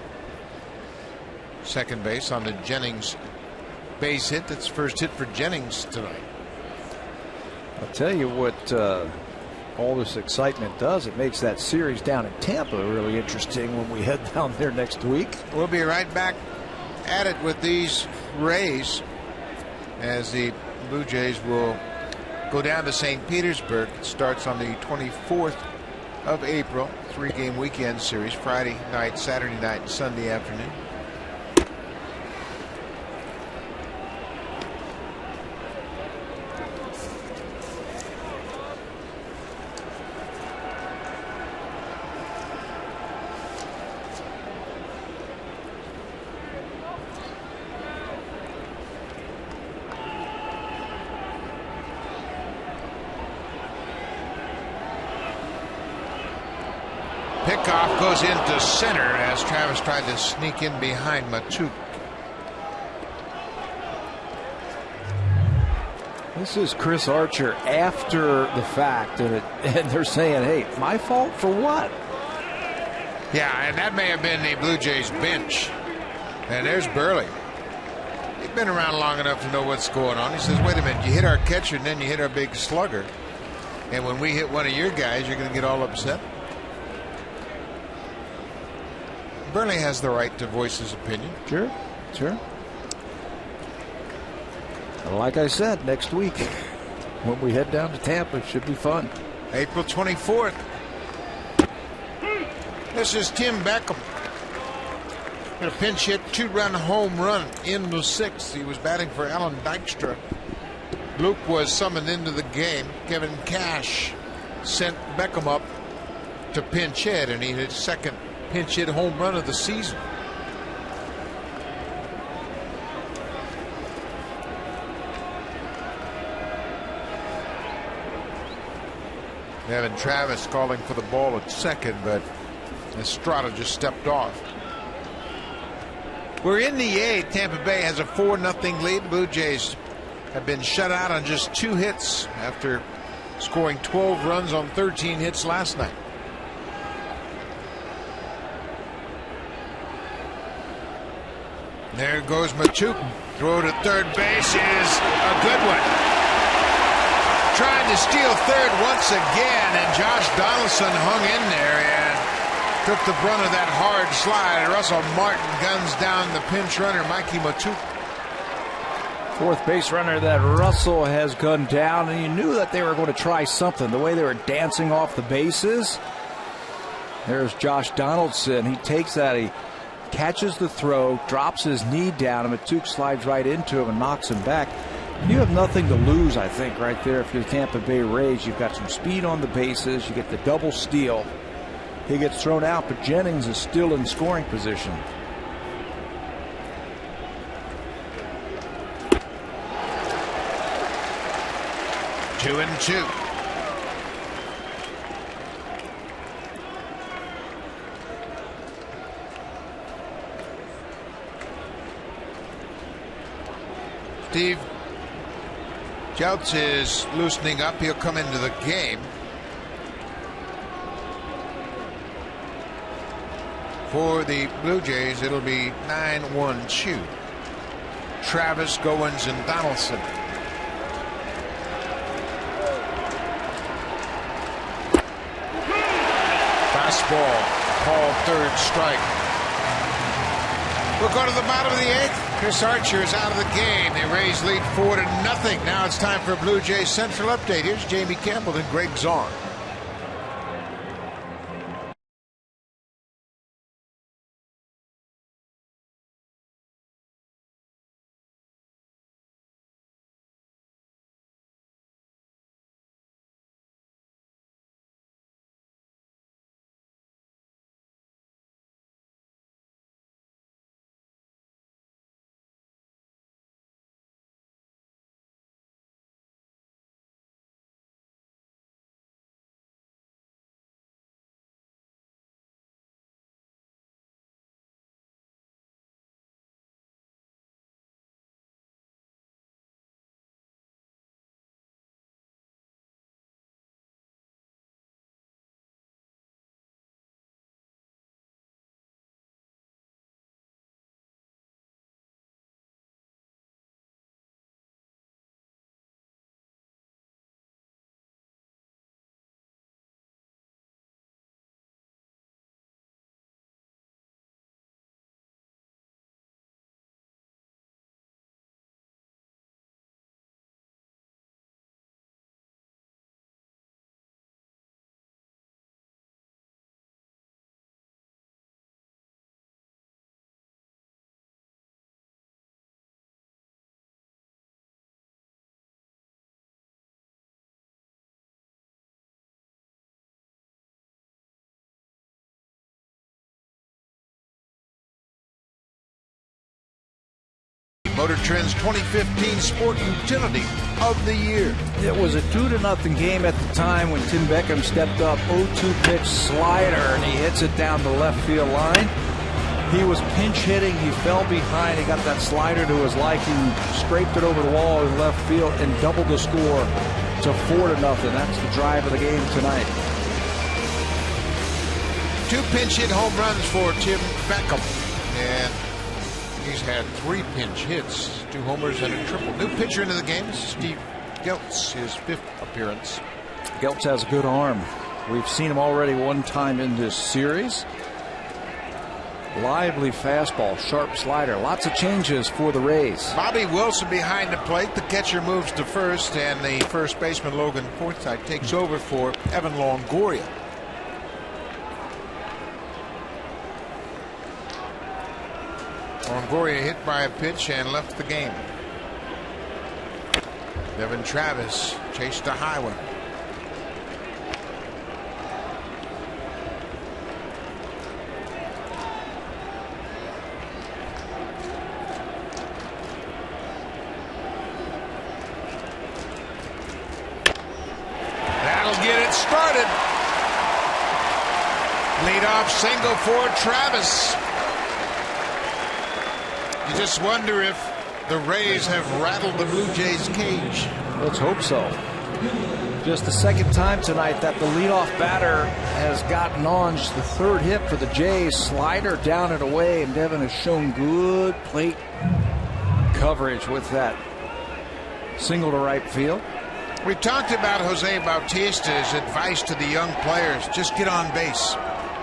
second base on the Jennings base hit. That's first hit for Jennings tonight. I'll tell you what all this excitement does. It makes that series down in Tampa really interesting when we head down there next week. We'll be right back at it with these Rays as the Blue Jays will go down to St. Petersburg. It starts on the 24th of April. 3-game weekend series. Friday night, Saturday night, and Sunday afternoon. Pickoff goes into center as Travis tried to sneak in behind Matuk. This is Chris Archer after the fact, and they're saying, "Hey, my fault for what?" Yeah, and that may have been the Blue Jays bench. And there's Burley. He's been around long enough to know what's going on. He says, "Wait a minute, you hit our catcher and then you hit our big slugger. And when we hit one of your guys, you're going to get all upset." Burley has the right to voice his opinion. Sure. Like I said, next week when we head down to Tampa, it should be fun. April 24th. This is Tim Beckham. A pinch hit, 2-run home run in the 6th. He was batting for Alan Dykstra. Loup was summoned into the game. Kevin Cash sent Beckham up to pinch hit, and he hit his second pinch hit home run of the season. Evan Travis calling for the ball at second, but Estrada just stepped off. We're in the 8th. Tampa Bay has a 4-0 lead. Blue Jays have been shut out on just 2 hits after scoring 12 runs on 13 hits last night. There goes Matuk. Throw to third base is a good one. Trying to steal third once again, and Josh Donaldson hung in there and took the brunt of that hard slide. Russell Martin guns down the pinch runner, Mikey Matuk. Fourth base runner that Russell has gunned down, and you knew that they were going to try something. The way they were dancing off the bases. There's Josh Donaldson. He takes that, he catches the throw, drops his knee down, and Matuk slides right into him and knocks him back. You have nothing to lose, I think, right there. If you're the Tampa Bay Rays, you've got some speed on the bases. You get the double steal. He gets thrown out, but Jennings is still in scoring position. Two and two. Steve Jeltz is loosening up. He'll come into the game. For the Blue Jays, it'll be 9-1-2. Travis, Goins, and Donaldson. Fastball, called third strike. We'll go to the bottom of the eighth. Chris Archer is out of the game. The Rays lead 4-0. Now it's time for a Blue Jays Central update. Here's Jamie Campbell and Greg Zorn. Motor Trend's 2015 Sport Utility of the Year. It was a 2-0 game at the time when Tim Beckham stepped up. 0-2 pitch slider, and he hits it down the left field line. He was pinch hitting. He fell behind. He got that slider to his liking, scraped it over the wall in left field, and doubled the score to 4-0. That's the drive of the game tonight. Two pinch hit home runs for Tim Beckham, and he's had 3 pinch hits, 2 homers and a triple. New pitcher into the game, Steve Geltz, his 5th appearance. Geltz has a good arm. We've seen him already one time in this series. Lively fastball, sharp slider, lots of changes for the Rays. Bobby Wilson behind the plate. The catcher moves to first, and the first baseman, Logan Forsythe, takes over for Evan Longoria. Longoria hit by a pitch and left the game. Devin Travis chased a high one. That'll get it started. Leadoff single for Travis. You just wonder if the Rays have rattled the Blue Jays' cage. Let's hope so. Just the second time tonight that the leadoff batter has gotten on. Just the third hit for the Jays. Slider down and away, and Devin has shown good plate coverage with that single to right field. We talked about Jose Bautista's advice to the young players. Just get on base.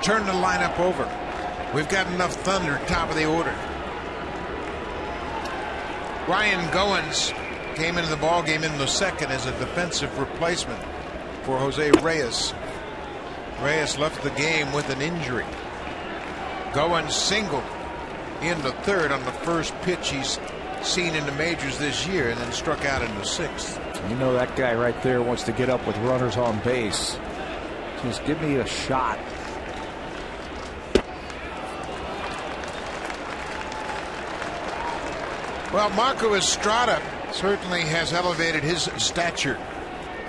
Turn the lineup over. We've got enough thunder at top of the order. Ryan Goins came into the ball game in the second as a defensive replacement for Jose Reyes. Reyes left the game with an injury. Goins singled in the third on the first pitch he's seen in the majors this year, and then struck out in the sixth. You know that guy right there wants to get up with runners on base. Just give me a shot. Well, Marco Estrada certainly has elevated his stature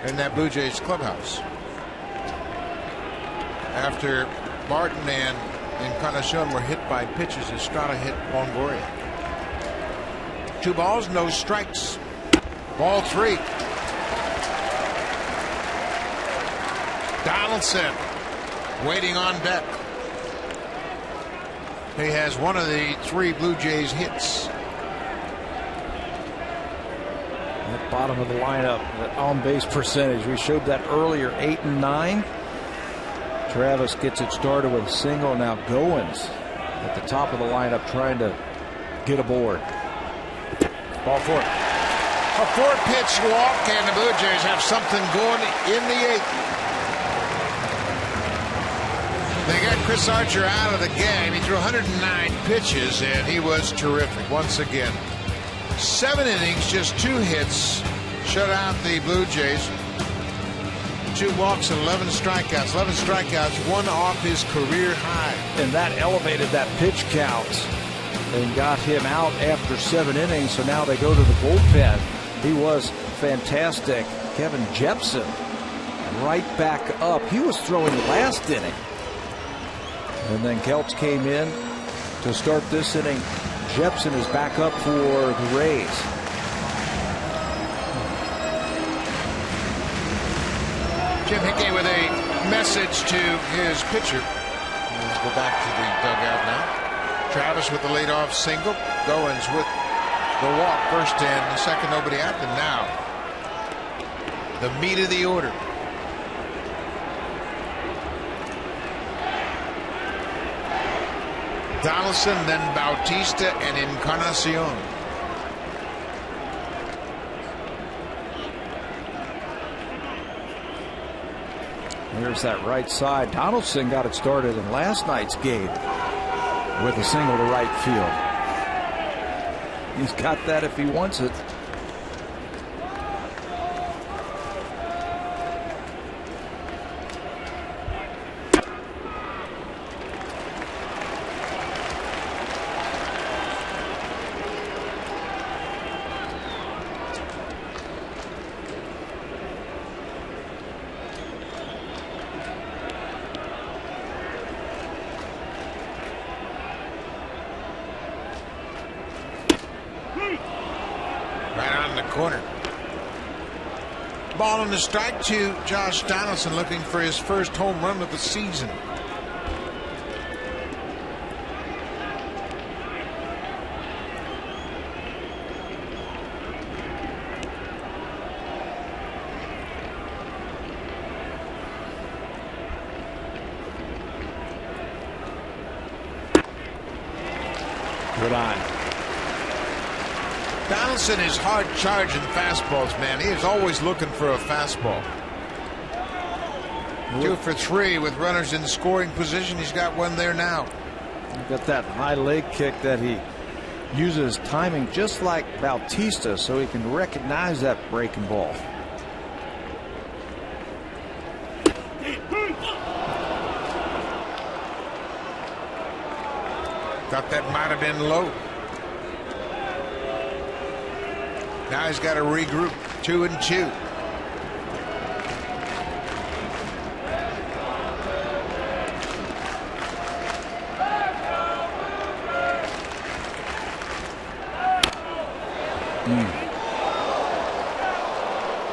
in that Blue Jays clubhouse. After Barton and Encarnacion were hit by pitches, Estrada hit Longoria. 2 balls, no strikes. Ball 3. Donaldson waiting on deck. He has one of the 3 Blue Jays hits. At bottom of the lineup, the on-base percentage. We showed that earlier, 8 and 9. Travis gets it started with a single. Now Goins at the top of the lineup trying to get aboard. Ball 4. A 4-pitch walk, and the Blue Jays have something going in the 8th. They got Chris Archer out of the game. He threw 109 pitches, and he was terrific once again. 7 innings, just 2 hits, shut out the Blue Jays. 2 walks and 11 strikeouts. 11 strikeouts, 1 off his career high. And that elevated that pitch count and got him out after 7 innings. So now they go to the bullpen. He was fantastic. Kevin Jepson right back up. He was throwing last inning. And then Kelts came in to start this inning. Jepson is back up for the Rays. Jim Hickey with a message to his pitcher. Let's go back to the dugout now. Travis with the leadoff single. Goins with the walk. First and second, nobody out. And now the meat of the order. Donaldson, then Bautista, and Encarnacion. Here's that right side. Donaldson got it started in last night's game with a single to right field. He's got that if he wants it. Corner. Ball on the strike to Josh Donaldson, looking for his first home run of the season. Good eye. Donaldson is hard charging fastballs, man. He is always looking for a fastball. 2 for 3 with runners in scoring position. He's got one there now. Got that high leg kick that he uses timing just like Bautista, so he can recognize that breaking ball. Thought that might have been low. Now he's got to regroup. 2-2.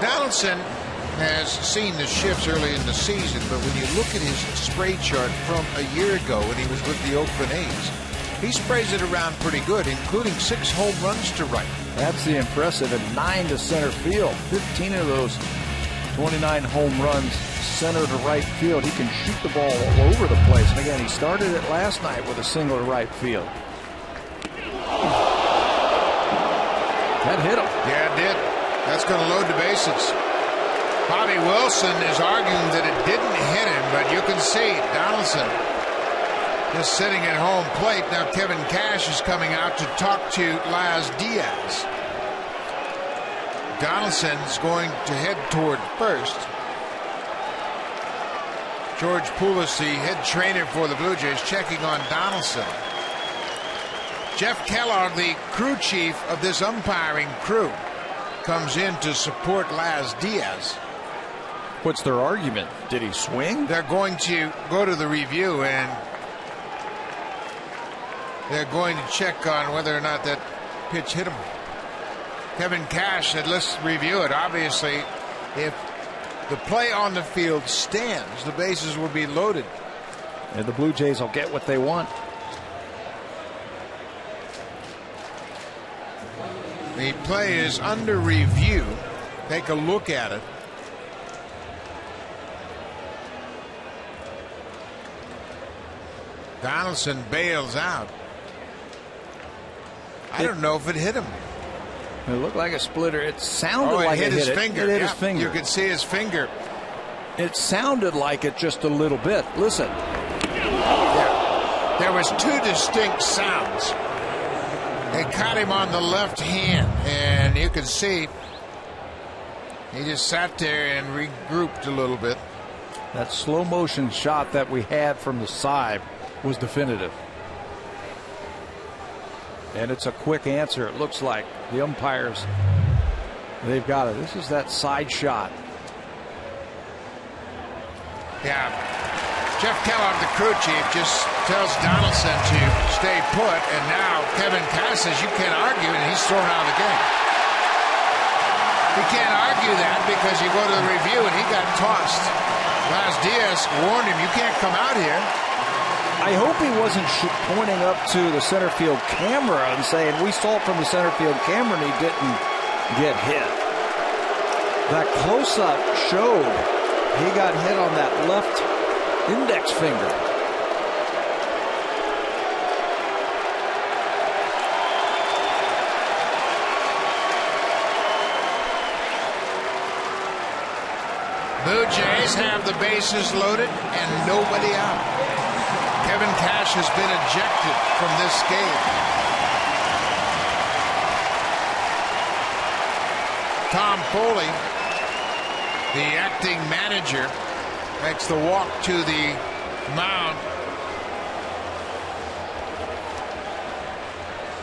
Donaldson has seen the shifts early in the season, but when you look at his spray chart from a year ago when he was with the Oakland A's, he sprays it around pretty good, including 6 home runs to right. That's the impressive, and 9 to center field. 15 of those 29 home runs center to right field. He can shoot the ball all over the place. And again, he started it last night with a single to right field. That hit him. Yeah, it did. That's going to load the bases. Bobby Wilson is arguing that it didn't hit him, but you can see Donaldson just sitting at home plate. Now Kevin Cash is coming out to talk to Laz Diaz. Donaldson's going to head toward first. George Poulos, the head trainer for the Blue Jays, checking on Donaldson. Jeff Kellogg, the crew chief of this umpiring crew, comes in to support Laz Diaz. What's their argument? Did he swing? They're going to go to the review and they're going to check on whether or not that pitch hit him. Kevin Cash said, let's review it. Obviously, if the play on the field stands, the bases will be loaded. And the Blue Jays will get what they want. The play is under review. Take a look at it. Donaldson bails out. I don't know if it hit him. It looked like a splitter. It sounded like it hit his finger. It hit his finger. You could see his finger. It sounded like it just a little bit. Listen. Yeah. There was 2 distinct sounds. It caught him on the left hand, and you can see he just sat there and regrouped a little bit. That slow motion shot that we had from the side was definitive. And it's a quick answer. It looks like the umpires, they've got it. This is that side shot. Yeah. Jeff Kellogg, the crew chief, just tells Donaldson to stay put, and now Kevin Cash says you can't argue, and he's thrown out of the game. He can't argue that because you go to the review and he got tossed. Laz Diaz warned him, you can't come out here. I hope he wasn't pointing up to the center field camera and saying, we saw it from the center field camera and he didn't get hit. That close-up showed he got hit on that left index finger. Blue Jays have the bases loaded and nobody out. Kevin Cash has been ejected from this game. Tom Foley, the acting manager, makes the walk to the mound.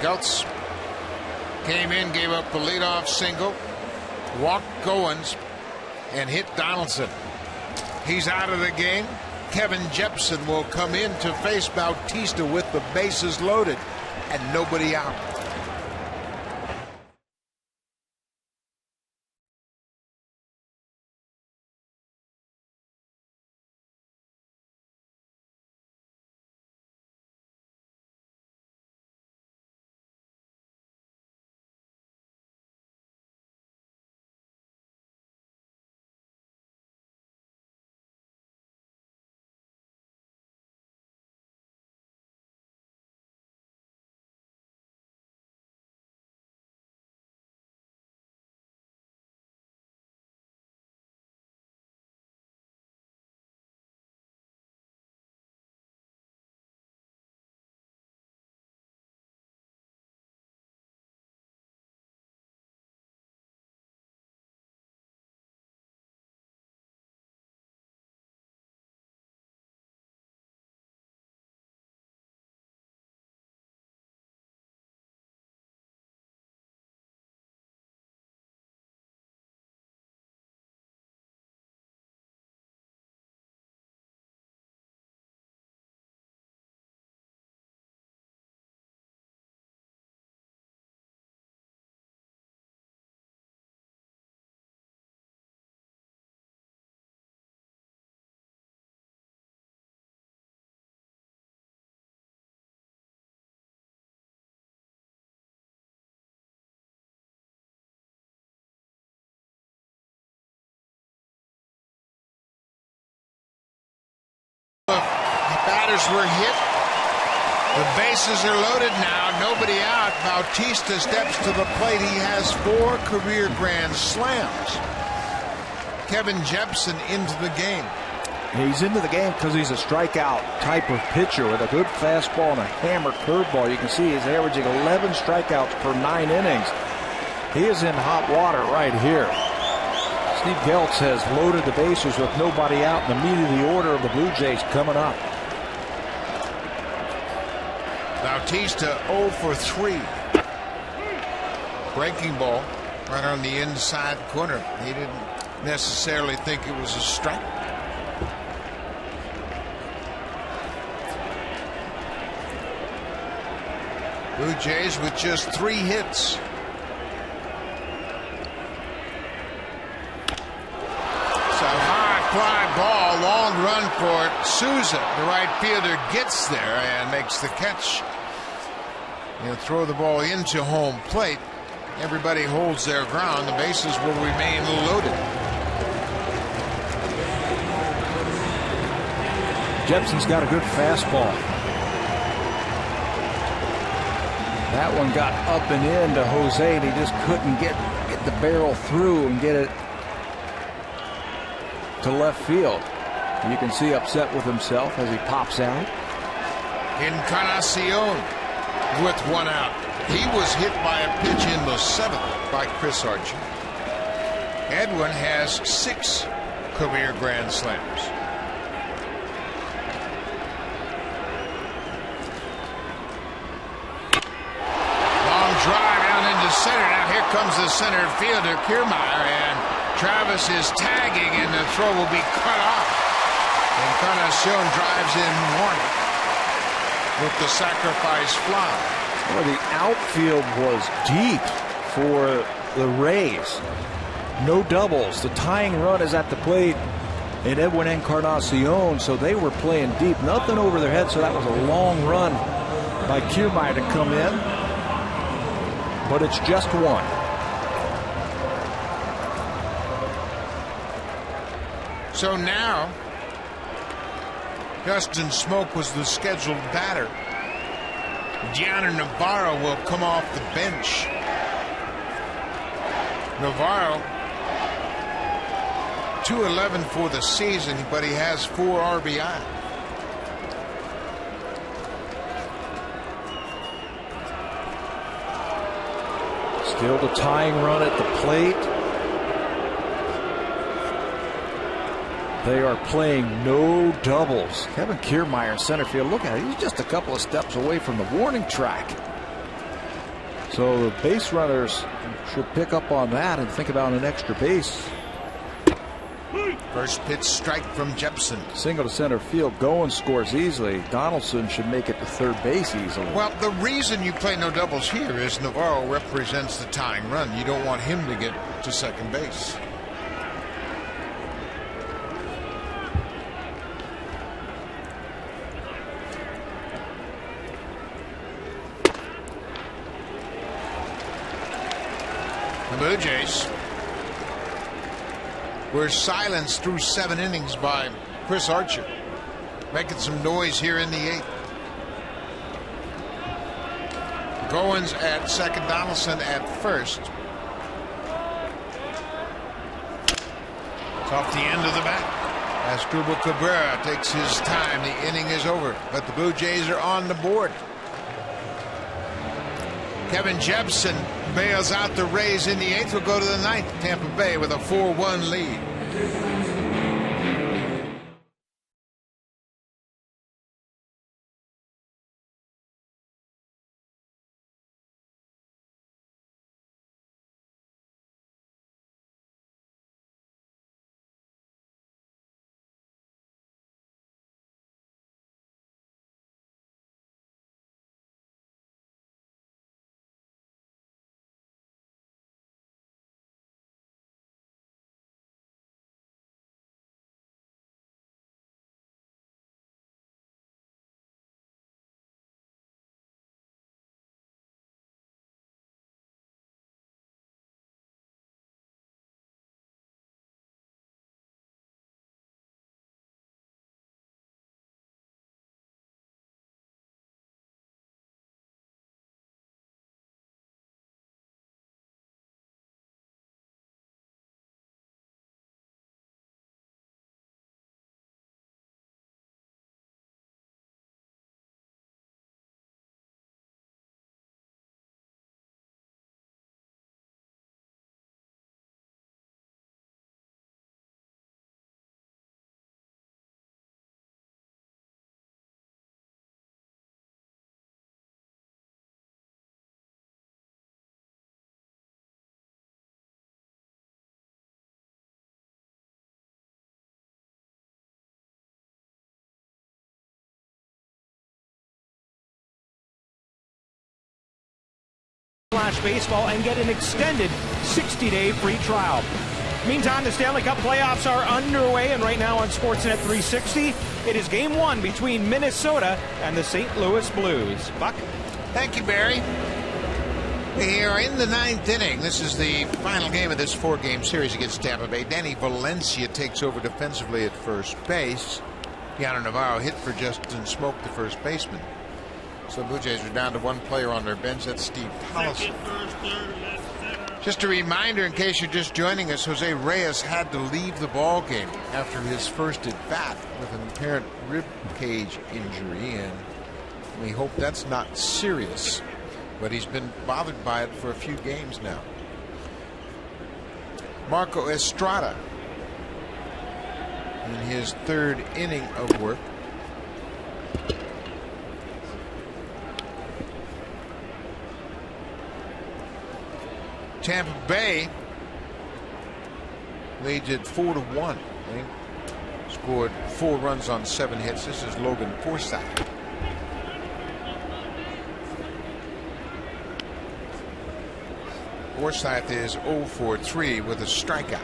Gultz came in, gave up the leadoff single, walked Goins, and hit Donaldson. He's out of the game. Kevin Jepson will come in to face Bautista with the bases loaded and nobody out. The batters were hit. The bases are loaded now. Nobody out. Bautista steps to the plate. He has 4 career grand slams. Kevin Jepsen into the game. He's into the game because he's a strikeout type of pitcher with a good fastball and a hammer curveball. You can see he's averaging 11 strikeouts per 9 innings. He is in hot water right here. Steve Geltz has loaded the bases with nobody out, and immediately the order of the Blue Jays coming up. Bautista 0 for 3. Breaking ball right on the inside corner. He didn't necessarily think it was a strike. Blue Jays with just 3 hits. It's a high fly ball, long run for Souza. The right fielder gets there and makes the catch. He'll throw the ball into home plate. Everybody holds their ground. The bases will remain loaded. Jepsen's got a good fastball. That one got up and in to Jose, and he just couldn't get the barrel through and get it to left field. You can see upset with himself as he pops out. Encarnacion with 1 out. He was hit by a pitch in the 7th by Chris Archer. Edwin has 6 career grand slams. Drive down into center. Now here comes the center fielder, Kiermaier, and Travis is tagging, and the throw will be cut off. Encarnacion drives in Warner with the sacrifice fly. Well, the outfield was deep for the Rays. No doubles. The tying run is at the plate in Edwin Encarnacion, so they were playing deep. Nothing over their head, so that was a long run by Kiermaier to come in. But it's just 1. So now, Justin Smoke was the scheduled batter. Gianna Navarro will come off the bench. Navarro, 211 for the season, but he has 4 RBI. Still the tying run at the plate. They are playing no doubles. Kevin Kiermaier in center field. Look at it. He's just a couple of steps away from the warning track. So the base runners should pick up on that and think about an extra base. First pitch strike from Jepsen. Single to center field. Goins scores easily. Donaldson should make it to third base easily. Well, the reason you play no doubles here is Navarro represents the tying run. You don't want him to get to second base. The Blue Jays were silenced through 7 innings by Chris Archer, making some noise here in the 8th. Goins at second, Donaldson at first. It's off the end of the bat. Asdrubal Cabrera takes his time. The inning is over, but the Blue Jays are on the board. Kevin Jepsen bails out the Rays in the 8th. Will go to the 9th. Tampa Bay with a 4-1 lead. watch baseball and get an extended 60-day free trial. Meantime, the Stanley Cup playoffs are underway, and right now on Sportsnet 360, it is Game 1 between Minnesota and the St. Louis Blues. Buck? Thank you, Barry. We are in the 9th inning. This is the final game of this 4-game series against Tampa Bay. Danny Valencia takes over defensively at first base. Yano Navarro hit for Justin Smoak, the first baseman. So the Blue Jays are down to one player on their bench. That's Steve Collison. Just a reminder, in case you're just joining us, Jose Reyes had to leave the ball game after his first at bat with an apparent rib cage injury, and we hope that's not serious. But he's been bothered by it for a few games now. Marco Estrada in his 3rd inning of work. Tampa Bay leads it 4-1. They scored 4 runs on 7 hits. This is Logan Forsythe. Forsythe is 0 for 3 with a strikeout.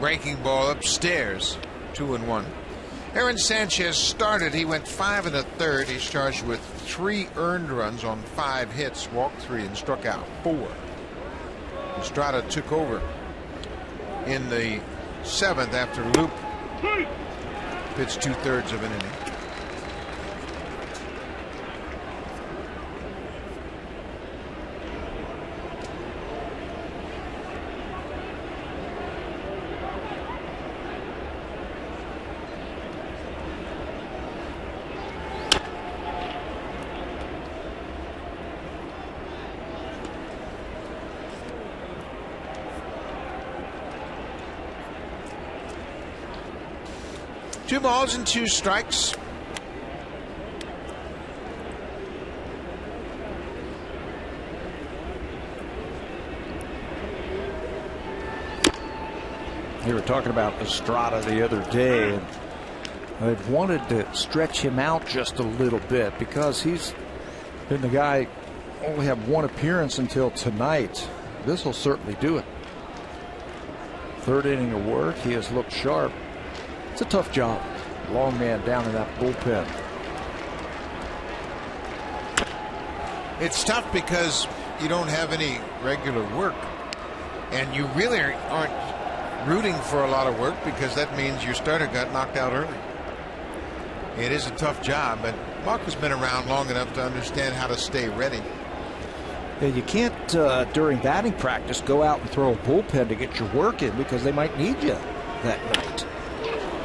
Breaking ball upstairs, 2-1. Aaron Sanchez started. He went 5 1/3. He's charged with 3 earned runs on 5 hits, walked 3 and struck out 4. Estrada took over in the 7th after Loup pitched 2/3 of an inning. Two balls and 2 strikes. They were talking about Estrada the other day, and they've wanted to stretch him out just a little bit because he's been the guy only have 1 appearance until tonight. This will certainly do it. 3rd inning of work. He has looked sharp. It's a tough job. Long man down in that bullpen. It's tough because you don't have any regular work, and you really aren't rooting for a lot of work because that means your starter got knocked out early. It is a tough job, but Buck has been around long enough to understand how to stay ready. Yeah, you can't during batting practice go out and throw a bullpen to get your work in because they might need you that night.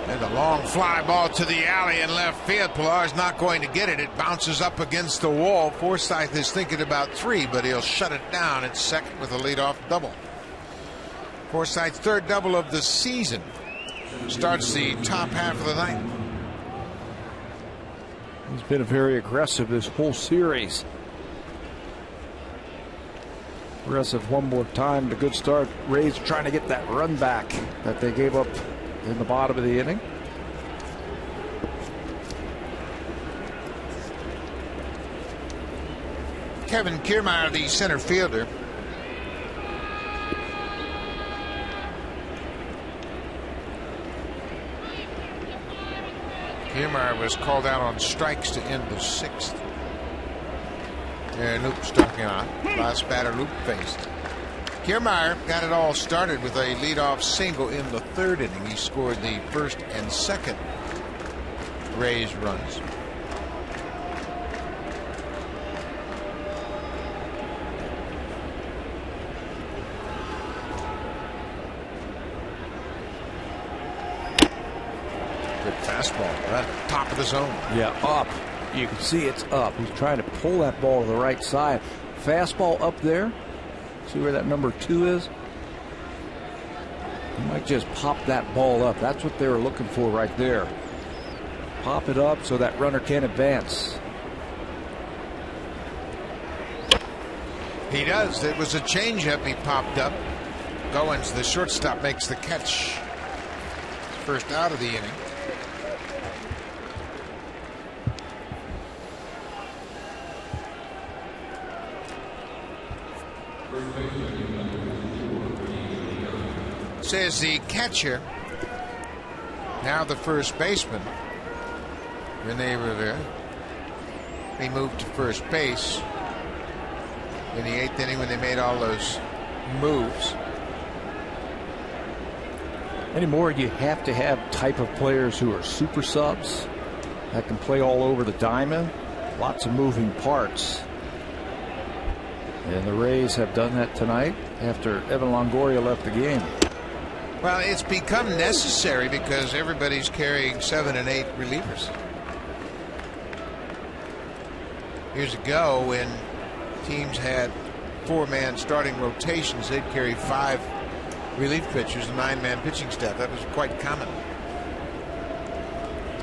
And a long fly ball to the alley in left field. Pilar's not going to get it. It bounces up against the wall. Forsythe is thinking about 3, but he'll shut it down at second with a leadoff double. Forsythe's 3rd double of the season. Starts the top half of the 9th. He's been very aggressive this whole series. Aggressive one more time. The good start. Reyes trying to get that run back that they gave up in the bottom of the inning. Kevin Kiermaier, the center fielder. Kiermaier was called out on strikes to end the 6th. And Loup struck him out. Last batter Loup faced. Kiermaier got it all started with a leadoff single in the 3rd inning. He scored the 1st and 2nd Rays runs. Good fastball right at the top of the zone. Yeah, up. You can see it's up. He's trying to pull that ball to the right side. Fastball up there. See where that number 2 is? He might just pop that ball up. That's what they were looking for right there. Pop it up so that runner can advance. He does. It was a changeup he popped up. Goins, the shortstop, makes the catch. First out of the inning. Says the catcher, now the first baseman, Rene Rivera. He moved to first base in the 8th inning when they made all those moves. Anymore, you have to have type of players who are super subs that can play all over the diamond. Lots of moving parts. And the Rays have done that tonight after Evan Longoria left the game. Well, it's become necessary because everybody's carrying 7 and 8 relievers. Years ago, when teams had 4-man starting rotations, they'd carry 5 relief pitchers, a 9-man pitching staff. That was quite common.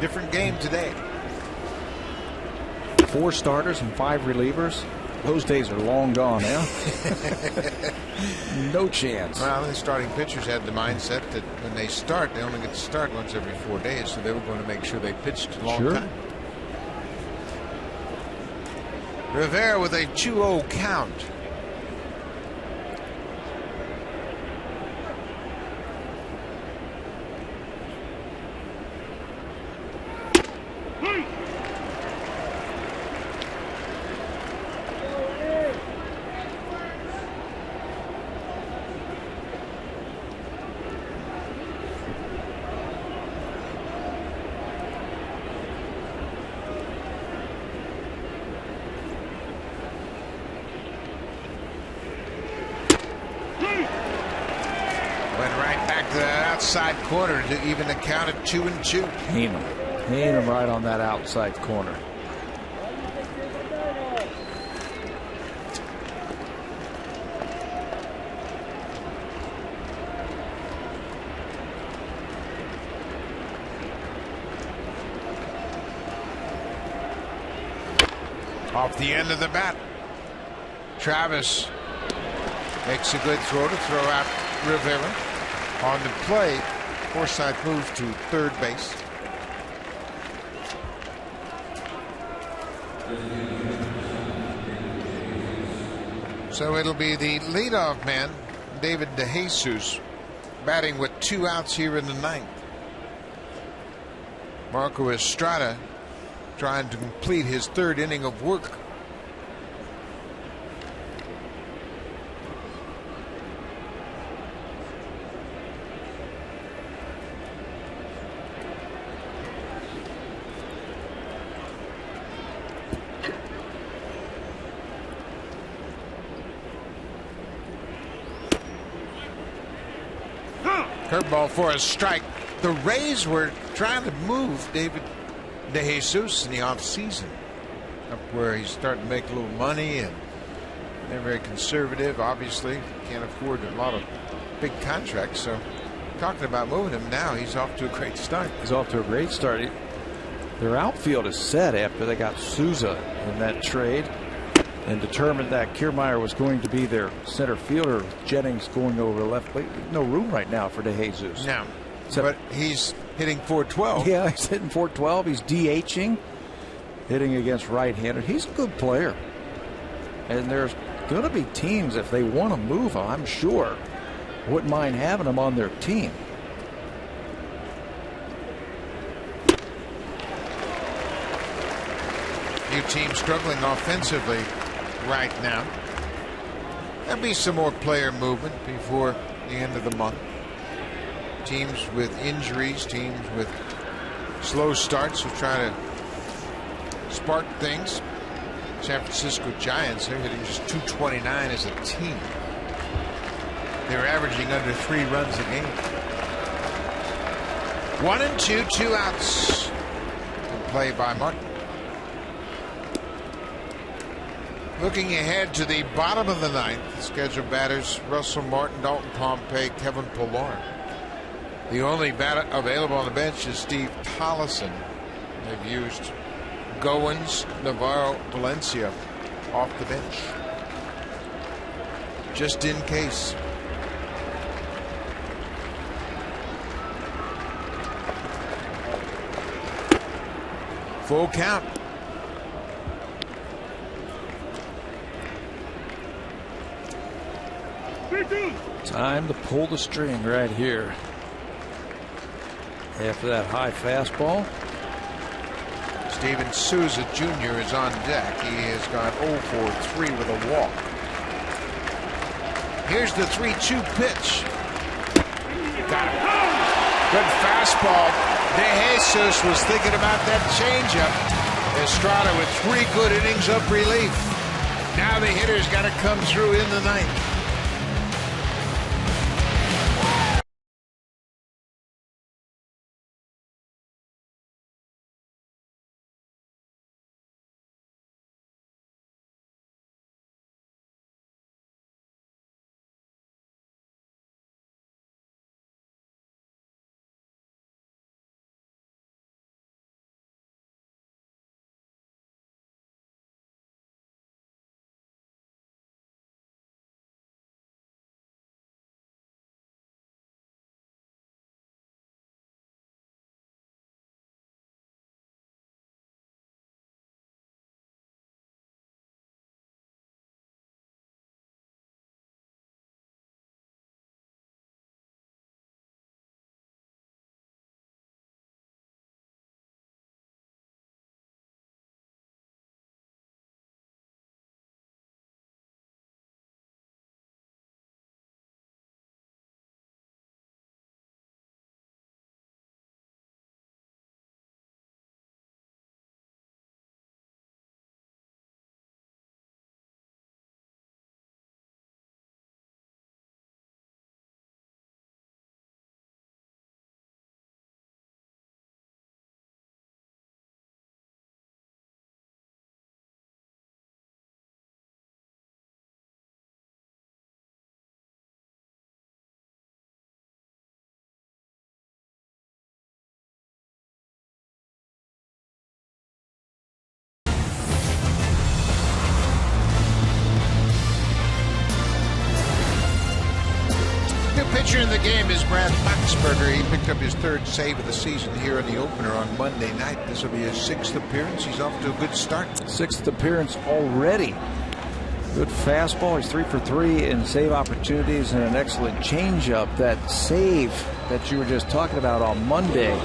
Different game today. 4 starters and 5 relievers. Those days are long gone now. No chance. Well, the starting pitchers had the mindset that when they start, they only get to start once every 4 days, so they were going to make sure they pitched a long time. Rivera with a 2-0 count. Outside corner to even the count at 2-2. Heenan right on that outside corner. Off the end of the bat, Travis makes a good throw to throw out Rivera. On the play, Forsythe moves to third base. So it'll be the leadoff man, David Dejesus, batting with 2 outs here in the 9th. Marco Estrada trying to complete his 3rd inning of work. Curveball for a strike. The Rays were trying to move David Dejesus in the offseason, up where he's starting to make a little money, and they're very conservative. Obviously, can't afford a lot of big contracts. So, talking about moving him now, he's off to a great start. He's off to a great start. Their outfield is set after they got Souza in that trade, and determined that Kiermaier was going to be their center fielder. Jennings going over left. No room right now for Dejesus. No, but he's hitting .412. Yeah, he's hitting .412. He's DHing, hitting against right-handed. He's a good player, and there's going to be teams, if they want to move him, I'm sure, wouldn't mind having him on their team. Few teams struggling offensively right now. There'll be some more player movement before the end of the month. Teams with injuries, teams with slow starts will try to spark things. San Francisco Giants, they're hitting just .229 as a team. They're averaging under 3 runs a game. 1-2, 2 outs. Good play by Martin. Looking ahead to the bottom of the 9th, scheduled batters Russell Martin, Dalton Pompey, Kevin Pillar. The only batter available on the bench is Steve Tollison. They've used Goins, Navarro, Valencia off the bench, just in case. Full count. Time to pull the string right here. After that high fastball. Steven Souza Jr. is on deck. He has gone 0 for 3 with a walk. Here's the 3-2 pitch. Got it. Good fastball. Dejesus was thinking about that changeup. Estrada with 3 good innings of relief. Now the hitter's got to come through in the ninth. Pitcher in the game is Brad Boxberger. He picked up his 3rd save of the season here in the opener on Monday night. This will be his 6th appearance. He's off to a good start. 6th appearance already. Good fastball. He's 3 for 3 in save opportunities and an excellent changeup. That save that you were just talking about on Monday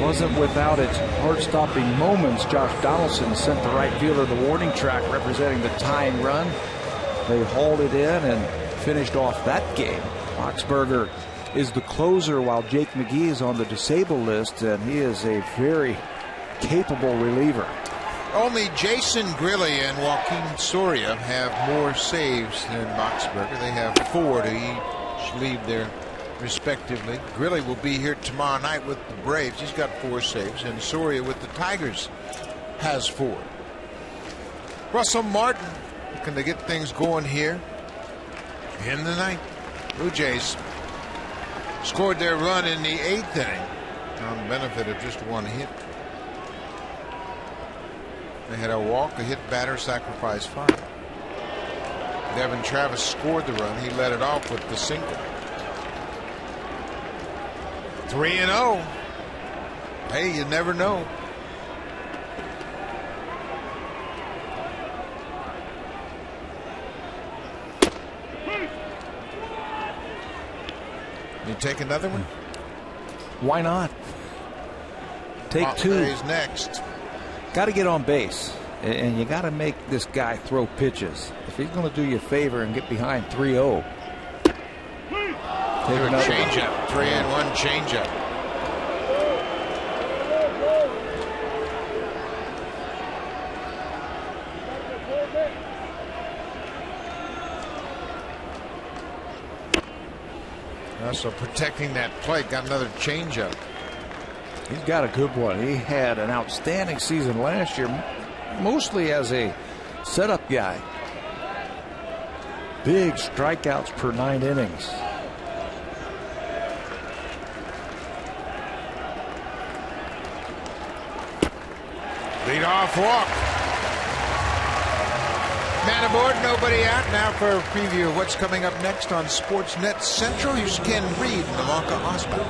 wasn't without its heart-stopping moments. Josh Donaldson sent the right fielder to the warning track representing the tying run. They hauled it in and finished off that game. Boxberger is the closer while Jake McGee is on the disabled list, and he is a very capable reliever. Only Jason Grilli and Joaquin Soria have more saves than Boxberger. They have 4 to each lead there respectively. Grilli will be here tomorrow night with the Braves. He's got 4 saves, and Soria with the Tigers has 4. Russell Martin looking to get things going here in the ninth. Blue Jays scored their run in the 8th inning on the benefit of just 1 hit. They had a walk, a hit batter, sacrifice fly. Devin Travis scored the run. He led it off with the single. 3-0. Hey, you never know. You take another one? Why not? Take 2. He's next. Got to get on base, and you got to make this guy throw pitches. If he's going to do you a favor and get behind 3-0. Take another changeup. 3-1 changeup. So protecting that plate, got another changeup. He's got a good one. He had an outstanding season last year, mostly as a setup guy. Big strikeouts per 9 innings. Lead off walk. Man aboard, nobody out. Now for a preview of what's coming up next on Sportsnet Central. Here's Ken Reed in the Malka Osborne.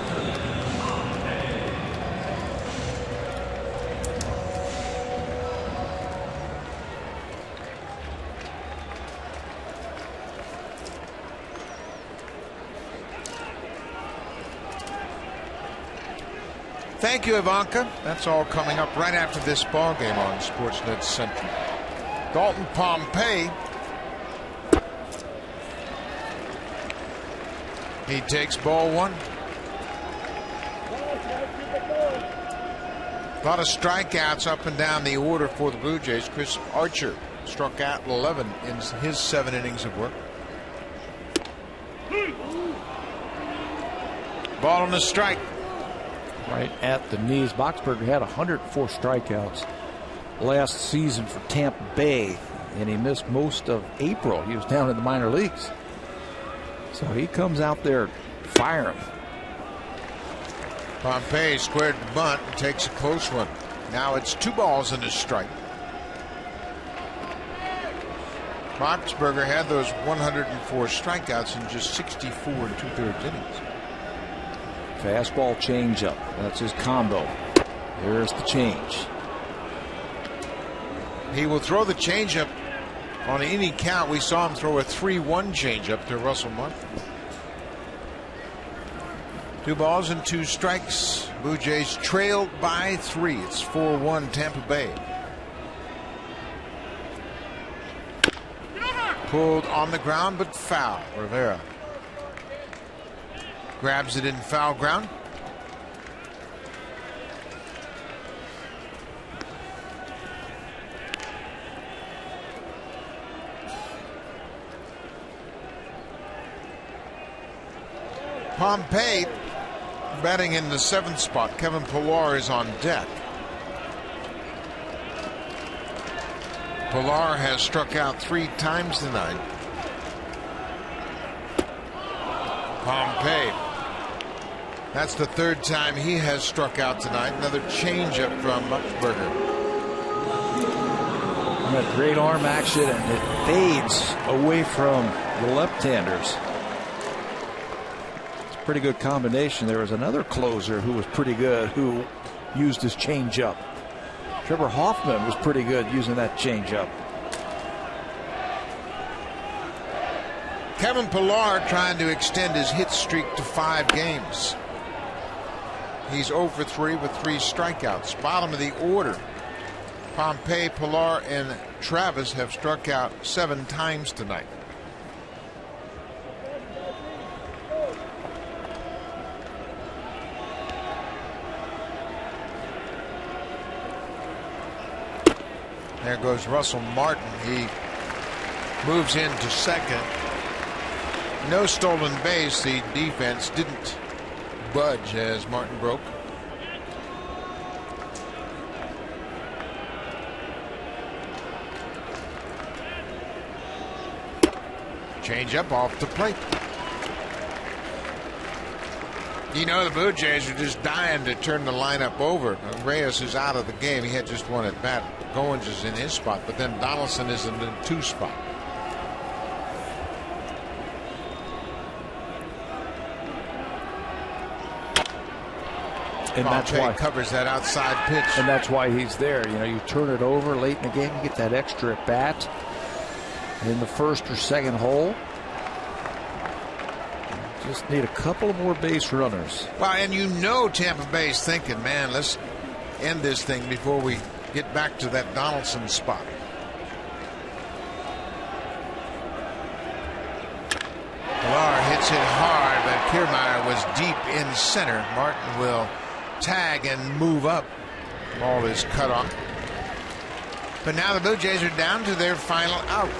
Thank you, Ivanka. That's all coming up right after this ball game on Sportsnet Central. Dalton Pompey. He takes ball one. A lot of strikeouts up and down the order for the Blue Jays. Chris Archer struck out 11 in his 7 innings of work. Ball on the strike. Right at the knees. Boxberger had 104 strikeouts last season for Tampa Bay, and he missed most of April. He was down in the minor leagues. So he comes out there firing. Pompey squared the bunt and takes a close one. Now it's 2 balls and a strike. Boxberger had those 104 strikeouts in just 64 2/3 innings. Fastball changeup. That's his combo. There's the change. He will throw the changeup on any count. We saw him throw a 3-1 changeup to Russell Martin. 2 balls and 2 strikes. Blue Jays trailed by 3. It's 4-1 Tampa Bay. Pulled on the ground but foul. Rivera grabs it in foul ground. Pompey batting in the 7th spot. Kevin Pillar is on deck. Pillar has struck out 3 times tonight. Pompey. That's the 3rd time he has struck out tonight. Another changeup from Boxberger. That great arm action, and it fades away from the left-handers. It's a pretty good combination. There was another closer who was pretty good who used his changeup. Trevor Hoffman was pretty good using that changeup. Kevin Pillar trying to extend his hit streak to 5 games. He's 0 for 3 with 3 strikeouts. Bottom of the order. Pompey, Pillar, and Travis have struck out 7 times tonight. There goes Russell Martin. He moves into second. No stolen base. The defense didn't budge as Martin broke. Change up off the plate. You know, the Blue Jays are just dying to turn the lineup over. Reyes is out of the game. He had just 1 at bat. Goins is in his spot, but then Donaldson is in the 2 spot. And that's why covers that outside pitch. And that's why he's there. You know, you turn it over late in the game, you get that extra at bat in the 1st or 2nd hole. Just need a couple of more base runners. Well, and you know Tampa Bay's thinking, man, let's end this thing before we get back to that Donaldson spot. Pillar hits it hard, but Kiermaier was deep in center. Martin will tag and move up. Ball is cut off. But now the Blue Jays are down to their final out.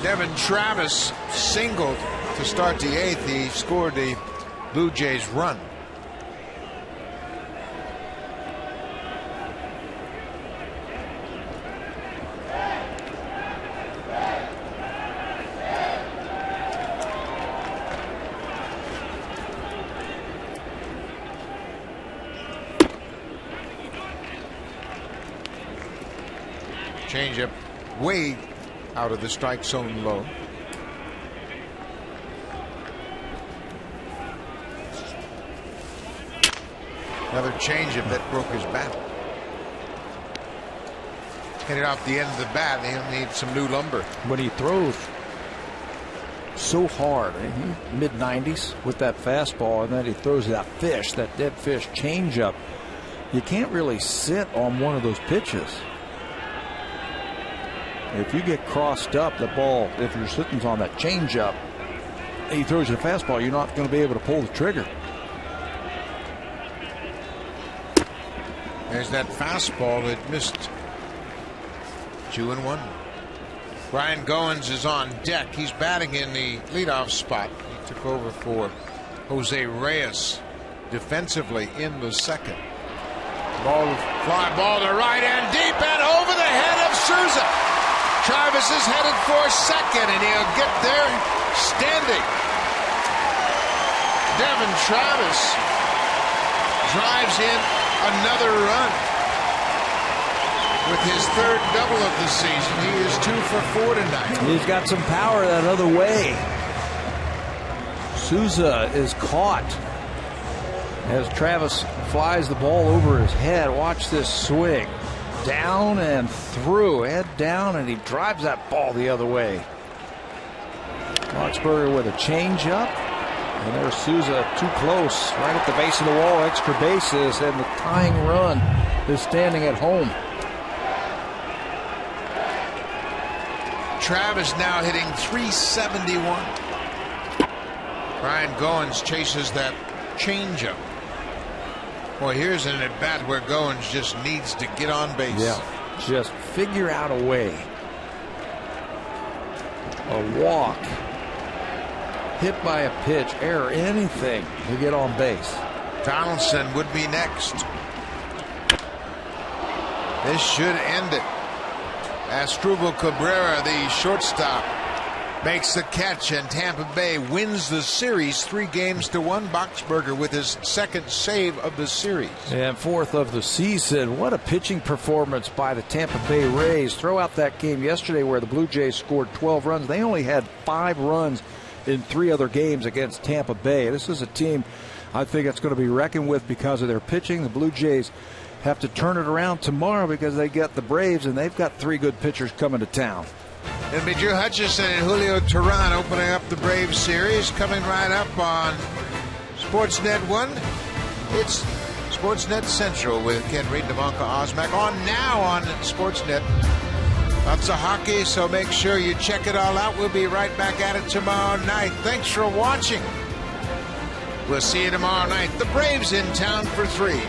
Devin Travis singled to start the 8th. He scored the Blue Jays run. Changeup way out of the strike zone low. Another changeup that broke his bat. Hit it off the end of the bat. He'll need some new lumber. When he throws so hard. Mid-90s with that fastball, and then he throws that dead fish changeup. You can't really sit on one of those pitches. If you get crossed up, the ball, if you're sitting on that changeup, and he throws you a fastball, you're not going to be able to pull the trigger. There's that fastball that missed. 2-1. Brian Goins is on deck. He's batting in the leadoff spot. He took over for Jose Reyes defensively in the second. Fly ball to right and deep and over the head of Souza. Travis is headed for second, and he'll get there standing. Devin Travis drives in another run. With his third double of the season, he is 2 for 4 tonight. He's got some power that other way. Souza is caught as Travis flies the ball over his head. Watch this swing. Down and through, head down, and he drives that ball the other way. Boxberger with a changeup. And there's Souza too close, right at the base of the wall, extra bases, and the tying run is standing at home. Travis now hitting .371. Brian Goins chases that changeup. Boy, here's an at-bat where Goins just needs to get on base. Yeah, just figure out a way. A walk, hit by a pitch, error, anything to get on base. Donaldson would be next. This should end it. Asdrubal Cabrera, the shortstop, makes the catch, and Tampa Bay wins the series 3-1. Boxberger with his second save of the series. And fourth of the season. What a pitching performance by the Tampa Bay Rays. Throw out that game yesterday where the Blue Jays scored 12 runs. They only had 5 runs in 3 other games against Tampa Bay. This is a team I think it's going to be reckoned with because of their pitching. The Blue Jays have to turn it around tomorrow because they get the Braves, and they've got 3 good pitchers coming to town. It'll be Drew Hutchison and Julio Teheran opening up the Braves series. Coming right up on Sportsnet 1. It's Sportsnet Central with Ken Reed and Ivanka Osmak. On now on Sportsnet. Lots of hockey, so make sure you check it all out. We'll be right back at it tomorrow night. Thanks for watching. We'll see you tomorrow night. The Braves in town for 3.